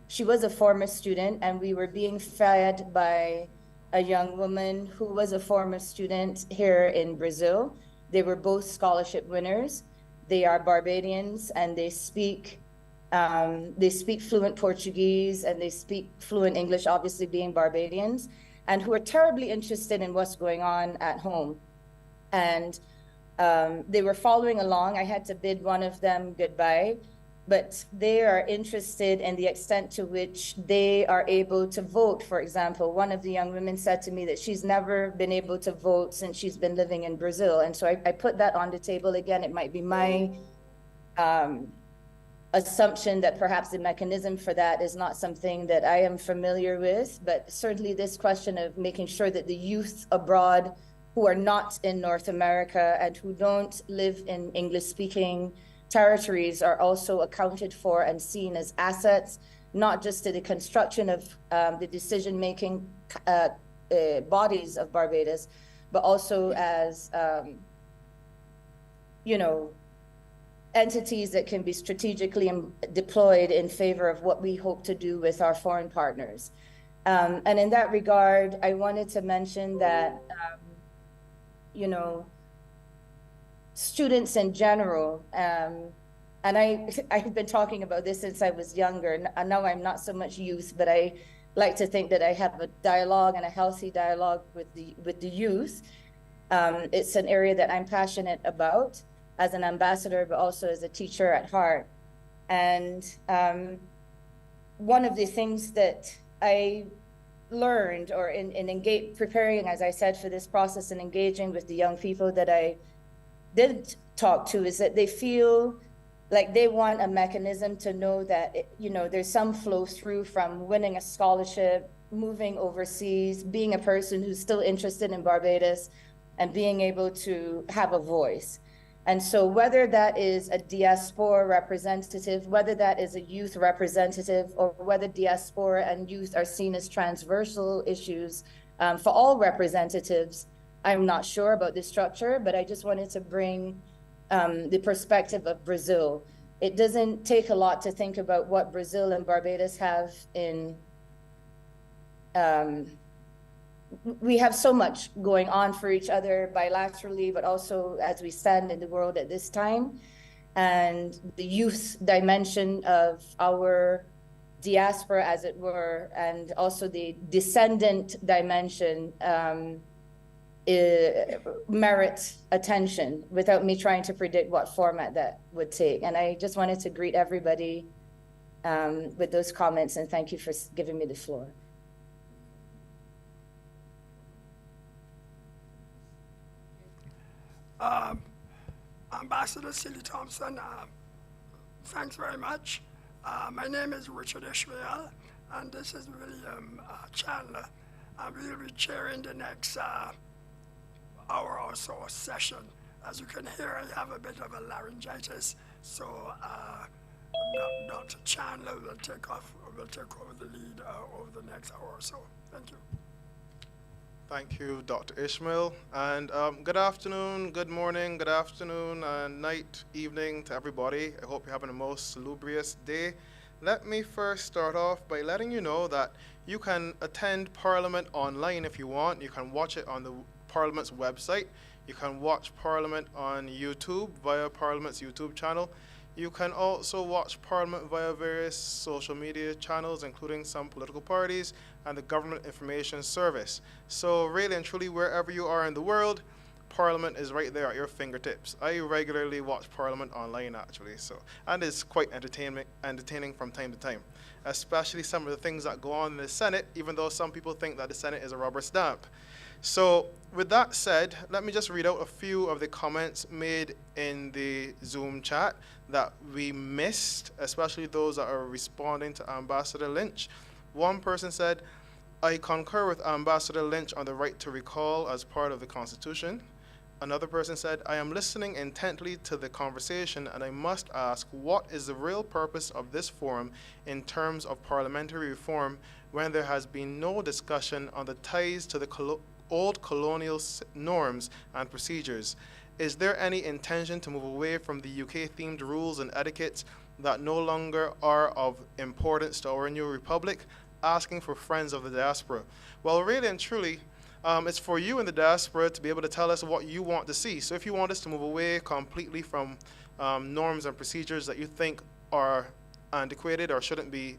She was a former student, and we were being fed by a young woman who was a former student here in Brazil. They were both scholarship winners. They are Barbadians, and they speak fluent Portuguese, and they speak fluent English, obviously being Barbadians, and who are terribly interested in what's going on at home. And they were following along. I had to bid one of them goodbye, but they are interested in the extent to which they are able to vote. For example, one of the young women said to me that she's never been able to vote since she's been living in Brazil. And so I put that on the table. Again, it might be my assumption that perhaps the mechanism for that is not something that I am familiar with, but certainly this question of making sure that the youth abroad who are not in North America and who don't live in English-speaking territories are also accounted for and seen as assets, not just to the construction of the decision-making bodies of Barbados, but also as, entities that can be strategically deployed in favor of what we hope to do with our foreign partners. And in that regard, I wanted to mention that, students in general, and I've been talking about this since I was younger, and now I'm not so much youth, but I like to think that I have a dialogue and a healthy dialogue with the youth. It's an area that I'm passionate about as an ambassador, but also as a teacher at heart. And one of the things that I learned, or in preparing, as I said, for this process and engaging with the young people that I did talk to, is that they feel like they want a mechanism to know that, there's some flow through from winning a scholarship, moving overseas, being a person who's still interested in Barbados, and being able to have a voice. And so whether that is a diaspora representative, whether that is a youth representative, or whether diaspora and youth are seen as transversal issues for all representatives, I'm not sure about the structure, but I just wanted to bring the perspective of Brazil. It doesn't take a lot to think about what Brazil and Barbados have in, we have so much going on for each other bilaterally, but also as we stand in the world at this time. And the youth dimension of our diaspora, as it were, and also the descendant dimension merit attention, without me trying to predict what format that would take. And I just wanted to greet everybody with those comments, and thank you for giving me the floor. Ambassador Silly Thompson, thanks very much. My name is Richard Ishmael, and this is William Chandler. We'll be chairing the next hour or so session. As you can hear, I have a bit of a laryngitis, so Dr. Chandler will take over the lead over the next hour or so. Thank you. Thank you, Dr. Ishmael. And good afternoon, good morning, good afternoon, night, evening to everybody. I hope you're having a most salubrious day. Let me first start off by letting you know that you can attend Parliament online if you want. You can watch it on the Parliament's website. You can watch Parliament on YouTube via Parliament's YouTube channel. You can also watch Parliament via various social media channels, including some political parties and the Government Information Service. So really and truly, wherever you are in the world, Parliament is right there at your fingertips. I regularly watch Parliament online, actually, and it's quite entertaining from time to time, especially some of the things that go on in the Senate, even though some people think that the Senate is a rubber stamp. So with that said, let me just read out a few of the comments made in the Zoom chat that we missed, especially those that are responding to Ambassador Lynch. One person said, I concur with Ambassador Lynch on the right to recall as part of the Constitution. Another person said, I am listening intently to the conversation and I must ask, what is the real purpose of this forum in terms of parliamentary reform when there has been no discussion on the ties to the old colonial norms and procedures? Is there any intention to move away from the UK-themed rules and etiquettes that no longer are of importance to our new republic? Asking for friends of the diaspora. Well, really and truly, it's for you in the diaspora to be able to tell us what you want to see. So if you want us to move away completely from norms and procedures that you think are antiquated or shouldn't be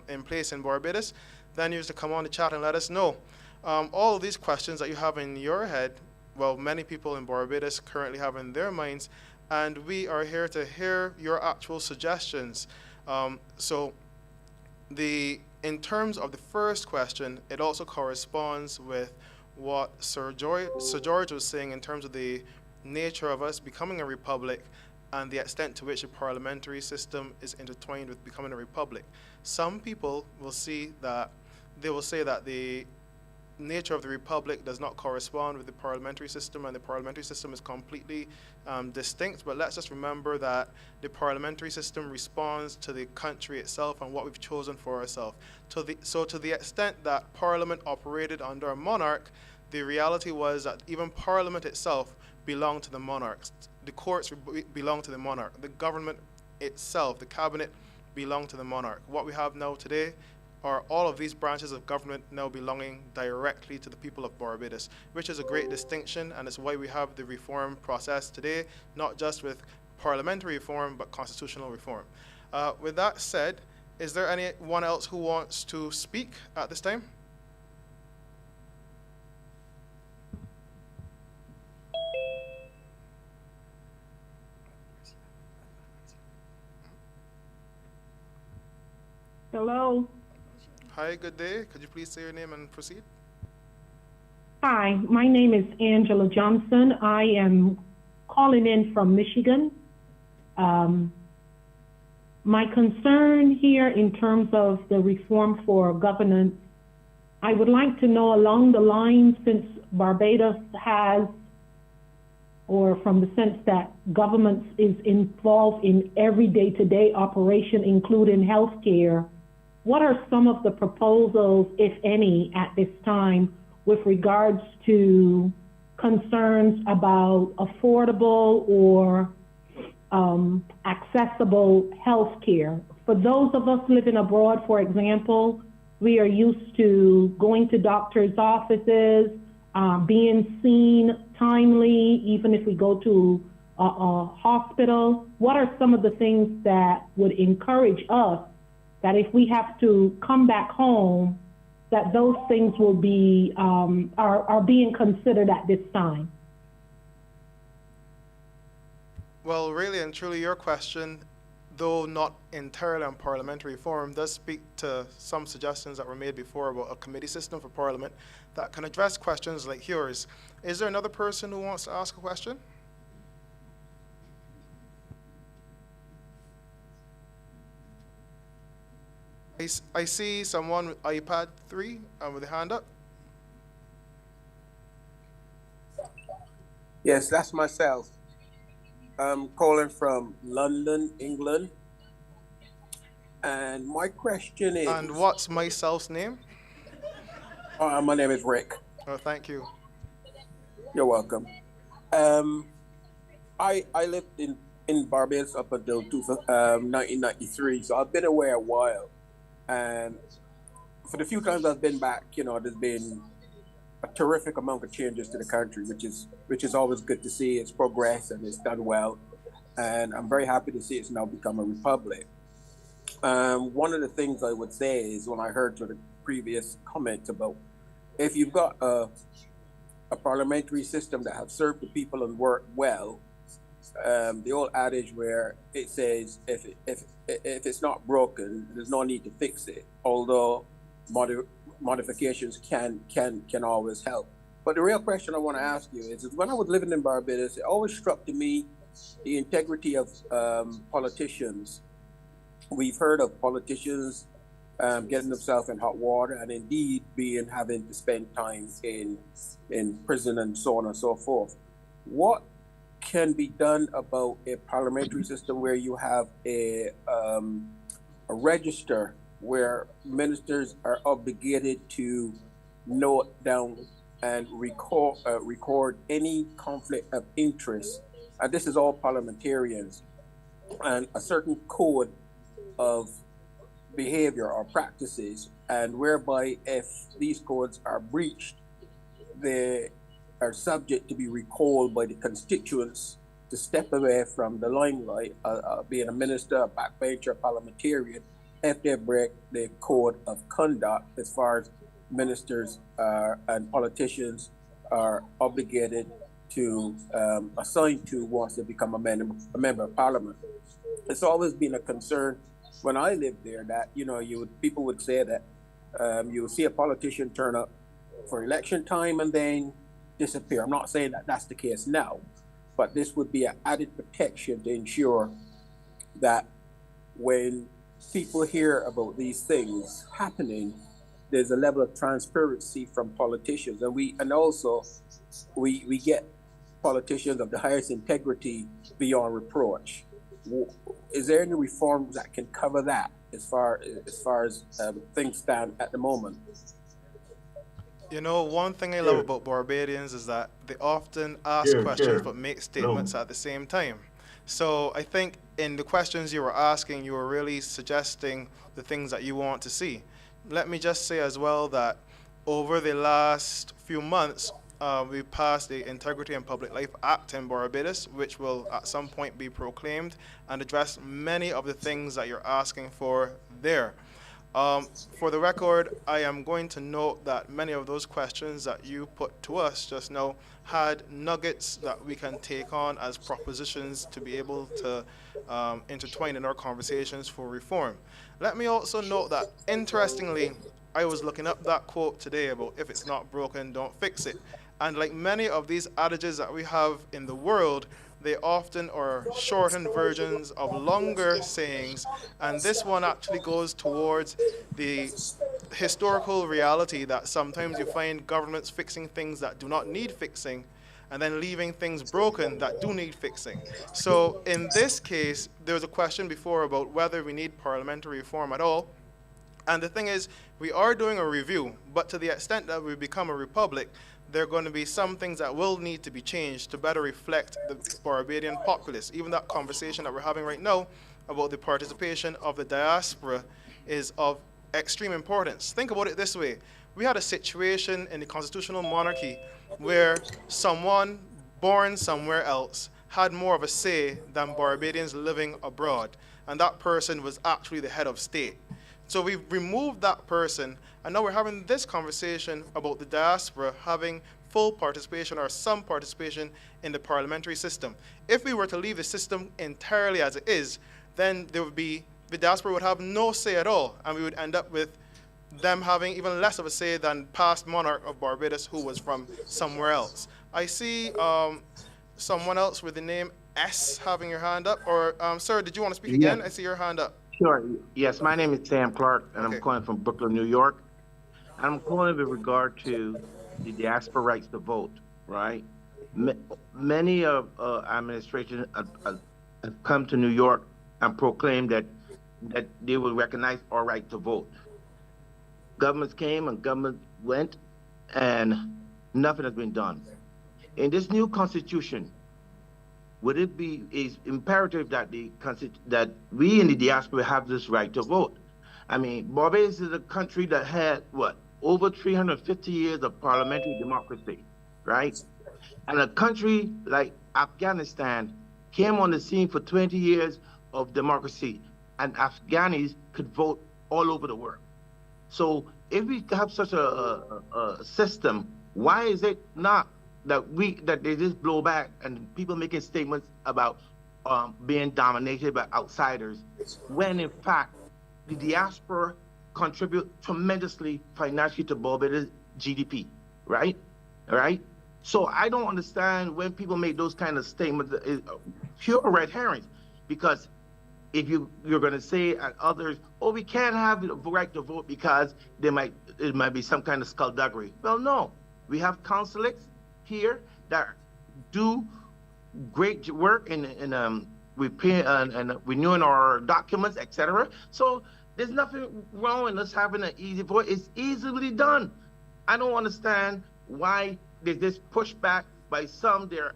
in place in Barbados, then you have to come on the chat and let us know. All of these questions that you have in your head, well, many people in Barbados currently have in their minds, and we are here to hear your actual suggestions. In terms of the first question, it also corresponds with what Sir George was saying in terms of the nature of us becoming a republic and the extent to which a parliamentary system is intertwined with becoming a republic. Some people will say that the nature of the republic does not correspond with the parliamentary system, and the parliamentary system is completely distinct. But let's just remember that the parliamentary system responds to the country itself and what we've chosen for ourselves. So to the extent that Parliament operated under a monarch, the reality was that even Parliament itself belonged to the monarchs. The courts belong to the monarch. The government itself, the cabinet, belonged to the monarch. What we have now today are all of these branches of government now belonging directly to the people of Barbados, which is a great distinction, and it's why we have the reform process today, not just with parliamentary reform, but constitutional reform. With that said, is there anyone else who wants to speak at this time? Hello. Hi, good day. Could you please say your name and proceed? Hi, my name is Angela Johnson. I am calling in from Michigan. My concern here in terms of the reform for governance, I would like to know along the lines, since Barbados has, or from the sense that government is involved in every day-to-day operation, including healthcare, what are some of the proposals, if any, at this time with regards to concerns about affordable or accessible health care? For those of us living abroad, for example, we are used to going to doctor's offices, being seen timely, even if we go to a hospital. What are some of the things that would encourage us that if we have to come back home, that those things will be, are being considered at this time? Well, really and truly, your question, though not entirely on parliamentary reform, does speak to some suggestions that were made before about a committee system for Parliament that can address questions like yours. Is there another person who wants to ask a question? I see someone with iPad 3 with a hand up. Yes, that's myself. I'm calling from London, England. And my question is... And what's myself's name? My name is Rick. Oh, thank you. You're welcome. I lived in Barbados up until 1993, so I've been away a while. And for the few times I've been back, you know, there's been a terrific amount of changes to the country, which is always good to see. It's progress and it's done well. And I'm very happy to see it's now become a republic. One of the things I would say is when I heard sort of previous comments about if you've got a parliamentary system that has served the people and worked well, the old adage where it says if it's not broken, there's no need to fix it. Although modifications can always help. But the real question I want to ask you is when I was living in Barbados, it always struck to me the integrity of politicians. We've heard of politicians getting themselves in hot water and indeed having to spend time in prison and so on and so forth. What can be done about a parliamentary system where you have a register where ministers are obligated to note down and record any conflict of interest, and this is all parliamentarians, and a certain code of behavior or practices, and whereby if these codes are breached, they are subject to be recalled by the constituents to step away from the limelight, being a minister, a backbencher, parliamentarian, if they break the code of conduct as far as ministers and politicians are obligated to assign to once they become a member of parliament. It's always been a concern when I lived there that, people would say that you would see a politician turn up for election time and then disappear. I'm not saying that that's the case now, but this would be an added protection to ensure that when people hear about these things happening, there's a level of transparency from politicians, and also we get politicians of the highest integrity beyond reproach. Is there any reforms that can cover that as far as things stand at the moment? One thing I love about Barbadians is that they often ask questions but make statements at the same time. So I think in the questions you were asking, you were really suggesting the things that you want to see. Let me just say as well that over the last few months, we passed the Integrity and Public Life Act in Barbados, which will at some point be proclaimed and address many of the things that you're asking for there. For the record, I am going to note that many of those questions that you put to us just now had nuggets that we can take on as propositions to be able to intertwine in our conversations for reform. Let me also note that, interestingly, I was looking up that quote today about if it's not broken, don't fix it. And like many of these adages that we have in the world, they often are shortened versions of longer sayings, and this one actually goes towards the historical reality that sometimes you find governments fixing things that do not need fixing, and then leaving things broken that do need fixing. So in this case, there was a question before about whether we need parliamentary reform at all. And the thing is, we are doing a review, but to the extent that we become a republic, there are going to be some things that will need to be changed to better reflect the Barbadian populace. Even that conversation that we're having right now about the participation of the diaspora is of extreme importance. Think about it this way. We had a situation in the constitutional monarchy where someone born somewhere else had more of a say than Barbadians living abroad, and that person was actually the head of state. So we've removed that person, and now we're having this conversation about the diaspora having full participation or some participation in the parliamentary system. If we were to leave the system entirely as it is, then the diaspora would have no say at all, and we would end up with them having even less of a say than past monarch of Barbados who was from somewhere else. I see someone else with the name S having your hand up, or sir, did you want to speak again? I see your hand up. Sure. Yes, my name is Sam Clark, and I'm calling from Brooklyn, New York. I'm calling with regard to the diaspora rights to vote, right? Many of administration have come to New York and proclaimed that they will recognize our right to vote. Governments came and governments went, and nothing has been done. In this new constitution, would it be imperative that that we in the diaspora have this right to vote? I mean, Barbados is a country that had, over 350 years of parliamentary democracy, right? And a country like Afghanistan came on the scene for 20 years of democracy, and Afghanis could vote all over the world. So if we have such a system, why is it not that they just blow back and people making statements about being dominated by outsiders, when in fact the diaspora contribute tremendously financially to Barbados GDP, right? all right? So I don't understand when people make those kind of statements, pure red herrings, because if you're going to say and others, oh, we can't have the right to vote because it might be some kind of skullduggery. Well, no, we have consulates here that do great work in renewing our documents, etc. So there's nothing wrong with us having an easy vote. It's easily done. I don't understand why there's this pushback by some. They're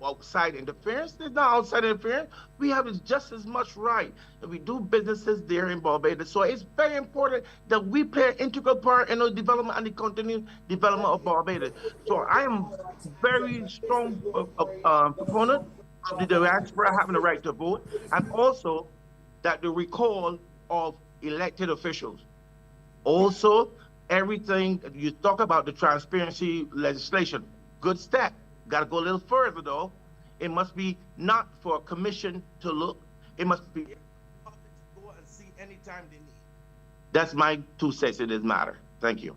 outside interference. There's not outside interference. We have just as much right, and we do businesses there in Barbados. So it's very important that we play an integral part in the development and the continued development of Barbados. So I am very strong proponent of the diaspora having the right to vote, and also that the recall of elected officials. Also, everything you talk about, the transparency legislation, good step. Got to go a little further though. It must be not for a commission to look. It must be public to go and see anytime they need. That's my 2 cents in this matter. Thank you.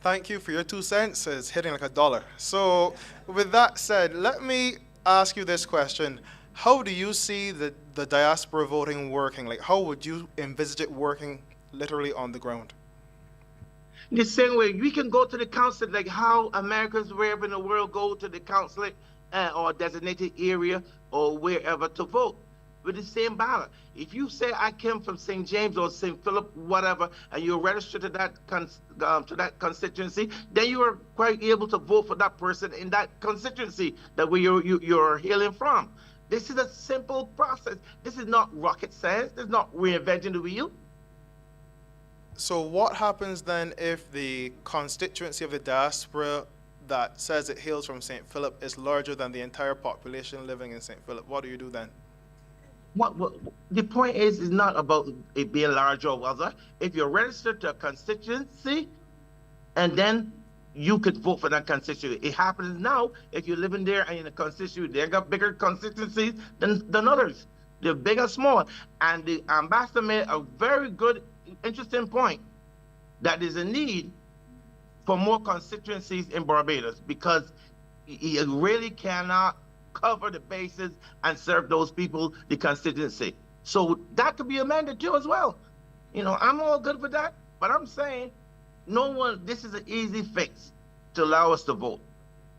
Thank you for your 2 cents. It's hitting like $1. So with that said, let me ask you this question. How do you see the diaspora voting working? Like, how would you envisage it working literally on the ground? The same way we can go to the consulate, like how Americans wherever in the world go to the consulate or designated area or wherever to vote with the same ballot. If you say I came from St. James or St. Philip, whatever, and you're registered to that constituency, then you are quite able to vote for that person in that constituency that where you're hailing from. This is a simple process. This is not rocket science. This is not reinventing the wheel. So what happens then if the constituency of the diaspora that says it hails from St. Philip is larger than the entire population living in St. Philip? What do you do then? What the point is not about it being larger or other. If you're registered to a constituency, and then you could vote for that constituency. It happens now if you're living there and in a constituency, they got bigger constituencies than others. They're big or small. And the ambassador made a very good, interesting point that there's a need for more constituencies in Barbados because you really cannot cover the bases and serve those people the constituency. So that could be amended too as well. You know, I'm all good for that, but I'm saying this is an easy fix to allow us to vote.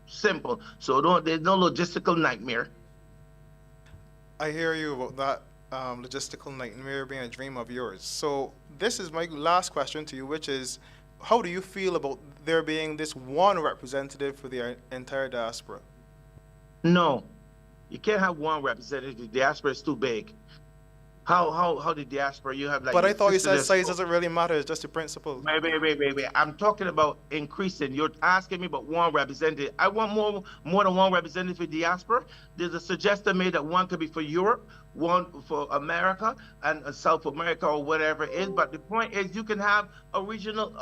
Simple. So there's no logistical nightmare. I hear you about that logistical nightmare being a dream of yours. So this is my last question to you, which is, how do you feel about there being this one representative for the entire diaspora? No, you can't have one representative. The diaspora is too big. How the diaspora, you have like... But I thought you said size doesn't really matter, it's just the principle. Wait. I'm talking about increasing. You're asking me about one representative. I want more than one representative for diaspora. There's a suggestion made that one could be for Europe, one for America, and South America or whatever it is. But the point is you can have a regional,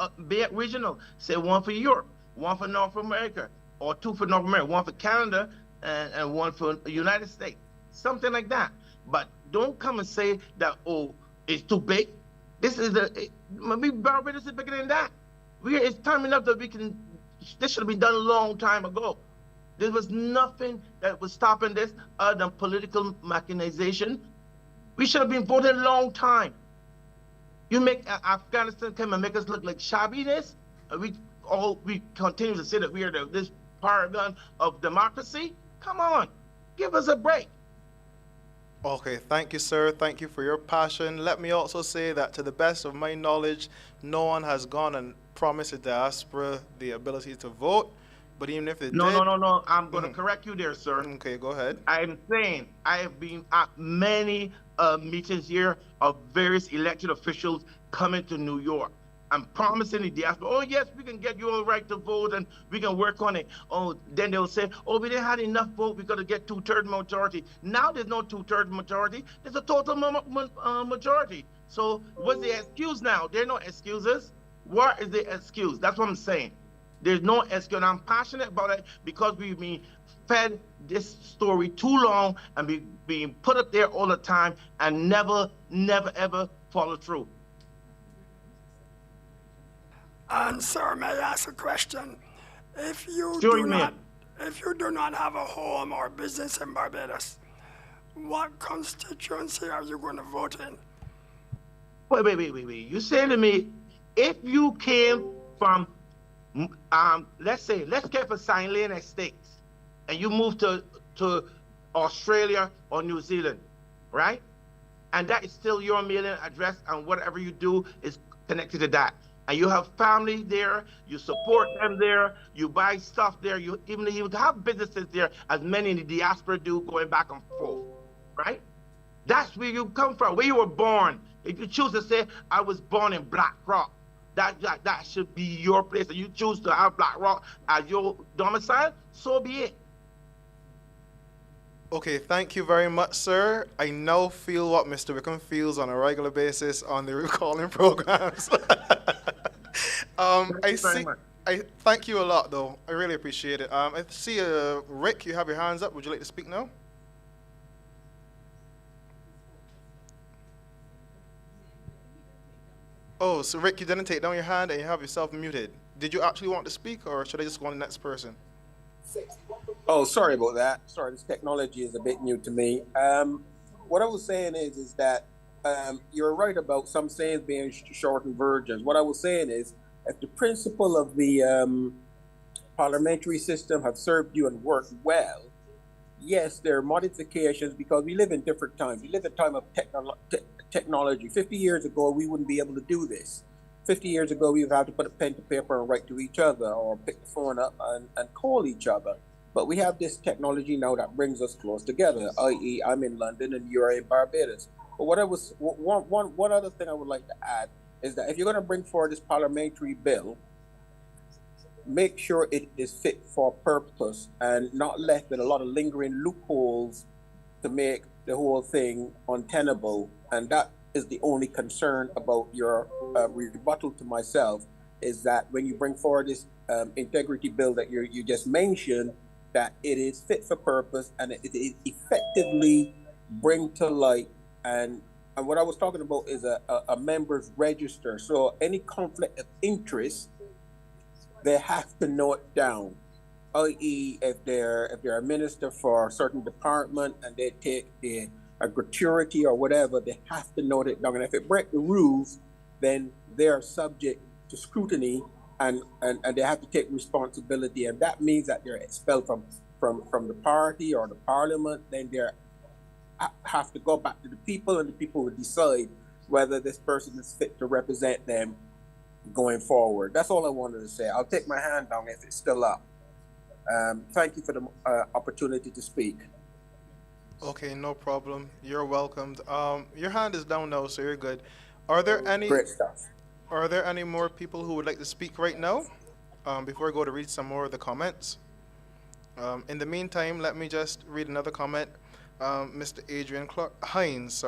say one for Europe, one for North America, or two for North America, one for Canada, and one for the United States. Something like that. But don't come and say that, oh, it's too big. Maybe Barbados is bigger than that. It's time enough that this should have been done a long time ago. There was nothing that was stopping this other than political machinization. We should have been voting a long time. You make Afghanistan come and make us look like shabbiness, and we continue to say that we are this paragon of democracy. Come on, give us a break. Okay, thank you, sir. Thank you for your passion. Let me also say that to the best of my knowledge, no one has gone and promised the diaspora the ability to vote. But even if they did... No. I'm going to correct you there, sir. Okay, go ahead. I'm saying I have been at many meetings here of various elected officials coming to New York. I'm promising the diaspora, oh, yes, we can get you a right to vote and we can work on it. Oh, then they'll say, oh, we didn't have enough vote. We got to get 2/3 majority. Now there's no 2/3 majority. There's a total majority. So what's the excuse now? There are no excuses. What is the excuse? That's what I'm saying. There's no excuse. And I'm passionate about it because we've been fed this story too long and being put up there all the time and never, ever follow through. And sir, may I ask a question? If you Sure, do man. not, if you do not have a home or business in Barbados, what constituency are you going to vote in? Wait. You saying to me, if you came from, let's get for St. Helena Estates, and you moved to Australia or New Zealand, right? And that is still your mailing address, and whatever you do is connected to that. And you have family there, you support them there, you buy stuff there, you have businesses there, as many in the diaspora do, going back and forth, right? That's where you come from, where you were born. If you choose to say, I was born in Black Rock, that should be your place, and you choose to have Black Rock as your domicile, so be it. Okay, thank you very much, sir. I now feel what Mr. Wickham feels on a regular basis on the recalling programs. I thank you a lot, though. I really appreciate it. I see, Rick, you have your hands up. Would you like to speak now? Oh, so Rick, you didn't take down your hand and you have yourself muted. Did you actually want to speak, or should I just go on to the next person? Oh, sorry about that. Sorry, this technology is a bit new to me. What I was saying is that you're right about some sayings being shortened versions. What I was saying is, if the principle of the parliamentary system have served you and worked well, yes, there are modifications because we live in different times. We live in a time of technology. 50 years ago, we wouldn't be able to do this. 50 years ago, we would have to put a pen to paper and write to each other, or pick the phone up and call each other. But we have this technology now that brings us close together, i.e. I'm in London and you're in Barbados. But one other thing I would like to add is that if you're going to bring forward this parliamentary bill, make sure it is fit for purpose and not left with a lot of lingering loopholes to make the whole thing untenable. And that is the only concern about your rebuttal to myself, is that when you bring forward this integrity bill that you just mentioned, that it is fit for purpose and it effectively bring to light. And what I was talking about is a member's register. So any conflict of interest, they have to know it down. I.e., if they're a minister for a certain department and they take a gratuity or whatever, they have to note it down. And if it breaks the rules, then they are subject to scrutiny and they have to take responsibility. And that means that they're expelled from the party or the parliament. Then they have to go back to the people, and the people will decide whether this person is fit to represent them going forward. That's all I wanted to say. I'll take my hand down if it's still up. Thank you for the opportunity to speak. Okay, no problem. You're welcomed. Your hand is down now, so you're good. Are there any Great stuff. Are there any more people who would like to speak right now? Before I go to read some more of the comments. In the meantime, let me just read another comment. Mr. Adrian Hines,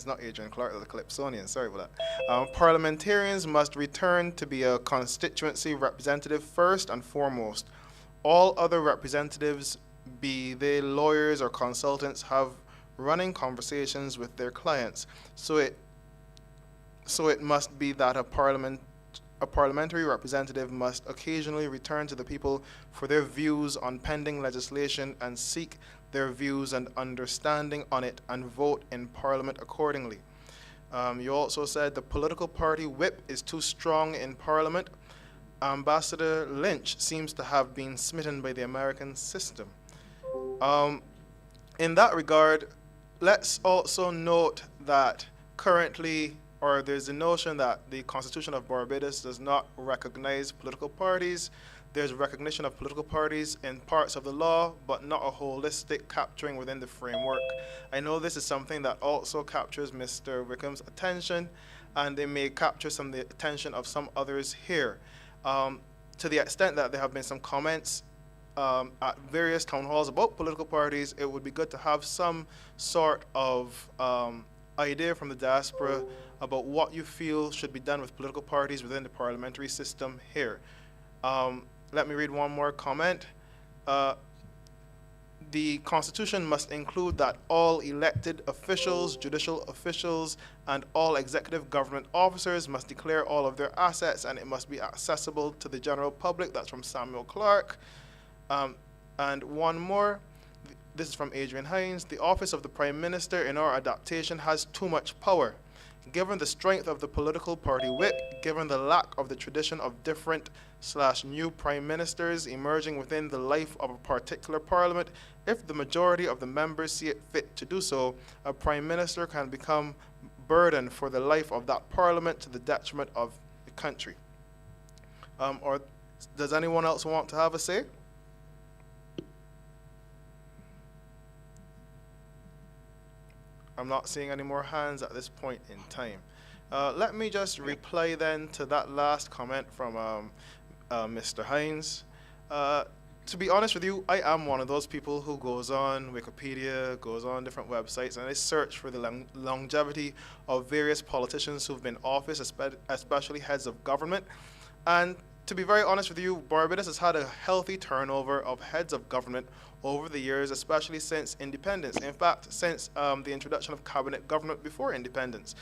not Adrian Clark, the Calypsonian, sorry about that. Parliamentarians must return to be a constituency representative first and foremost. All other representatives, be they lawyers or consultants, have running conversations with their clients. So it must be that a parliamentary representative must occasionally return to the people for their views on pending legislation and seek their views and understanding on it and vote in Parliament accordingly. You also said the political party whip is too strong in Parliament. Ambassador Lynch seems to have been smitten by the American system. In that regard, let's also note that currently, or there's a notion that the Constitution of Barbados does not recognize political parties. There's recognition of political parties in parts of the law, but not a holistic capturing within the framework. I know this is something that also captures Mr. Wickham's attention, and they may capture some of the attention of some others here. To the extent that there have been some comments at various town halls about political parties, it would be good to have some sort of idea from the diaspora about what you feel should be done with political parties within the parliamentary system here. Let me read one more comment. the Constitution must include that all elected officials, judicial officials, and all executive government officers must declare all of their assets, and it must be accessible to the general public. That's from Samuel Clark. And one more, this is from Adrian Hines. The office of the Prime Minister in our adaptation has too much power. Given the strength of the political party whip, given the lack of the tradition of different/new prime ministers emerging within the life of a particular parliament, if the majority of the members see it fit to do so, a prime minister can become burden for the life of that parliament to the detriment of the country. Or does anyone else want to have a say? I'm not seeing any more hands at this point in time. Let me just reply then to that last comment from Mr. Hines. To be honest with you, I am one of those people who goes on Wikipedia, goes on different websites, and I search for the longevity of various politicians who've been in office, especially heads of government. And to be very honest with you, Barbados has had a healthy turnover of heads of government over the years, especially since independence. In fact, since the introduction of cabinet government before independence.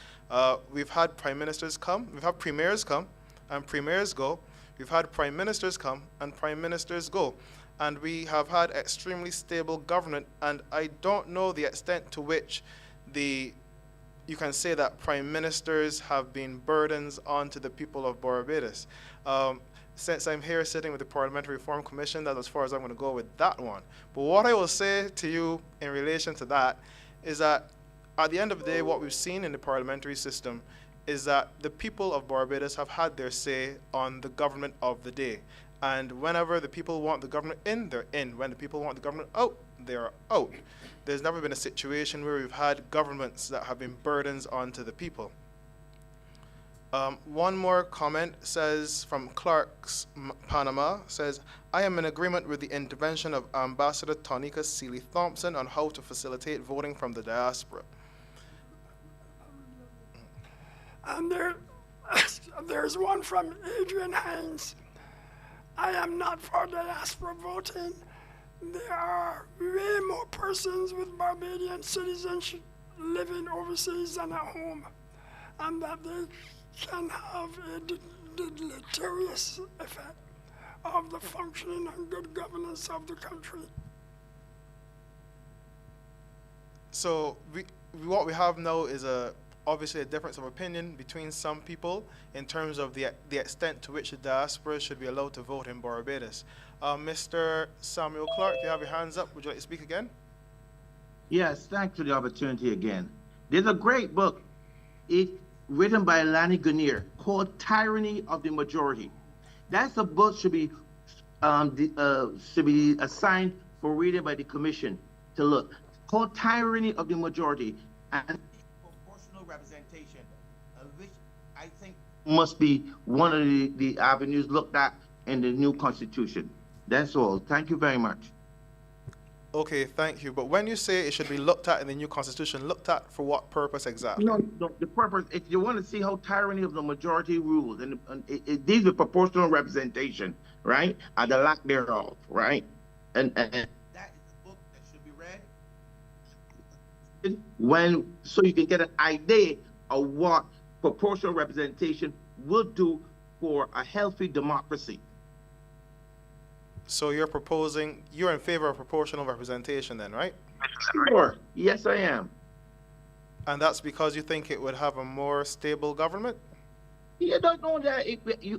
We've had prime ministers come, we've had premiers come, and premiers go. We've had prime ministers come, and prime ministers go. And we have had extremely stable government, and I don't know the extent to which you can say that prime ministers have been burdens onto the people of Barbados. Since I'm here sitting with the Parliamentary Reform Commission, that's as far as I'm going to go with that one. But what I will say to you in relation to that is that at the end of the day, what we've seen in the parliamentary system is that the people of Barbados have had their say on the government of the day. And whenever the people want the government in, they're in. When the people want the government out, they're out. There's never been a situation where we've had governments that have been burdens onto the people. One more comment says from Clark's Panama, says, I am in agreement with the intervention of Ambassador Tonika Seeley Thompson on how to facilitate voting from the diaspora. And there's one from Adrian Hines. I am not for diaspora voting. There are way more persons with Barbadian citizenship living overseas than at home, and that they can have a deleterious effect of the functioning and good governance of the country. So what we have now is obviously a difference of opinion between some people in terms of the extent to which the diaspora should be allowed to vote in Barbados. Mr. Samuel Clark, you have your hands up. Would you like to speak again? Yes, thanks for the opportunity again. There's a great book written by Lani Guinier called Tyranny of the Majority. That's a book should be assigned for reading by the Commission to look. Called Tyranny of the Majority, and proportional representation, which I think must be one of the avenues looked at in the new Constitution. That's all. Thank you very much. Okay, thank you. But when you say it should be looked at in the new Constitution, looked at for what purpose exactly? No, the purpose, if you want to see how tyranny of the majority rules, and these are proportional representation, right? And the lack thereof, right? And that is a book that should be read so you can get an idea of what proportional representation will do for a healthy democracy. So you're in favor of proportional representation then, right? Sure. Yes, I am. And that's because you think it would have a more stable government? You don't know that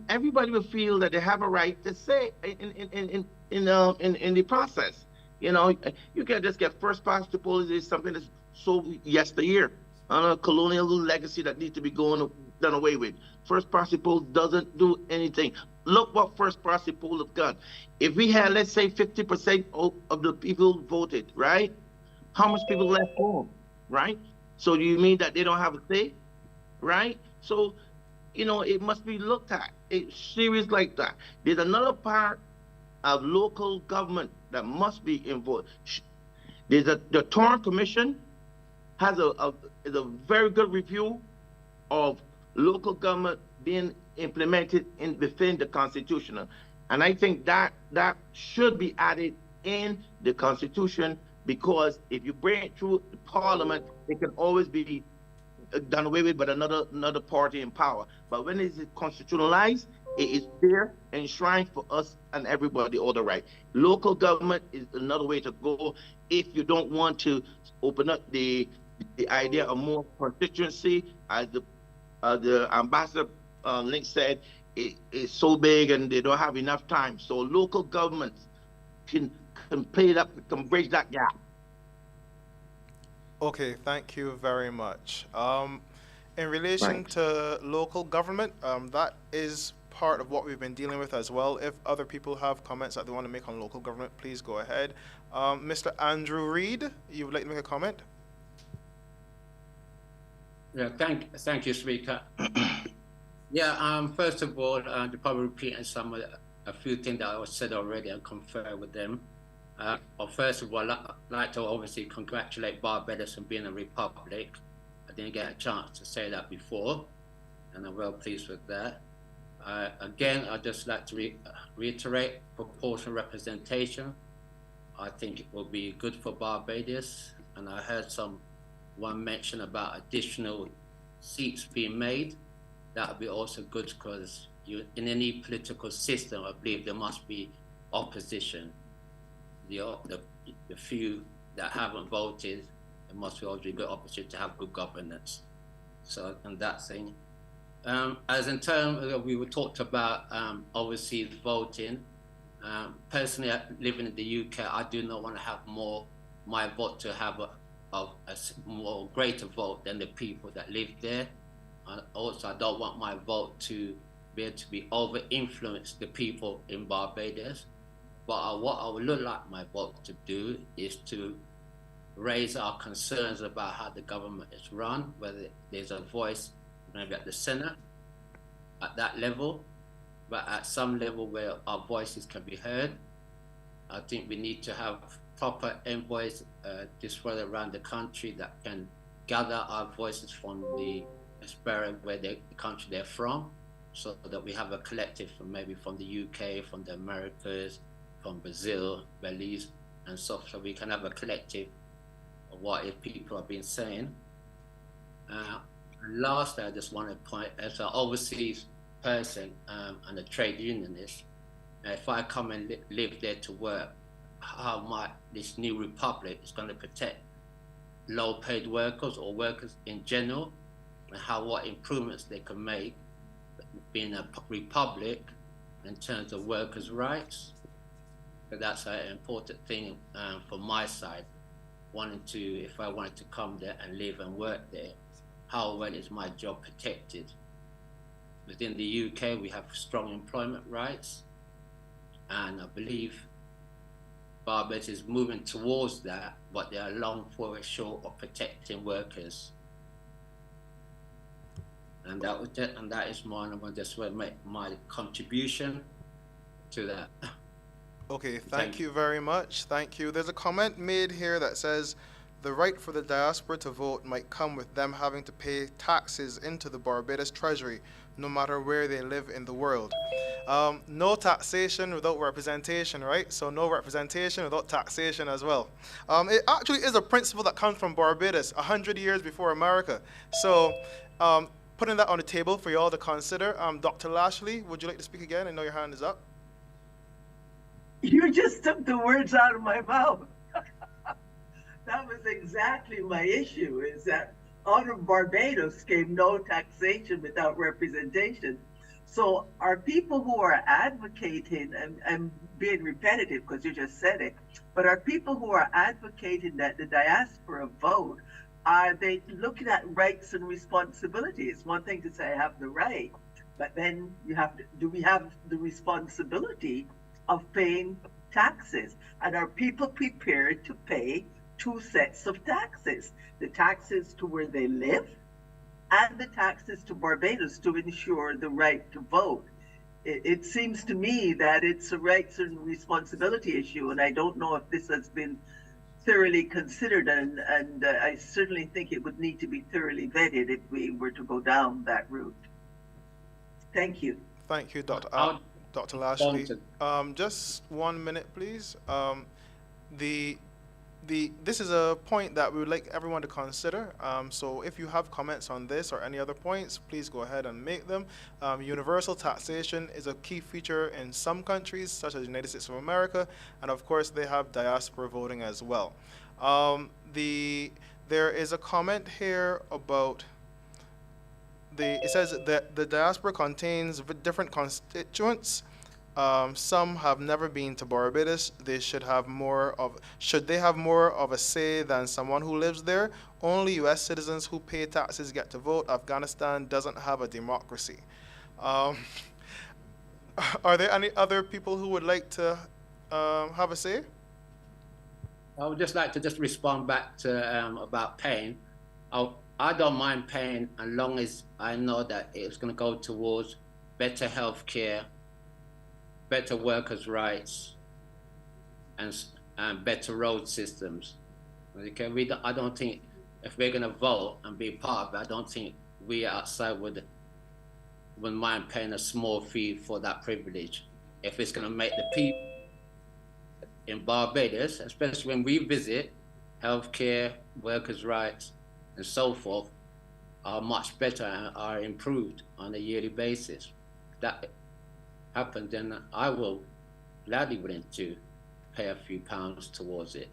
everybody will feel that they have a right to say in the process. You know, you can't just get first past the poll is something that's so yesteryear, on a colonial legacy that needs to be done away with. First past the poll doesn't do anything. Look what first past the poll have done. If we had, let's say, 50% of the people voted, right? How much people left home, right? So do you mean that they don't have a say, right? So, you know, it must be looked at. It's serious like that. There's another part of local government that must be involved. The Torn Commission has a very good review of local government being implemented within the Constitution. And I think that should be added in the Constitution, because if you bring it through the Parliament, it can always be done away with by another party in power. But when it is constitutionalized, it is there, enshrined for us and everybody all the right. Local government is another way to go if you don't want to open up the idea of more constituency. As the ambassador Link said, it's so big and they don't have enough time. So local governments can play that, can bridge that gap. Okay, thank you very much. In relation to local government, that is part of what we've been dealing with as well. If other people have comments that they want to make on local government, please go ahead. Mr. Andrew Reid, you would like to make a comment? Yeah, thank you, Speaker. Yeah, first of all, to probably repeat a few things that I said already and confer with them. Well, first of all, I'd like to obviously congratulate Barbados on being a republic. I didn't get a chance to say that before, and I'm well pleased with that. Again, I'd just like to reiterate proportional representation. I think it will be good for Barbados, and I heard one mention about additional seats being made. That would be also good, because in any political system, I believe there must be opposition. The few that haven't voted, there must be always a good opportunity to have good governance. So, and that thing. As in terms of, we were talked about overseas voting. Personally, living in the UK, I do not want to have my vote to have a more greater vote than the people that live there. Also, I don't want my vote to be able to be over-influence the people in Barbados. But what I would look like my vote to do is to raise our concerns about how the government is run, whether there's a voice maybe at the Senate, at that level, but at some level where our voices can be heard. I think we need to have proper envoys distributed around the country that can gather our voices from the Diaspora, where the country they're from, so that we have a collective from maybe from the UK, from the Americas, from Brazil, Belize, and so we can have a collective of what people have been saying. Lastly, I just want to point, as an overseas person and a trade unionist, if I come and live there to work, how this new republic is going to protect low-paid workers or workers in general, and what improvements they can make being a republic in terms of workers' rights. But that's an important thing from my side, if I wanted to come there and live and work there, how well is my job protected? Within the UK, we have strong employment rights, and I believe Barbados is moving towards that, but they are long for short of protecting workers. And that is mine. I'm going to just make my contribution to that. Okay, thank you very much. Thank you. There's a comment made here that says the right for the diaspora to vote might come with them having to pay taxes into the Barbados Treasury, no matter where they live in the world. No taxation without representation, right? So no representation without taxation as well. It actually is a principle that comes from Barbados 100 years before America. So putting that on the table for you all to consider. Dr. Lashley, would you like to speak again? I know your hand is up. You just took the words out of my mouth. That was exactly my issue, is that out of Barbados came no taxation without representation. So are people who are advocating, and I'm being repetitive because you just said it, but are people who are advocating that the diaspora vote, are they looking at rights and responsibilities? One thing to say I have the right, but then you have to, do we have the responsibility of paying taxes? And are people prepared to pay two sets of taxes? The taxes to where they live and the taxes to Barbados to ensure the right to vote. It seems to me that it's a rights and responsibility issue, and I don't know if this has been thoroughly considered, and I certainly think it would need to be thoroughly vetted if we were to go down that route. Thank you. Thank you, Dr. Lashley. Just 1 minute, please. this is a point that we would like everyone to consider. So if you have comments on this or any other points, please go ahead and make them. Universal taxation is a key feature in some countries, such as the United States of America, and of course they have diaspora voting as well. There is a comment here about it says that the diaspora contains different constituents. Some have never been to Barbados. Should they have more of a say than someone who lives there? Only U.S. citizens who pay taxes get to vote. Afghanistan doesn't have a democracy. Are there any other people who would like to have a say? I would just like to respond back to about paying. I don't mind paying as long as I know that it's going to go towards better health care, better workers' rights, and better road systems. Okay, I don't think if we're going to vote and be part of it, I don't think we outside wouldn't mind paying a small fee for that privilege. If it's going to make the people in Barbados, especially when we visit, healthcare, workers' rights, and so forth, are much better and are improved on a yearly basis. If that happens, then I will gladly willing to pay a few pounds towards it.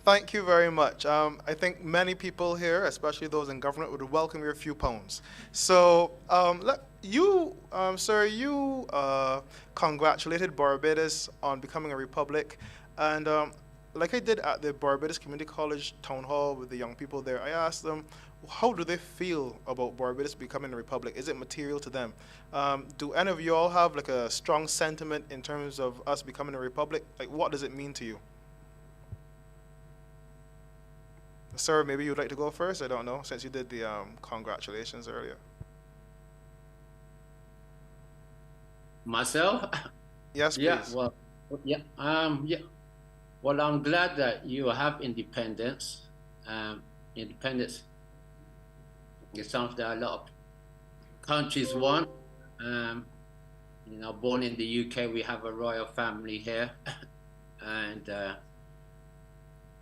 Thank you very much. I think many people here, especially those in government, would welcome your few pounds. So, sir, you congratulated Barbados on becoming a republic, and like I did at the Barbados Community College Town Hall with the young people there, I asked them, how do they feel about Barbados becoming a republic? Is it material to them? Do any of you all have like a strong sentiment in terms of us becoming a republic? Like, what does it mean to you? Sir, maybe you'd like to go first? I don't know, since you did the congratulations earlier. Myself? Yes, please. Yeah, well, yeah. Well, I'm glad that you have independence. Independence is something that a lot of countries want. You know, born in the UK, we have a royal family here, and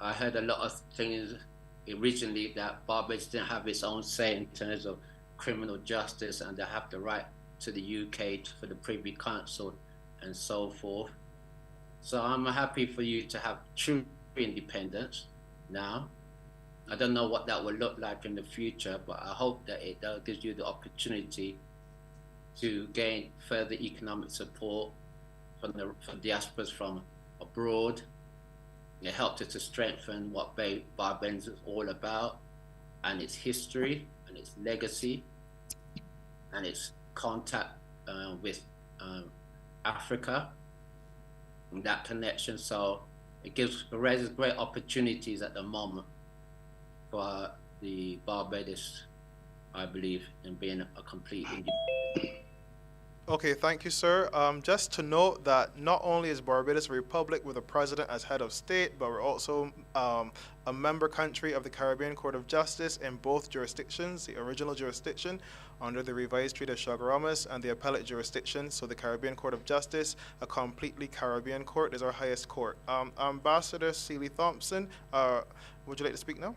I heard a lot of things originally that Barbados didn't have its own say in terms of criminal justice, and they have the right to the UK for the Privy Council and so forth. So I'm happy for you to have true independence now. I don't know what that will look like in the future, but I hope that it gives you the opportunity to gain further economic support from diasporas from abroad. It helped us to strengthen what Barbados is all about, and its history, and its legacy, and its contact with Africa, and that connection. So it raises great opportunities at the moment for the Barbados, I believe, in being a complete independent. Okay, thank you, sir. Just to note that not only is Barbados a republic with a president as head of state, but we're also a member country of the Caribbean Court of Justice in both jurisdictions, the original jurisdiction under the revised Treaty of Chaguaramas, and the appellate jurisdiction, so the Caribbean Court of Justice, a completely Caribbean court, is our highest court. Ambassador Seeley Thompson, would you like to speak now?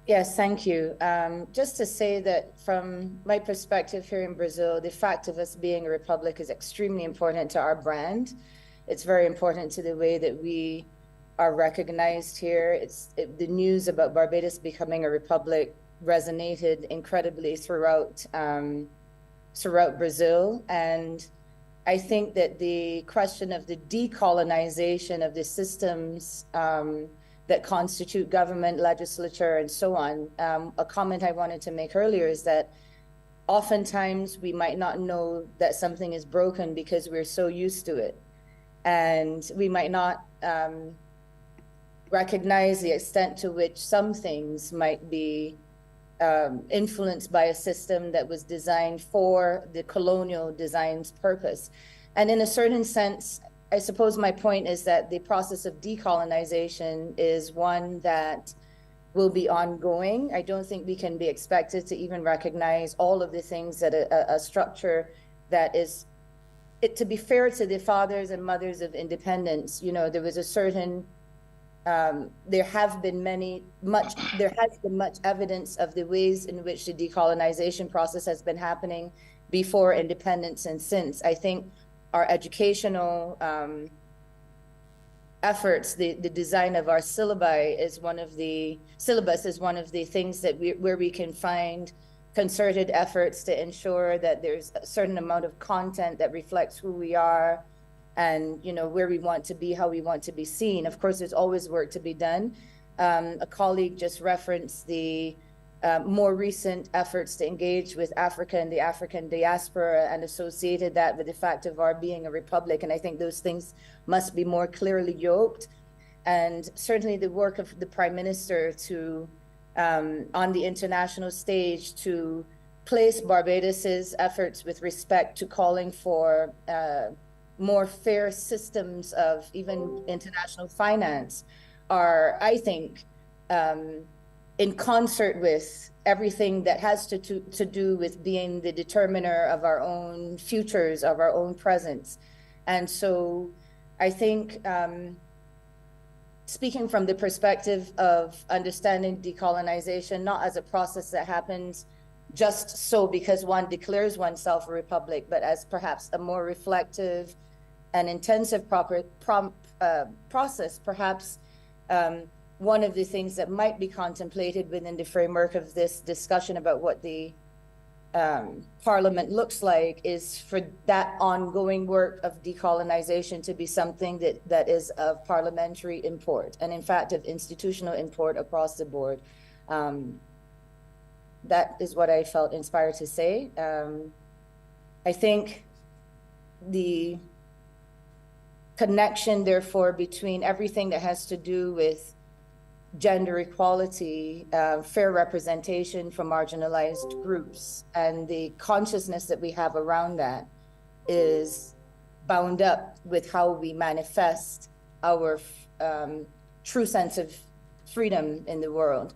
Yes, thank you. Just to say that from my perspective here in Brazil, the fact of us being a republic is extremely important to our brand. It's very important to the way that we are recognized here. The news about Barbados becoming a republic resonated incredibly throughout Brazil. And I think that the question of the decolonization of the systems that constitute government, legislature, and so on. A comment I wanted to make earlier is that oftentimes we might not know that something is broken because we're so used to it. And we might not recognize the extent to which some things might be influenced by a system that was designed for the colonial design's purpose. And in a certain sense, I suppose my point is that the process of decolonization is one that will be ongoing. I don't think we can be expected to even recognize all of the things that a structure that is to be fair to the fathers and mothers of independence, you know, there was a certain, there has been much evidence of the ways in which the decolonization process has been happening before independence and since. I think our educational efforts, the design of our syllabus is one of the things that where we can find concerted efforts to ensure that there's a certain amount of content that reflects who we are and, you know, where we want to be, how we want to be seen. Of course, there's always work to be done. A colleague just referenced the more recent efforts to engage with Africa and the African diaspora and associated that with the fact of our being a republic. And I think those things must be more clearly yoked. And certainly the work of the Prime Minister to, on the international stage, to place Barbados's efforts with respect to calling for more fair systems of even international finance are, I think, in concert with everything that has to do with being the determiner of our own futures, of our own presence. And so I think, speaking from the perspective of understanding decolonization, not as a process that happens just so because one declares oneself a republic, but as perhaps a more reflective and intensive process, perhaps one of the things that might be contemplated within the framework of this discussion about what the Parliament looks like is for that ongoing work of decolonization to be something that is of parliamentary import and in fact of institutional import across the board. That is what I felt inspired to say. I think the connection, therefore, between everything that has to do with gender equality, fair representation for marginalized groups, and the consciousness that we have around that is bound up with how we manifest our true sense of freedom in the world.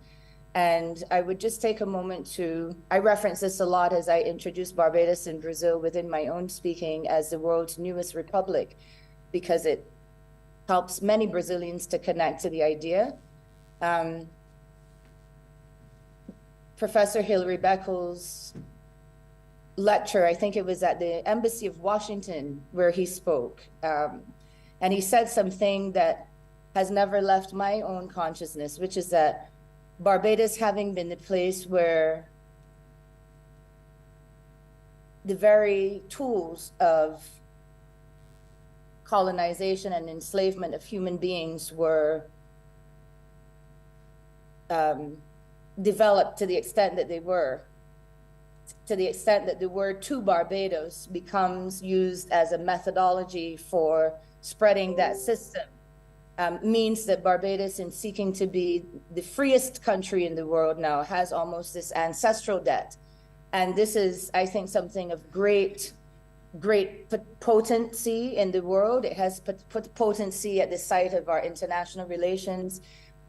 And I would just take a moment to, I reference this a lot as I introduce Barbados and Brazil within my own speaking as the world's newest republic, because it helps many Brazilians to connect to the idea. Professor Hilary Beckles' lecture, I think it was at the Embassy of Washington where he spoke. And he said something that has never left my own consciousness, which is that Barbados, having been the place where the very tools of colonization and enslavement of human beings were developed to the extent that they were, to the extent that the word "to Barbados" becomes used as a methodology for spreading that system, means that Barbados, in seeking to be the freest country in the world now, has almost this ancestral debt. And this is, I think, something of great potency in the world. It has potency at the site of our international relations.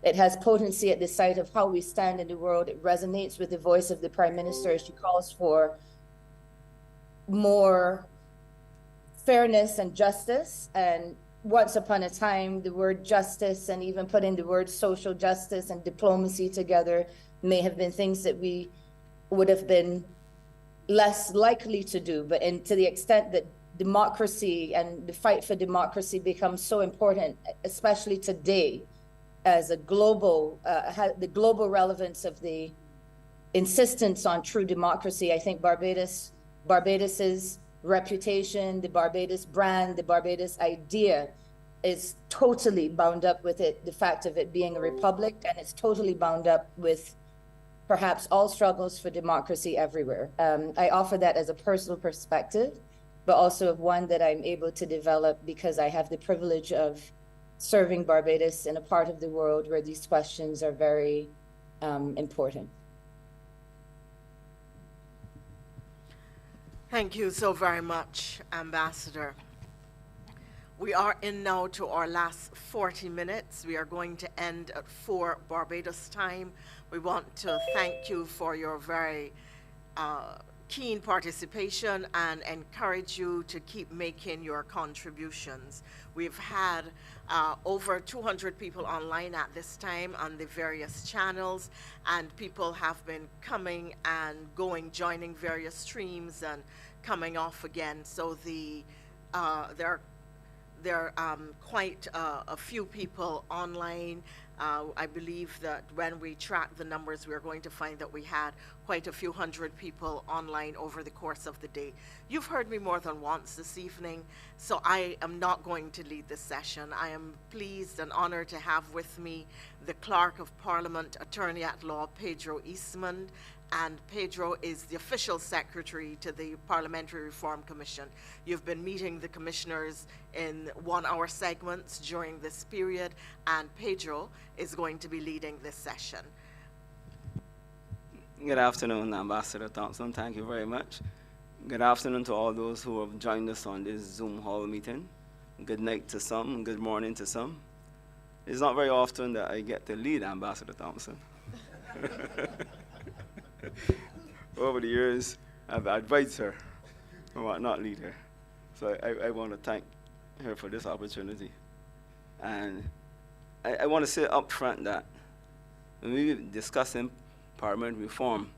It has potency at the site of how we stand in the world. It resonates with the voice of the Prime Minister as she calls for more fairness and justice. And once upon a time, the word justice and even putting the word social justice and diplomacy together may have been things that we would have been less likely to do. But to the extent that democracy and the fight for democracy becomes so important, especially today, as a global, the global relevance of the insistence on true democracy, I think Barbados's reputation, the Barbados brand, the Barbados idea is totally bound up with it, the fact of it being a republic, and it's totally bound up with perhaps all struggles for democracy everywhere. I offer that as a personal perspective, but also of one that I'm able to develop because I have the privilege of serving Barbados in a part of the world where these questions are very important. Thank you so very much, Ambassador. We are in now to our last 40 minutes. We are going to end at 4 Barbados time. We want to thank you for your very keen participation and encourage you to keep making your contributions. We've had over 200 people online at this time on the various channels, and people have been coming and going, joining various streams and coming off again. So there are quite a few people online. I believe that when we track the numbers, we're going to find that we had quite a few hundred people online over the course of the day. You've heard me more than once this evening, so I am not going to lead this session. I am pleased and honored to have with me the Clerk of Parliament, Attorney at Law, Pedro Eastman, and Pedro is the official secretary to the Parliamentary Reform Commission. You've been meeting the commissioners in 1-hour segments during this period, and Pedro is going to be leading this session. Good afternoon, Ambassador Thompson. Thank you very much. Good afternoon to all those who have joined us on this Zoom hall meeting. Good night to some, good morning to some. It's not very often that I get to lead Ambassador Thompson. Over the years, I've advised her on not lead her. So I want to thank her for this opportunity. And I want to say up front that when we're discussing parliament reform,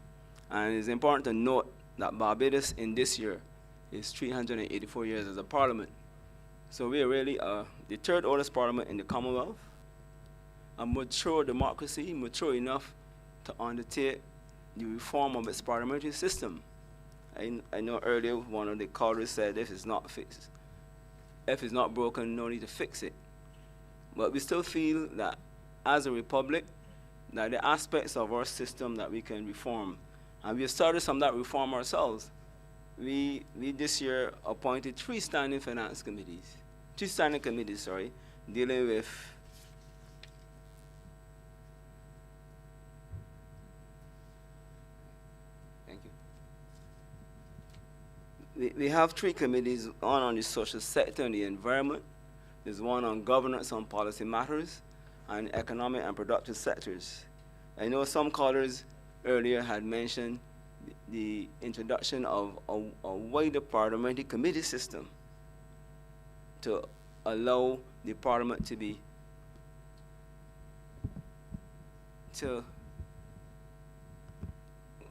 and it's important to note that Barbados in this year is 384 years as a parliament. So we are really the third oldest parliament in the Commonwealth, a mature democracy, mature enough to undertake the reform of its parliamentary system. I know earlier one of the callers said if it's not fixed, if it's not broken, no need to fix it. But we still feel that as a republic, that the aspects of our system that we can reform, and we have started some of that reform ourselves. We this year appointed three standing committees, dealing with we have three committees, one on the social sector and the environment, there's one on governance on policy matters, and economic and productive sectors. I know some callers earlier had mentioned the introduction of a wider parliamentary committee system to allow the parliament to be,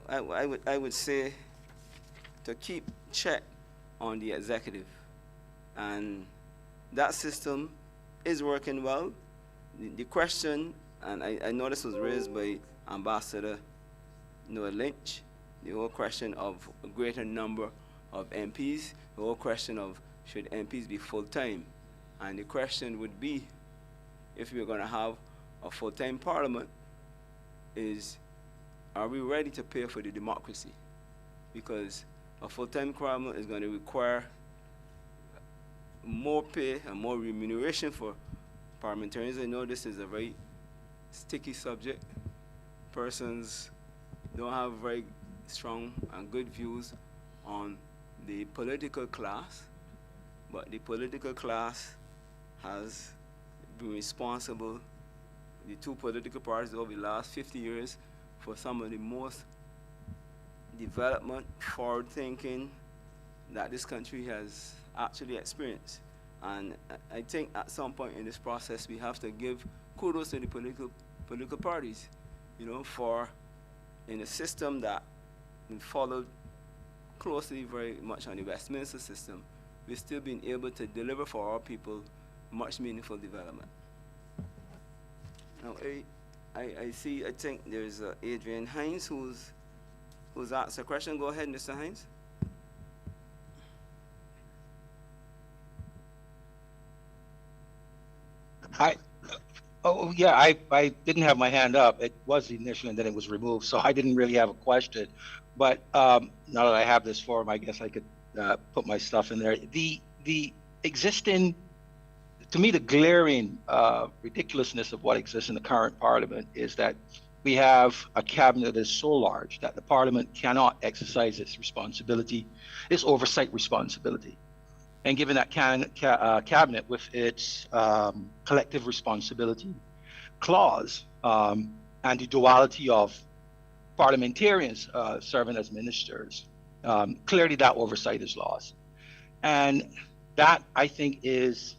I would say, to keep check on the executive. And that system is working well. The question, and I know this was raised by Ambassador Noah Lynch, the whole question of a greater number of MPs, the whole question of should MPs be full-time. And the question would be, if we're going to have a full-time parliament, are we ready to pay for the democracy? Because a full-time parliament is going to require more pay and more remuneration for parliamentarians. I know this is a very sticky subject. Persons don't have very strong and good views on the political class, but the political class has been responsible, the two political parties over the last 50 years, for some of the most development, forward thinking that this country has actually experienced. And I think at some point in this process we have to give kudos to the political parties, for in a system that we followed closely very much on the Westminster system, we've still been able to deliver for our people much meaningful development. Now I think there's Adrian Hines who's asked a question. Go ahead, Mr. Hines. I didn't have my hand up. It was initially, and then it was removed, so I didn't really have a question. But now that I have this form, I guess I could put my stuff in there. The existing, to me, the glaring ridiculousness of what exists in the current parliament is that we have a cabinet that is so large that the parliament cannot exercise its responsibility, its oversight responsibility. And given that cabinet with its collective responsibility clause and the duality of parliamentarians serving as ministers, clearly that oversight is lost. And that, I think, is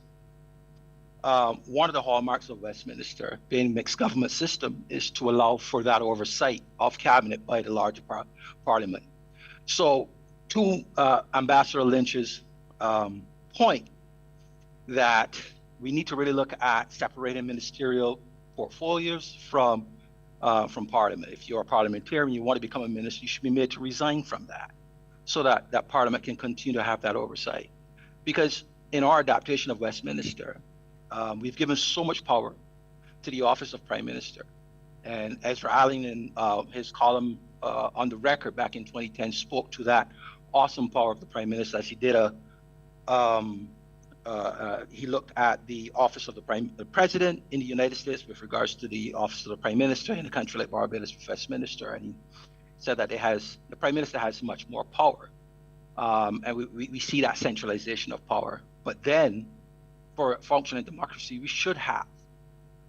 one of the hallmarks of Westminster, being a mixed government system, is to allow for that oversight of cabinet by the larger parliament. So to Ambassador Lynch's point, that we need to really look at separating ministerial portfolios from Parliament. If you're a parliamentarian, you want to become a minister, you should be made to resign from that, so that Parliament can continue to have that oversight. Because in our adaptation of Westminster, we've given so much power to the office of Prime Minister. And Ezra Allen, in his column on the Record back in 2010, spoke to that awesome power of the Prime Minister, as he did he looked at the office of the President in the United States with regards to the office of the Prime Minister in a country like Barbados with Westminster, and he said that the Prime Minister has much more power, and we see that centralization of power. But then, for a functioning democracy, we should have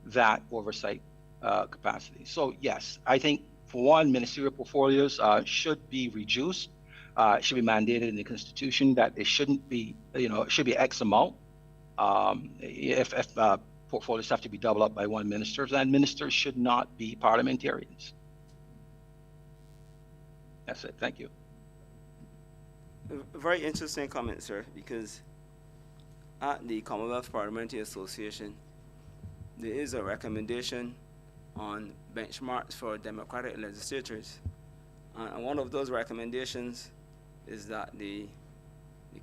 that oversight capacity. So yes, I think for one, ministerial portfolios should be reduced. It should be mandated in the Constitution that it shouldn't be, it should be X amount. If portfolios have to be doubled up by one minister, then ministers should not be parliamentarians. That's it. Thank you. A very interesting comment, sir, because at the Commonwealth Parliamentary Association, there is a recommendation on benchmarks for democratic legislatures. And one of those recommendations is that the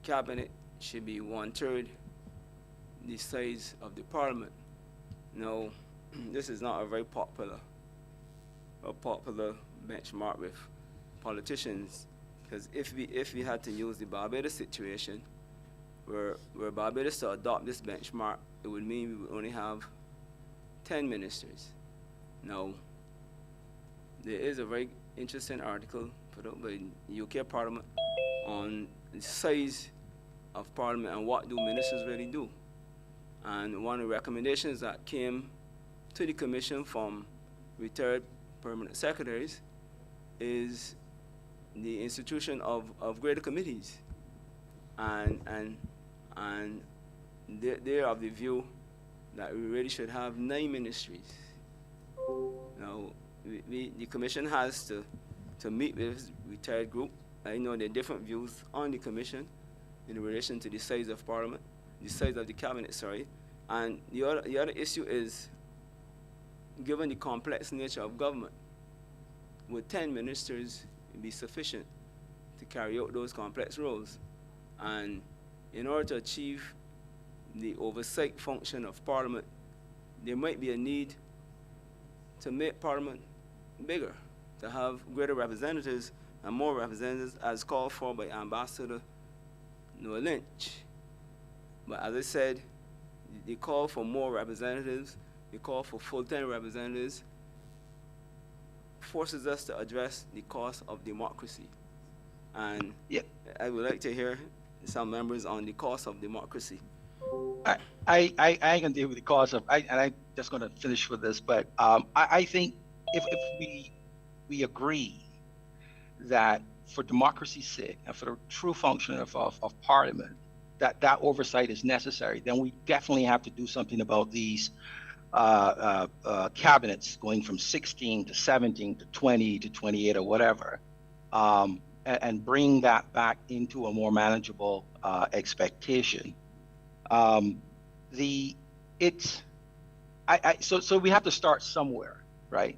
cabinet should be 1/3 the size of the parliament. Now, this is not a very popular benchmark with politicians, because if we had to use the Barbados situation, where Barbados to adopt this benchmark, it would mean we would only have 10 ministers. Now, there is a very interesting article put out by the UK Parliament on the size of Parliament and what do ministers really do. And one of the recommendations that came to the Commission from retired permanent secretaries is the institution of greater committees. And they're of the view that we really should have 9 ministries. Now, the Commission has to meet with this retired group. I know there are different views on the Commission in relation to the size of Parliament, the size of the Cabinet, sorry. And the other issue is, given the complex nature of government, would 10 ministers be sufficient to carry out those complex roles? And in order to achieve the oversight function of Parliament, there might be a need to make Parliament bigger, to have greater representatives and more representatives as called for by Ambassador Noah Lynch. But as I said, the call for more representatives, the call for full-time representatives, forces us to address the cost of democracy. And I would like to hear some members on the cost of democracy. I ain't gonna deal with the cost of, and I'm just gonna finish with this, but I think if we agree that for democracy's sake and for the true function of Parliament, that oversight is necessary, then we definitely have to do something about these cabinets going from 16 to 17 to 20 to 28 or whatever, and bring that back into a more manageable expectation. So we have to start somewhere, right?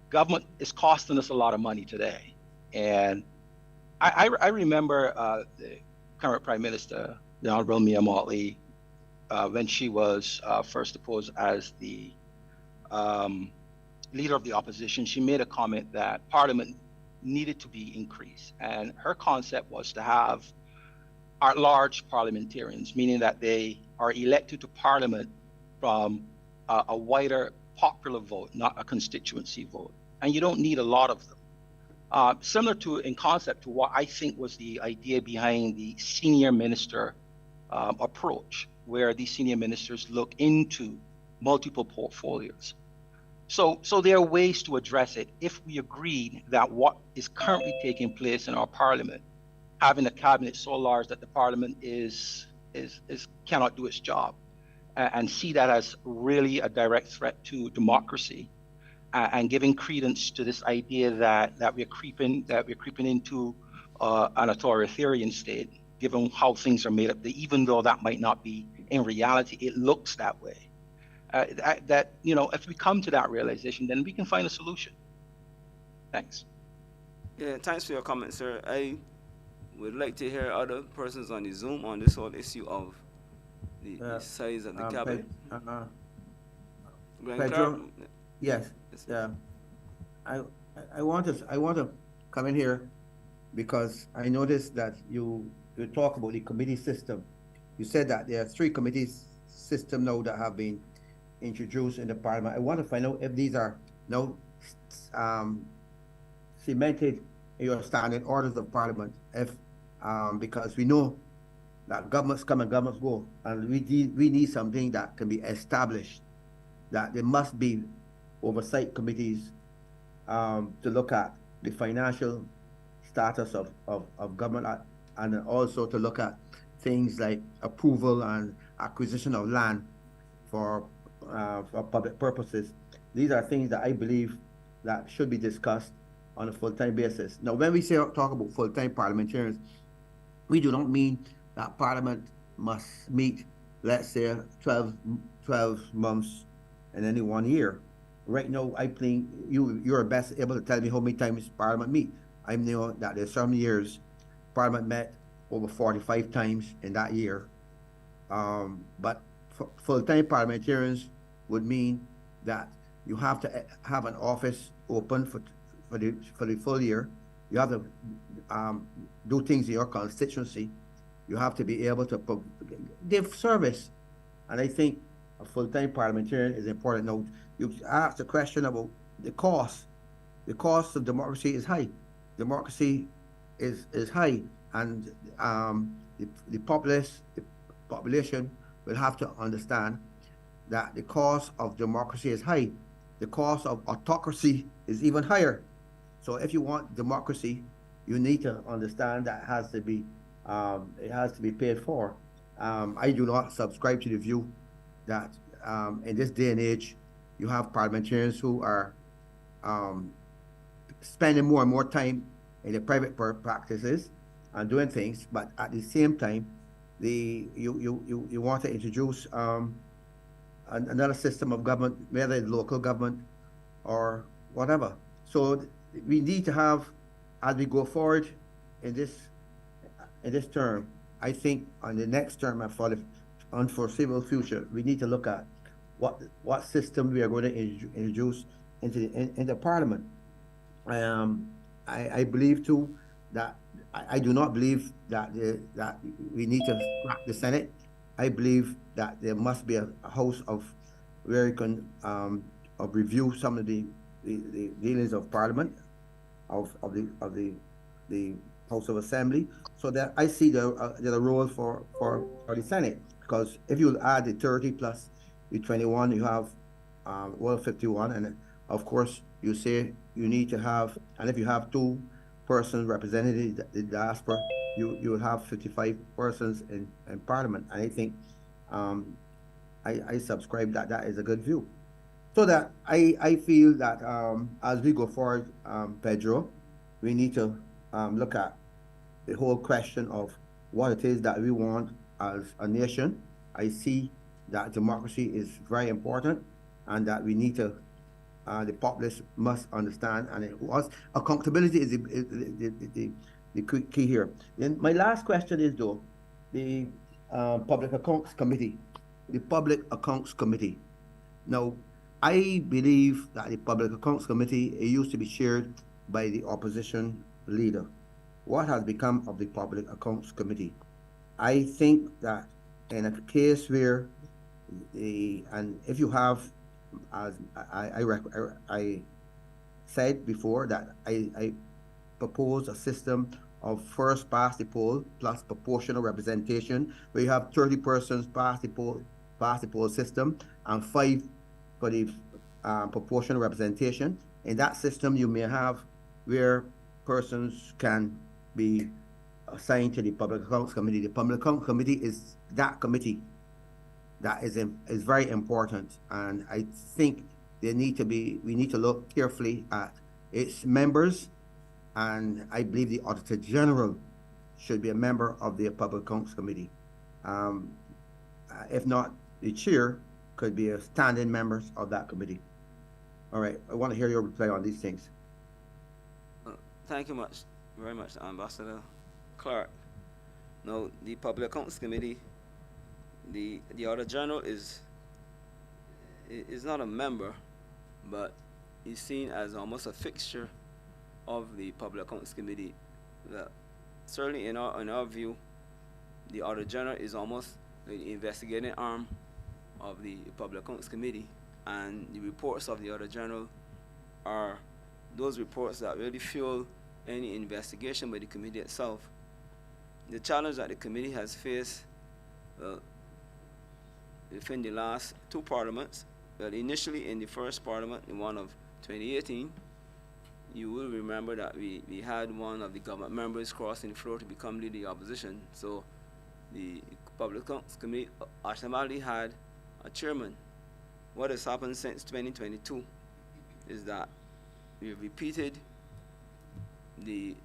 Government is costing us a lot of money today, and I remember the current Prime Minister, the Honorable Mia Motley, when she was first deposed as the leader of the opposition. She made a comment that Parliament needed to be increased, and her concept was to have at-large parliamentarians, meaning that they are elected to Parliament from a wider popular vote, not a constituency vote. And you don't need a lot of them. Similar to, in concept, to what I think was the idea behind the senior minister approach, where these senior ministers look into multiple portfolios. So there are ways to address it if we agreed that what is currently taking place in our parliament, having a cabinet so large that the parliament cannot do its job, and see that as really a direct threat to democracy, and giving credence to this idea that we're creeping into an authoritarian state, given how things are made up, even though that might not be in reality, it looks that way. If we come to that realization, then we can find a solution. Thanks. Yeah, thanks for your comment, sir. I would like to hear other persons on the Zoom on this whole issue of the size of the cabinet. Pedro, yes. I want to come in here because I noticed that you talk about the committee system. You said that there are 3 committee system now that have been introduced in the parliament. I want to find out if these are now cemented in your standing orders of parliament. Because we know that governments come and governments go, and we need something that can be established. That there must be oversight committees to look at the financial status of government, and also to look at things like approval and acquisition of land for public purposes. These are things that I believe that should be discussed on a full-time basis. Now, when we talk about full-time parliamentarians, we do not mean that Parliament must meet, let's say, 12 months in any 1 year. Right now, I think you're best able to tell me how many times Parliament meet. I know that there's some years Parliament met over 45 times in that year. But full-time parliamentarians would mean that you have to have an office open for the full year. You have to do things in your constituency. You have to be able to give service. And I think a full-time parliamentarian is important. Now, you asked the question about the cost. The cost of democracy is high. Democracy is high, and the population will have to understand that the cost of democracy is high. The cost of autocracy is even higher. So if you want democracy, you need to understand that it has to be paid for. I do not subscribe to the view that in this day and age, you have parliamentarians who are spending more and more time in the private practices and doing things, but at the same time, you want to introduce another system of government, whether it's local government or whatever. So we need to have, as we go forward in this term, I think on the next term and for the unforeseeable future, we need to look at what system we are going to introduce into Parliament. I believe too that I do not believe that we need to scrap the Senate. I believe that there must be a house where you can review some of the dealings of Parliament, of the House of Assembly, so that I see the role for the Senate. Because if you add the 30 plus the 21, you have 51, and of course you say you need to have, and if you have 2 persons representing the diaspora, you will have 55 persons in Parliament. And I think I subscribe that is a good view. So that I feel that as we go forward, Pedro, we need to look at the whole question of what it is that we want as a nation. I see that democracy is very important, and that we need to, the populace must understand, and accountability is the key here. And my last question is though, the Public Accounts Committee. The Public Accounts Committee. Now, I believe that the Public Accounts Committee, it used to be chaired by the opposition leader. What has become of the Public Accounts Committee? I think that in a case where and if you have, as I said before, that I propose a system of first past the poll plus proportional representation, where you have 30 persons past the poll system and 5 for the proportional representation. In that system, you may have where persons can be assigned to the Public Accounts Committee. The Public Accounts Committee is that committee that is very important, and I think we need to look carefully at its members, and I believe the Auditor General should be a member of the Public Accounts Committee. If not, the chair could be a standing members of that committee. All right, I want to hear your reply on these things. Thank you very much, Ambassador Clark. Now, the Public Accounts Committee, the Auditor General is not a member, but is seen as almost a fixture of the Public Accounts Committee. That certainly in our view, the Auditor General is almost the investigating arm of the Public Accounts Committee, and the reports of the Auditor General are those reports that really fuel any investigation by the committee itself. The challenge that the committee has faced within the last two parliaments, well, initially in the first parliament, the one of 2018, you will remember that we had one of the government members crossing the floor to become leader of the opposition. So the Public Accounts Committee automatically had a chairman. What has happened since 2022 is that we've repeated the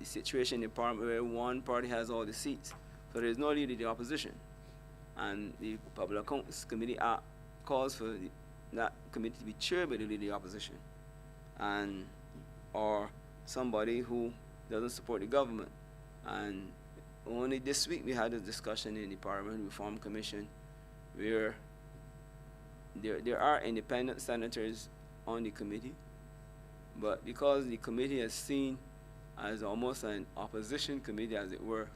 situation in Parliament where one party has all the seats, so there's no leader of the opposition. And the Public Accounts Committee Act calls for that committee to be chaired by the leader of the opposition, and or somebody who doesn't support the government. And only this week we had a discussion in the Parliament Reform Commission where there are independent senators on the committee, but because the committee is seen as almost an opposition committee, as it were,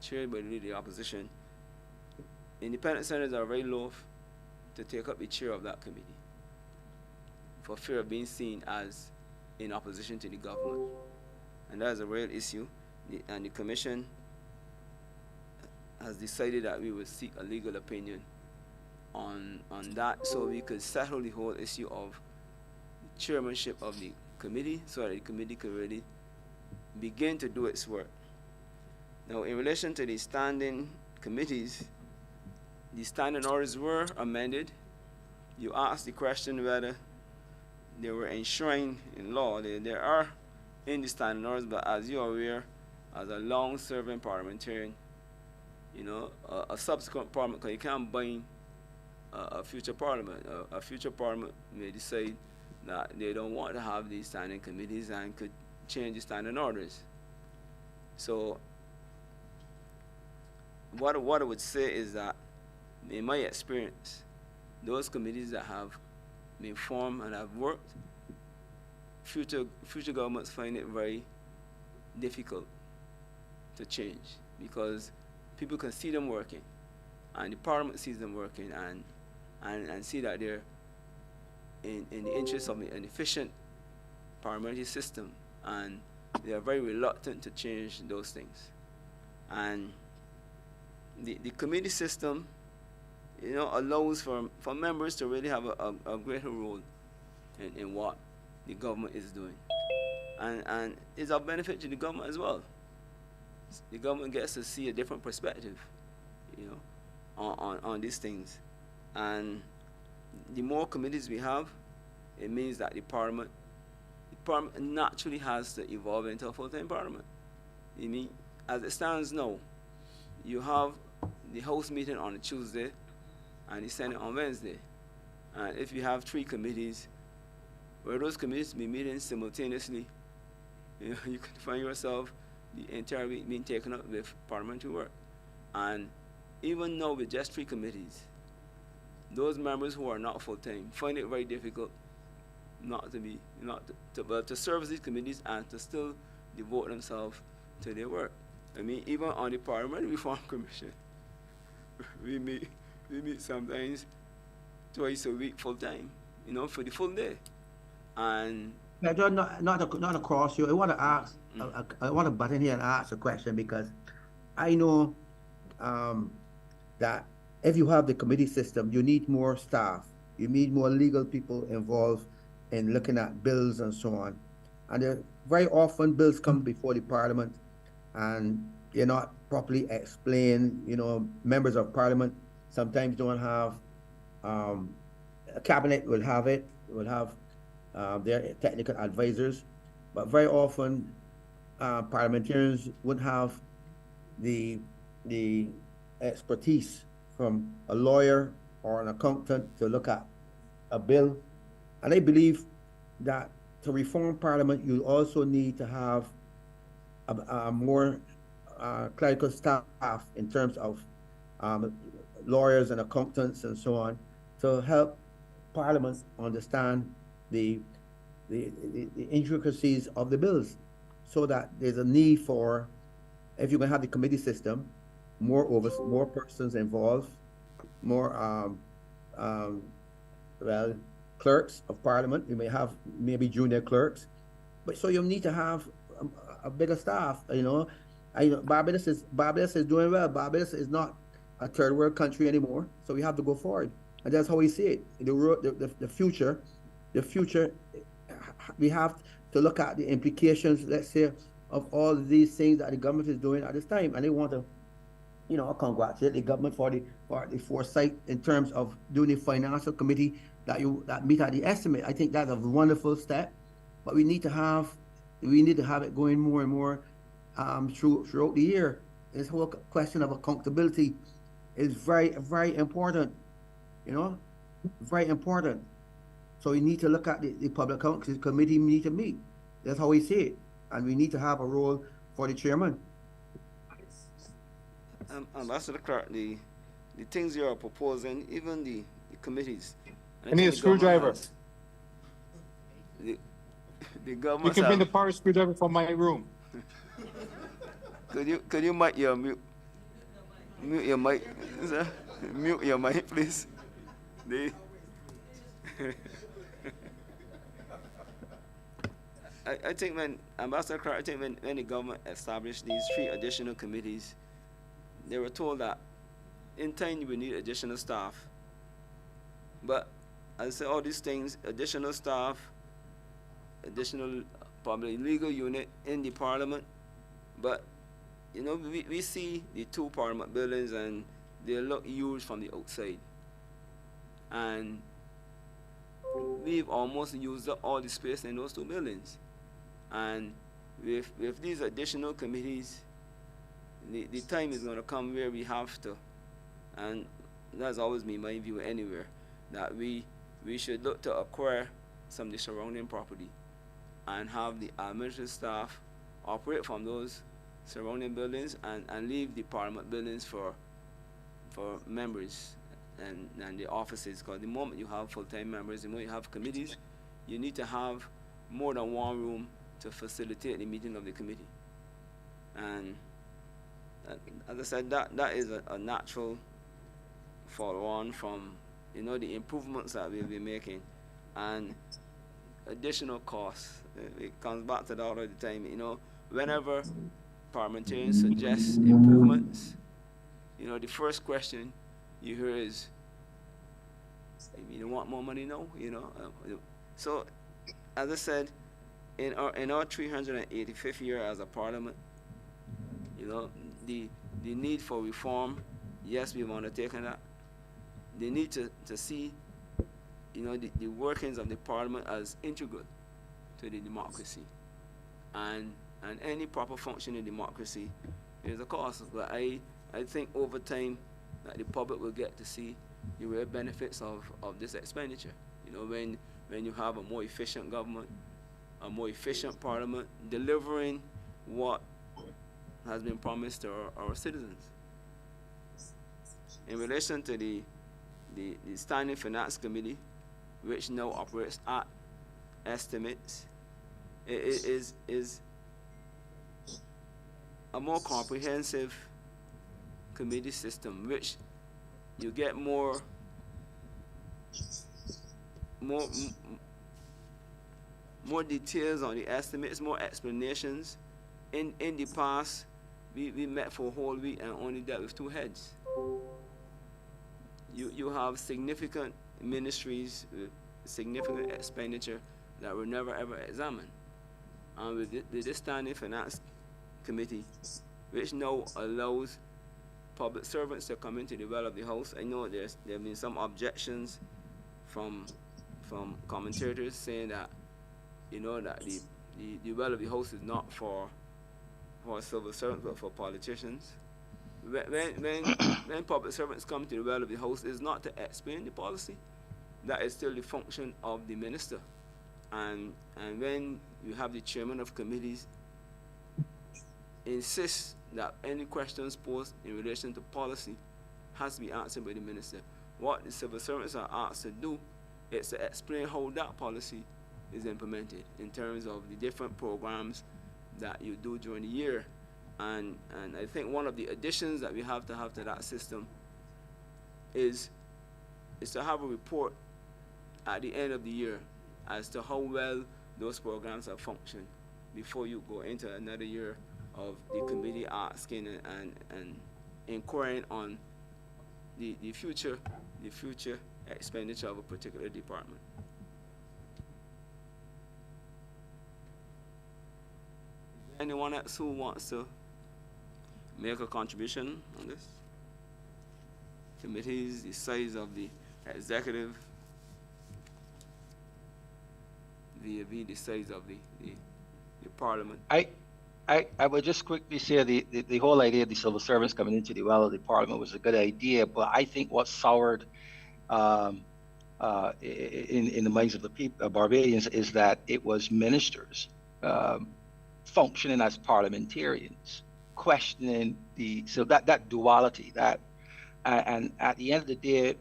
chaired by the leader of the opposition, independent senators are very loath to take up the chair of that committee for fear of being seen as in opposition to the government. And that is a real issue, and the Commission has decided that we will seek a legal opinion on that, so we could settle the whole issue of the chairmanship of the committee, so that the committee could really begin to do its work. Now, in relation to the standing committees, the standing orders were amended. You asked the question whether they were enshrined in law. They are in the standing orders, but as you are aware, as a long-serving parliamentarian, you know, a subsequent parliament, because you can't bind a future parliament. A future parliament may decide that they don't want to have these standing committees and could change the standing orders. So what I would say is that, in my experience, those committees that have been formed and have worked, future governments find it very difficult to change, because people can see them working, and the Parliament sees them working, and see that they're in the interest of an efficient parliamentary system, and they are very reluctant to change those things. And the committee system, you know, allows for members to really have a greater role in what the government is doing, and it's of benefit to the government as well. The government gets to see a different perspective, you know, on these things. And the more committees we have, it means that the parliament naturally has to evolve into a full-time parliament. You mean, as it stands now, you have the House meeting on a Tuesday and the Senate on Wednesday. And if you have 3 committees, where those committees be meeting simultaneously, you know, you can find yourself the entire week being taken up with parliamentary work. And even now with just 3 committees, those members who are not full-time find it very difficult to serve these committees and to still devote themselves to their work. I mean, even on the Parliamentary Reform Commission, we meet sometimes twice a week full-time, you know, for the full day. And not across you. I want to ask. I want to butt in here and ask a question, because I know that if you have the committee system, you need more staff You need more legal people involved in looking at bills and so on. And very often bills come before the Parliament and they're not properly explained. You know, members of Parliament sometimes don't have, a cabinet will have it, will have their technical advisors, but very often parliamentarians would have the expertise from a lawyer or an accountant to look at a bill. And I believe that to reform Parliament, you also need to have a more clerical staff in terms of lawyers and accountants and so on to help Parliament understand the intricacies of the bills, so that there's a need for, if you're going to have the committee system, more persons involved, more well, clerks of Parliament. You may have maybe junior clerks, but so you need to have a bigger staff. You know, Barbados is doing well. Barbados is not a third world country anymore, so we have to go forward, and that's how we see it. The future, we have to look at the implications, let's say, of all these things that the government is doing at this time, and they want to, you know, congratulate the government for the foresight in terms of doing the financial committee that meet at the estimate. I think that's a wonderful step, but we need to have it going more and more throughout the year. This whole question of accountability is very, very important. You know, very important. So we need to look at the Public Accounts Committee need to meet. That's how we see it, and we need to have a role for the chairman. Ambassador Clark, the things you are proposing, even the committees. I need a screwdriver. The government. You can bring the power screwdriver from my room. Could you mute your mic, sir? Mute your mic, please. I think when Ambassador Clark, I think when the government established these 3 additional committees, they were told that in time you will need additional staff. But as I say, all these things, additional staff, additional probably legal unit in the Parliament. But you know, we see the 2 Parliament buildings and they look huge from the outside. And we've almost used up all the space in those 2 buildings. And with these additional committees, the time is going to come where we have to, and that's always been my view anywhere, that we should look to acquire some of the surrounding property and have the administrative staff operate from those surrounding buildings and leave the Parliament buildings for members and the offices. Because the moment you have full-time members, the moment you have committees, you need to have more than one room to facilitate the meeting of the committee. And as I said, that is a natural follow-on from, you know, the improvements that we'll be making, and additional costs. It comes back to that all the time. You know, whenever parliamentarians suggest improvements, you know, the first question you hear is, "You don't want more money now?" You know, so as I said, in our 385th year as a parliament, you know, the need for reform, yes, we want to take on that. They need to see, you know, the workings of the Parliament as integral to the democracy, and any proper functioning democracy is a cost. But I think over time that the public will get to see the real benefits of this expenditure. You know, when you have a more efficient government, a more efficient Parliament, delivering what has been promised to our citizens. In relation to the Standing Finance Committee, which now operates at estimates, it is a more comprehensive committee system, which you get more details on the estimates, more explanations. In the past, we met for a whole week and only dealt with 2 heads. You have significant ministries with significant expenditure that were never ever examined. With this Standing Finance Committee, which now allows public servants to come into the well of the House. I know there have been some objections from commentators saying that, you know, that the well of the House is not for civil servants but for politicians. When public servants come to the well of the House, it's not to explain the policy. That is still the function of the minister. And when you have the chairman of committees insist that any questions posed in relation to policy has to be answered by the minister, what the civil servants are asked to do is to explain how that policy is implemented in terms of the different programs that you do during the year. And I think one of the additions that we have to that system is to have a report at the end of the year as to how well those programs have functioned before you go into another year of the committee asking and inquiring on the future expenditure of a particular department. Anyone else who wants to make a contribution on this? Committees, the size of the executive, vis-a-vis the size of the parliament. I would just quickly say the whole idea of the civil servants coming into the well of the parliament was a good idea, but I think what soured in the minds of the people, Barbadians, is that it was ministers functioning as parliamentarians, questioning that duality, and at the end of the day,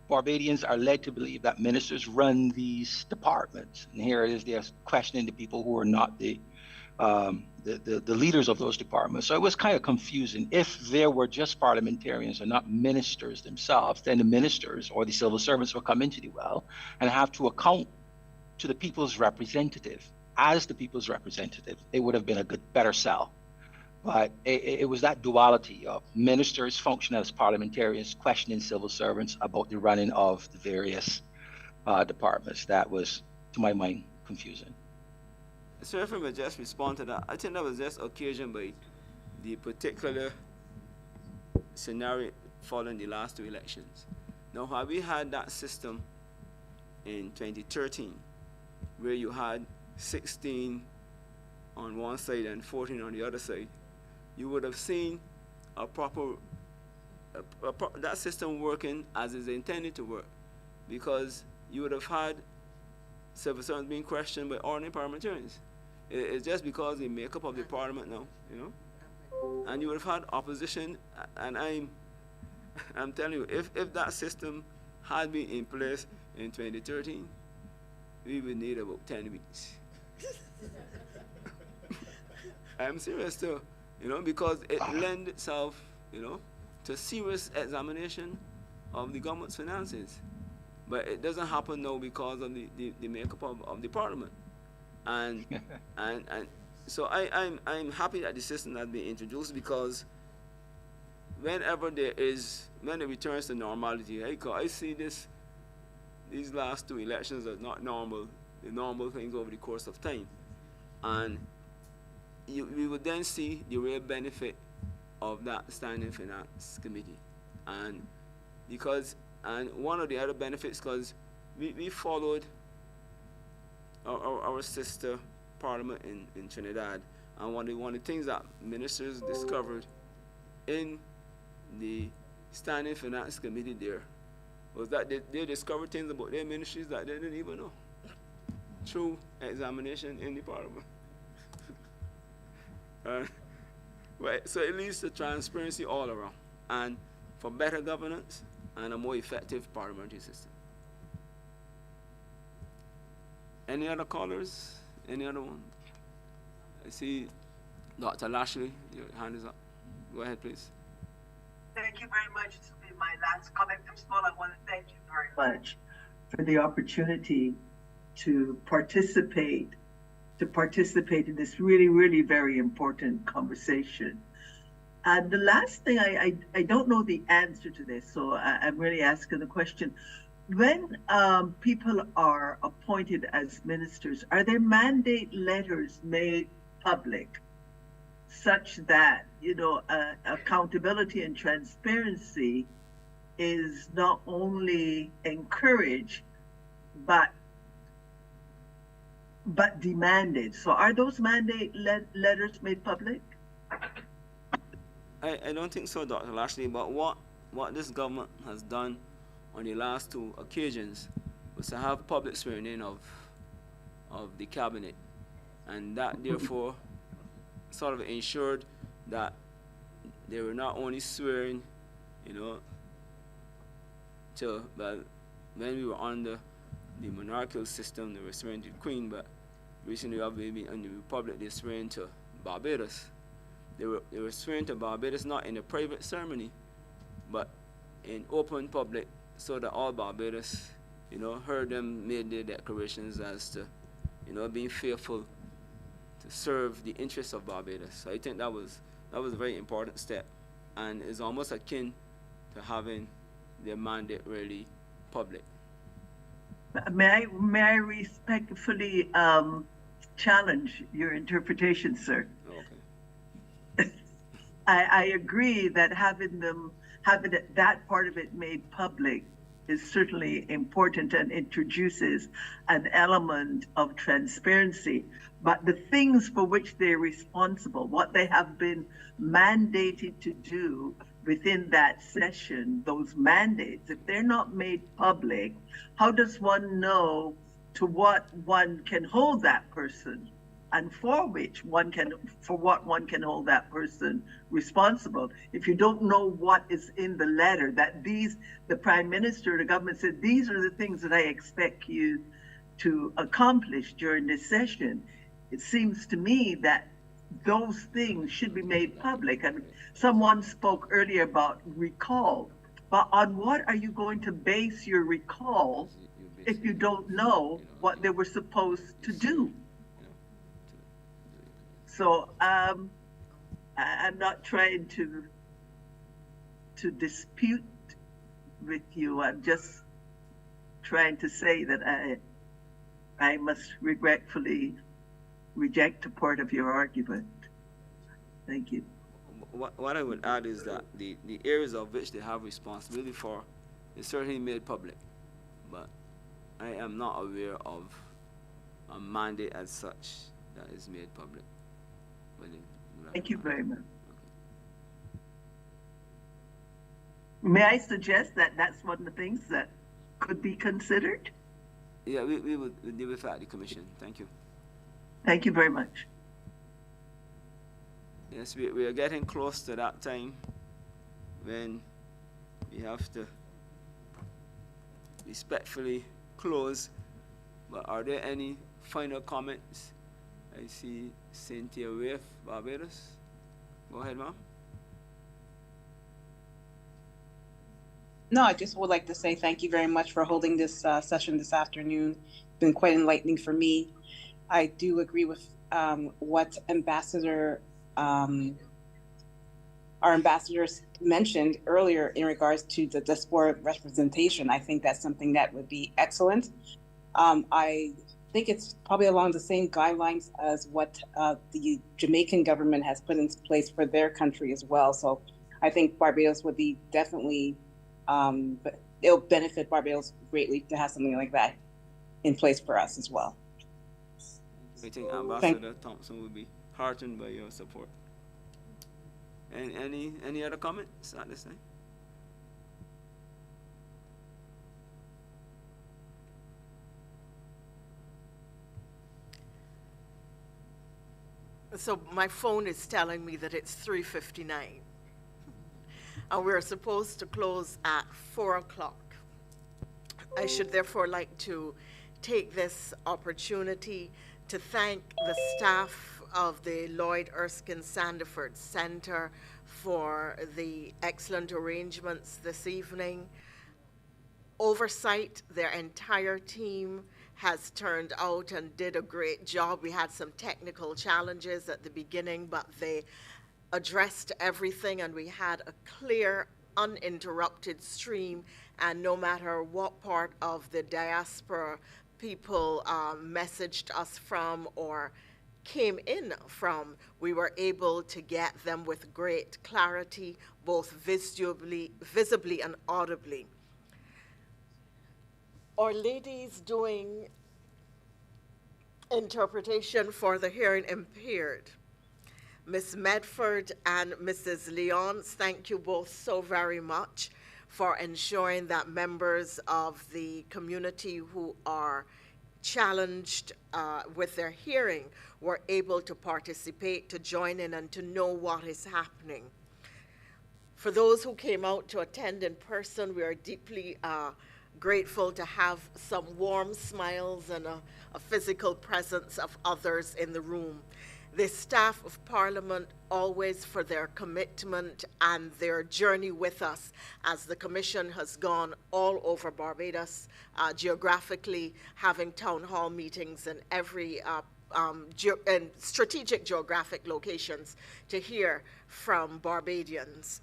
Barbadians are led to believe that ministers run these departments, and here it is, they're questioning the people who are not the leaders of those departments. So it was kind of confusing. If there were just parliamentarians and not ministers themselves, then the ministers or the civil servants would come into the well and have to account to the people's representative. As the people's representative, it would have been a better sell. But it was that duality of ministers functioning as parliamentarians, questioning civil servants about the running of the various departments that was, to my mind, confusing. So if I may just respond to that, I think that was just occasioned by the particular scenario following the last two elections. Now, had we had that system in 2013, where you had 16 on one side and 14 on the other side, you would have seen a proper that system working as is intended to work, because you would have had civil servants being questioned by ordinary parliamentarians. It's just because the makeup of the parliament now, you know, and you would have had opposition. And I'm telling you, if that system had been in place in 2013, we would need about 10 weeks. I'm serious too, you know, because it lends itself, you know, to serious examination of the government's finances. But it doesn't happen now because of the makeup of the parliament. And so I'm happy that the system has been introduced, because whenever when it returns to normality, I see these last two elections are not normal, the normal things over the course of time. And we would then see the real benefit of that Standing Finance Committee. And one of the other benefits, because we followed our sister parliament in Trinidad, and one of the things that ministers discovered in the Standing Finance Committee there was that they discovered things about their ministries that they didn't even know through examination in the parliament. Right, so it leads to transparency all around, and for better governance and a more effective parliamentary system. Any other callers? Any other one? I see Dr. Lashley, your hand is up. Go ahead, please. Thank you very much. This will be my last comment. First of all, I want to thank you very much for the opportunity to participate in this really, really very important conversation. The last thing, I don't know the answer to this, so I'm really asking the question. When people are appointed as ministers, are their mandate letters made public such that, you know, accountability and transparency is not only encouraged, but demanded? So are those mandate letters made public? I don't think so, Dr. Lashley, but what this government has done on the last two occasions was to have public swearing in of the cabinet, and that therefore sort of ensured that they were not only swearing, you know, but when we were under the monarchical system, they were swearing to the Queen, but recently, obviously, in the Republic, they're swearing to Barbados. They were swearing to Barbados not in a private ceremony, but in open public, so that all Barbados, you know, heard them made their declarations as to, you know, being faithful to serve the interests of Barbados. So I think that was a very important step, and is almost akin to having their mandate really public. May I respectfully challenge your interpretation, sir? Okay. I agree that having that part of it made public is certainly important and introduces an element of transparency. But the things for which they're responsible, what they have been mandated to do within that session, those mandates, if they're not made public, how does one know to what one can hold that person, and for what one can hold that person responsible? If you don't know what is in the letter, that the Prime Minister, the government said, these are the things that I expect you to accomplish during this session, it seems to me that those things should be made public. And someone spoke earlier about recall, but on what are you going to base your recall if you don't know what they were supposed to do? So I'm not trying to dispute with you. I'm just trying to say that I must regretfully reject a part of your argument. Thank you. What I would add is that the areas of which they have responsibility for is certainly made public, but I am not aware of a mandate as such that is made public. Thank you very much. May I suggest that that's one of the things that could be considered? Yeah, we will deal with that at the Commission. Thank you. Thank you very much. Yes, we are getting close to that time when we have to respectfully close. But are there any final comments? I see Cynthia Wave, Barbados. Go ahead, ma'am. No, I just would like to say thank you very much for holding this session this afternoon. It's been quite enlightening for me. I do agree with what our ambassadors mentioned earlier in regards to the diaspora representation. I think that's something that would be excellent. I think it's probably along the same guidelines as what the Jamaican government has put into place for their country as well. So I think Barbados would be definitely, it'll benefit Barbados greatly to have something like that in place for us as well. I think Ambassador Thompson would be heartened by your support. And any other comments at this time? So my phone is telling me that it's 3:59, and we're supposed to close at 4 o'clock. I should therefore like to take this opportunity to thank the staff of the Lloyd Erskine Sandiford Center for the excellent arrangements this evening. Oversight, their entire team has turned out and did a great job. We had some technical challenges at the beginning, but they addressed everything, and we had a clear, uninterrupted stream and no matter what part of the diaspora people messaged us from or came in from, we were able to get them with great clarity, both visibly and audibly. Our ladies doing interpretation for the hearing impaired, Ms. Medford and Mrs. Leons, thank you both so very much for ensuring that members of the community who are challenged with their hearing were able to participate, to join in, and to know what is happening. For those who came out to attend in person, we are deeply grateful to have some warm smiles and a physical presence of others in the room. The staff of Parliament, always for their commitment and their journey with us as the Commission has gone all over Barbados, geographically, having town hall meetings in every in strategic geographic locations to hear from Barbadians.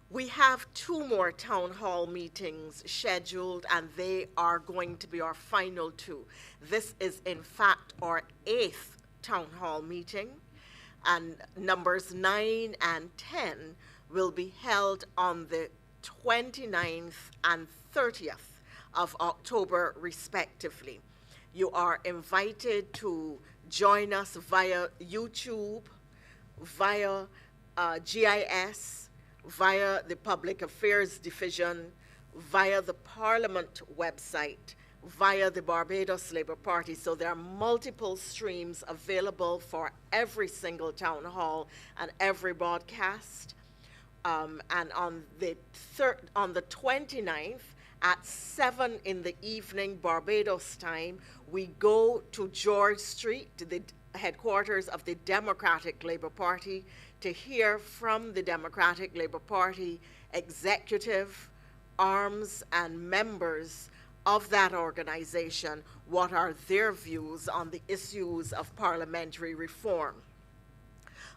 We have 2 more town hall meetings scheduled, and they are going to be our final 2. This is, in fact, our 8th town hall meeting, and numbers 9 and 10 will be held on the 29th and 30th of October, respectively. You are invited to join us via YouTube, via GIS, via the Public Affairs Division, via the Parliament website, via the Barbados Labour Party. So there are multiple streams available for every single town hall and every broadcast. And on the 29th at 7 in the evening Barbados time, we go to George Street, to the headquarters of the Democratic Labour Party, to hear from the Democratic Labour Party executive, arms, and members of that organization, what are their views on the issues of parliamentary reform.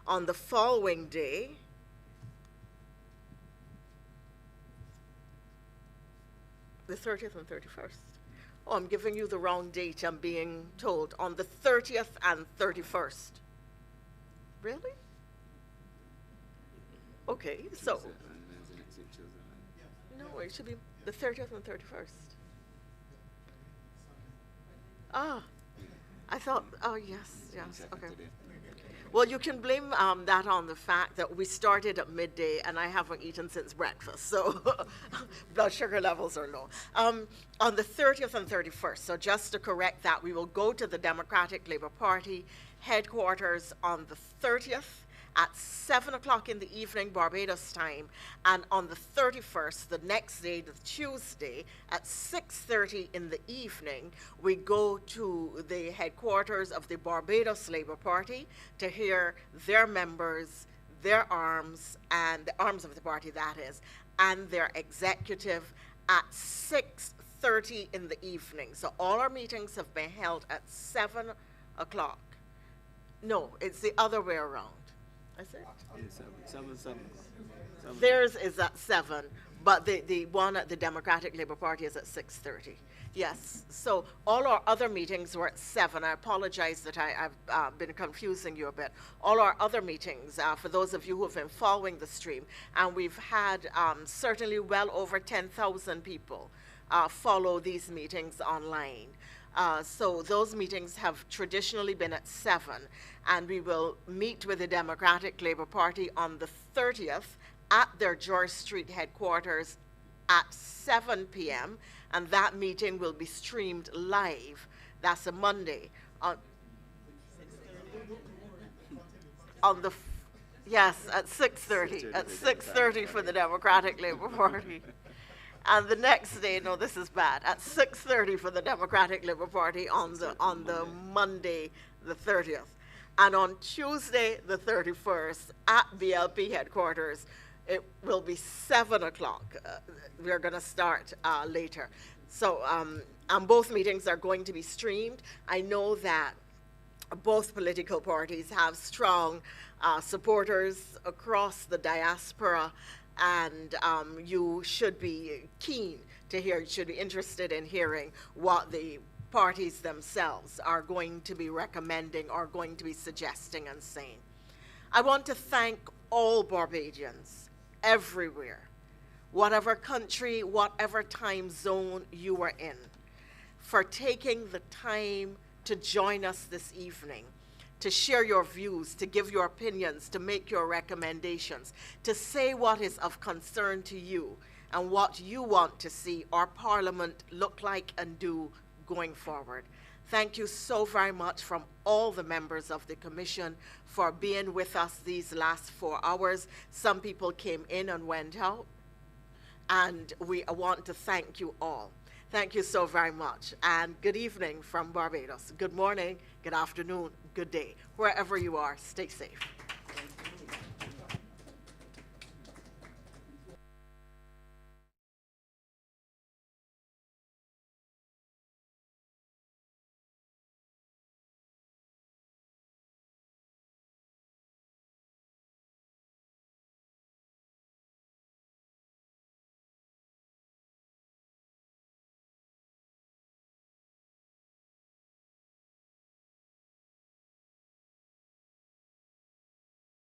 On the following day, the 30th and 31st. Oh, I'm giving you the wrong date, I'm being told. On the 30th and 31st. Really? Okay, so. No, it should be the 30th and 31st. Ah, I thought, oh, yes, okay. Well, you can blame that on the fact that we started at midday and I haven't eaten since breakfast, so blood sugar levels are low. On the 30th and 31st, so just to correct that, we will go to the Democratic Labour Party headquarters on the 30th at 7 o'clock in the evening Barbados time, and on the 31st, the next day, the Tuesday, at 6:30 in the evening, we go to the headquarters of the Barbados Labour Party to hear their members, their arms, and the arms of the party, that is, and their executive at 6:30 in the evening. So all our meetings have been held at 7 o'clock. No, it's the other way around. Is it? Seven. Theirs is at 7, but the one at the Democratic Labour Party is at 6:30. Yes, so all our other meetings were at 7. I apologize that I've been confusing you a bit. All our other meetings, for those of you who have been following the stream, and we've had certainly well over 10,000 people follow these meetings online. So those meetings have traditionally been at 7, and we will meet with the Democratic Labour Party on the 30th at their George Street headquarters at 7 p.m., and that meeting will be streamed live. That's a Monday. Yes, at 6:30. At 6:30 for the Democratic Labour Party. And the next day, no, this is bad, at 6:30 for the Democratic Labour Party on the Monday, the 30th. And on Tuesday, the 31st, at BLP headquarters, it will be 7 o'clock. We're going to start later. So, and both meetings are going to be streamed. I know that both political parties have strong supporters across the diaspora, and you should be keen to hear, you should be interested in hearing what the parties themselves are going to be recommending or going to be suggesting and saying. I want to thank all Barbadians everywhere, whatever country, whatever time zone you are in, for taking the time to join us this evening, to share your views, to give your opinions, to make your recommendations, to say what is of concern to you and what you want to see our Parliament look like and do going forward. Thank you so very much from all the members of the Commission for being with us these last 4 hours. Some people came in and went out, and we want to thank you all. Thank you so very much, and good evening from Barbados. Good morning, good afternoon, good day. Wherever you are, stay safe.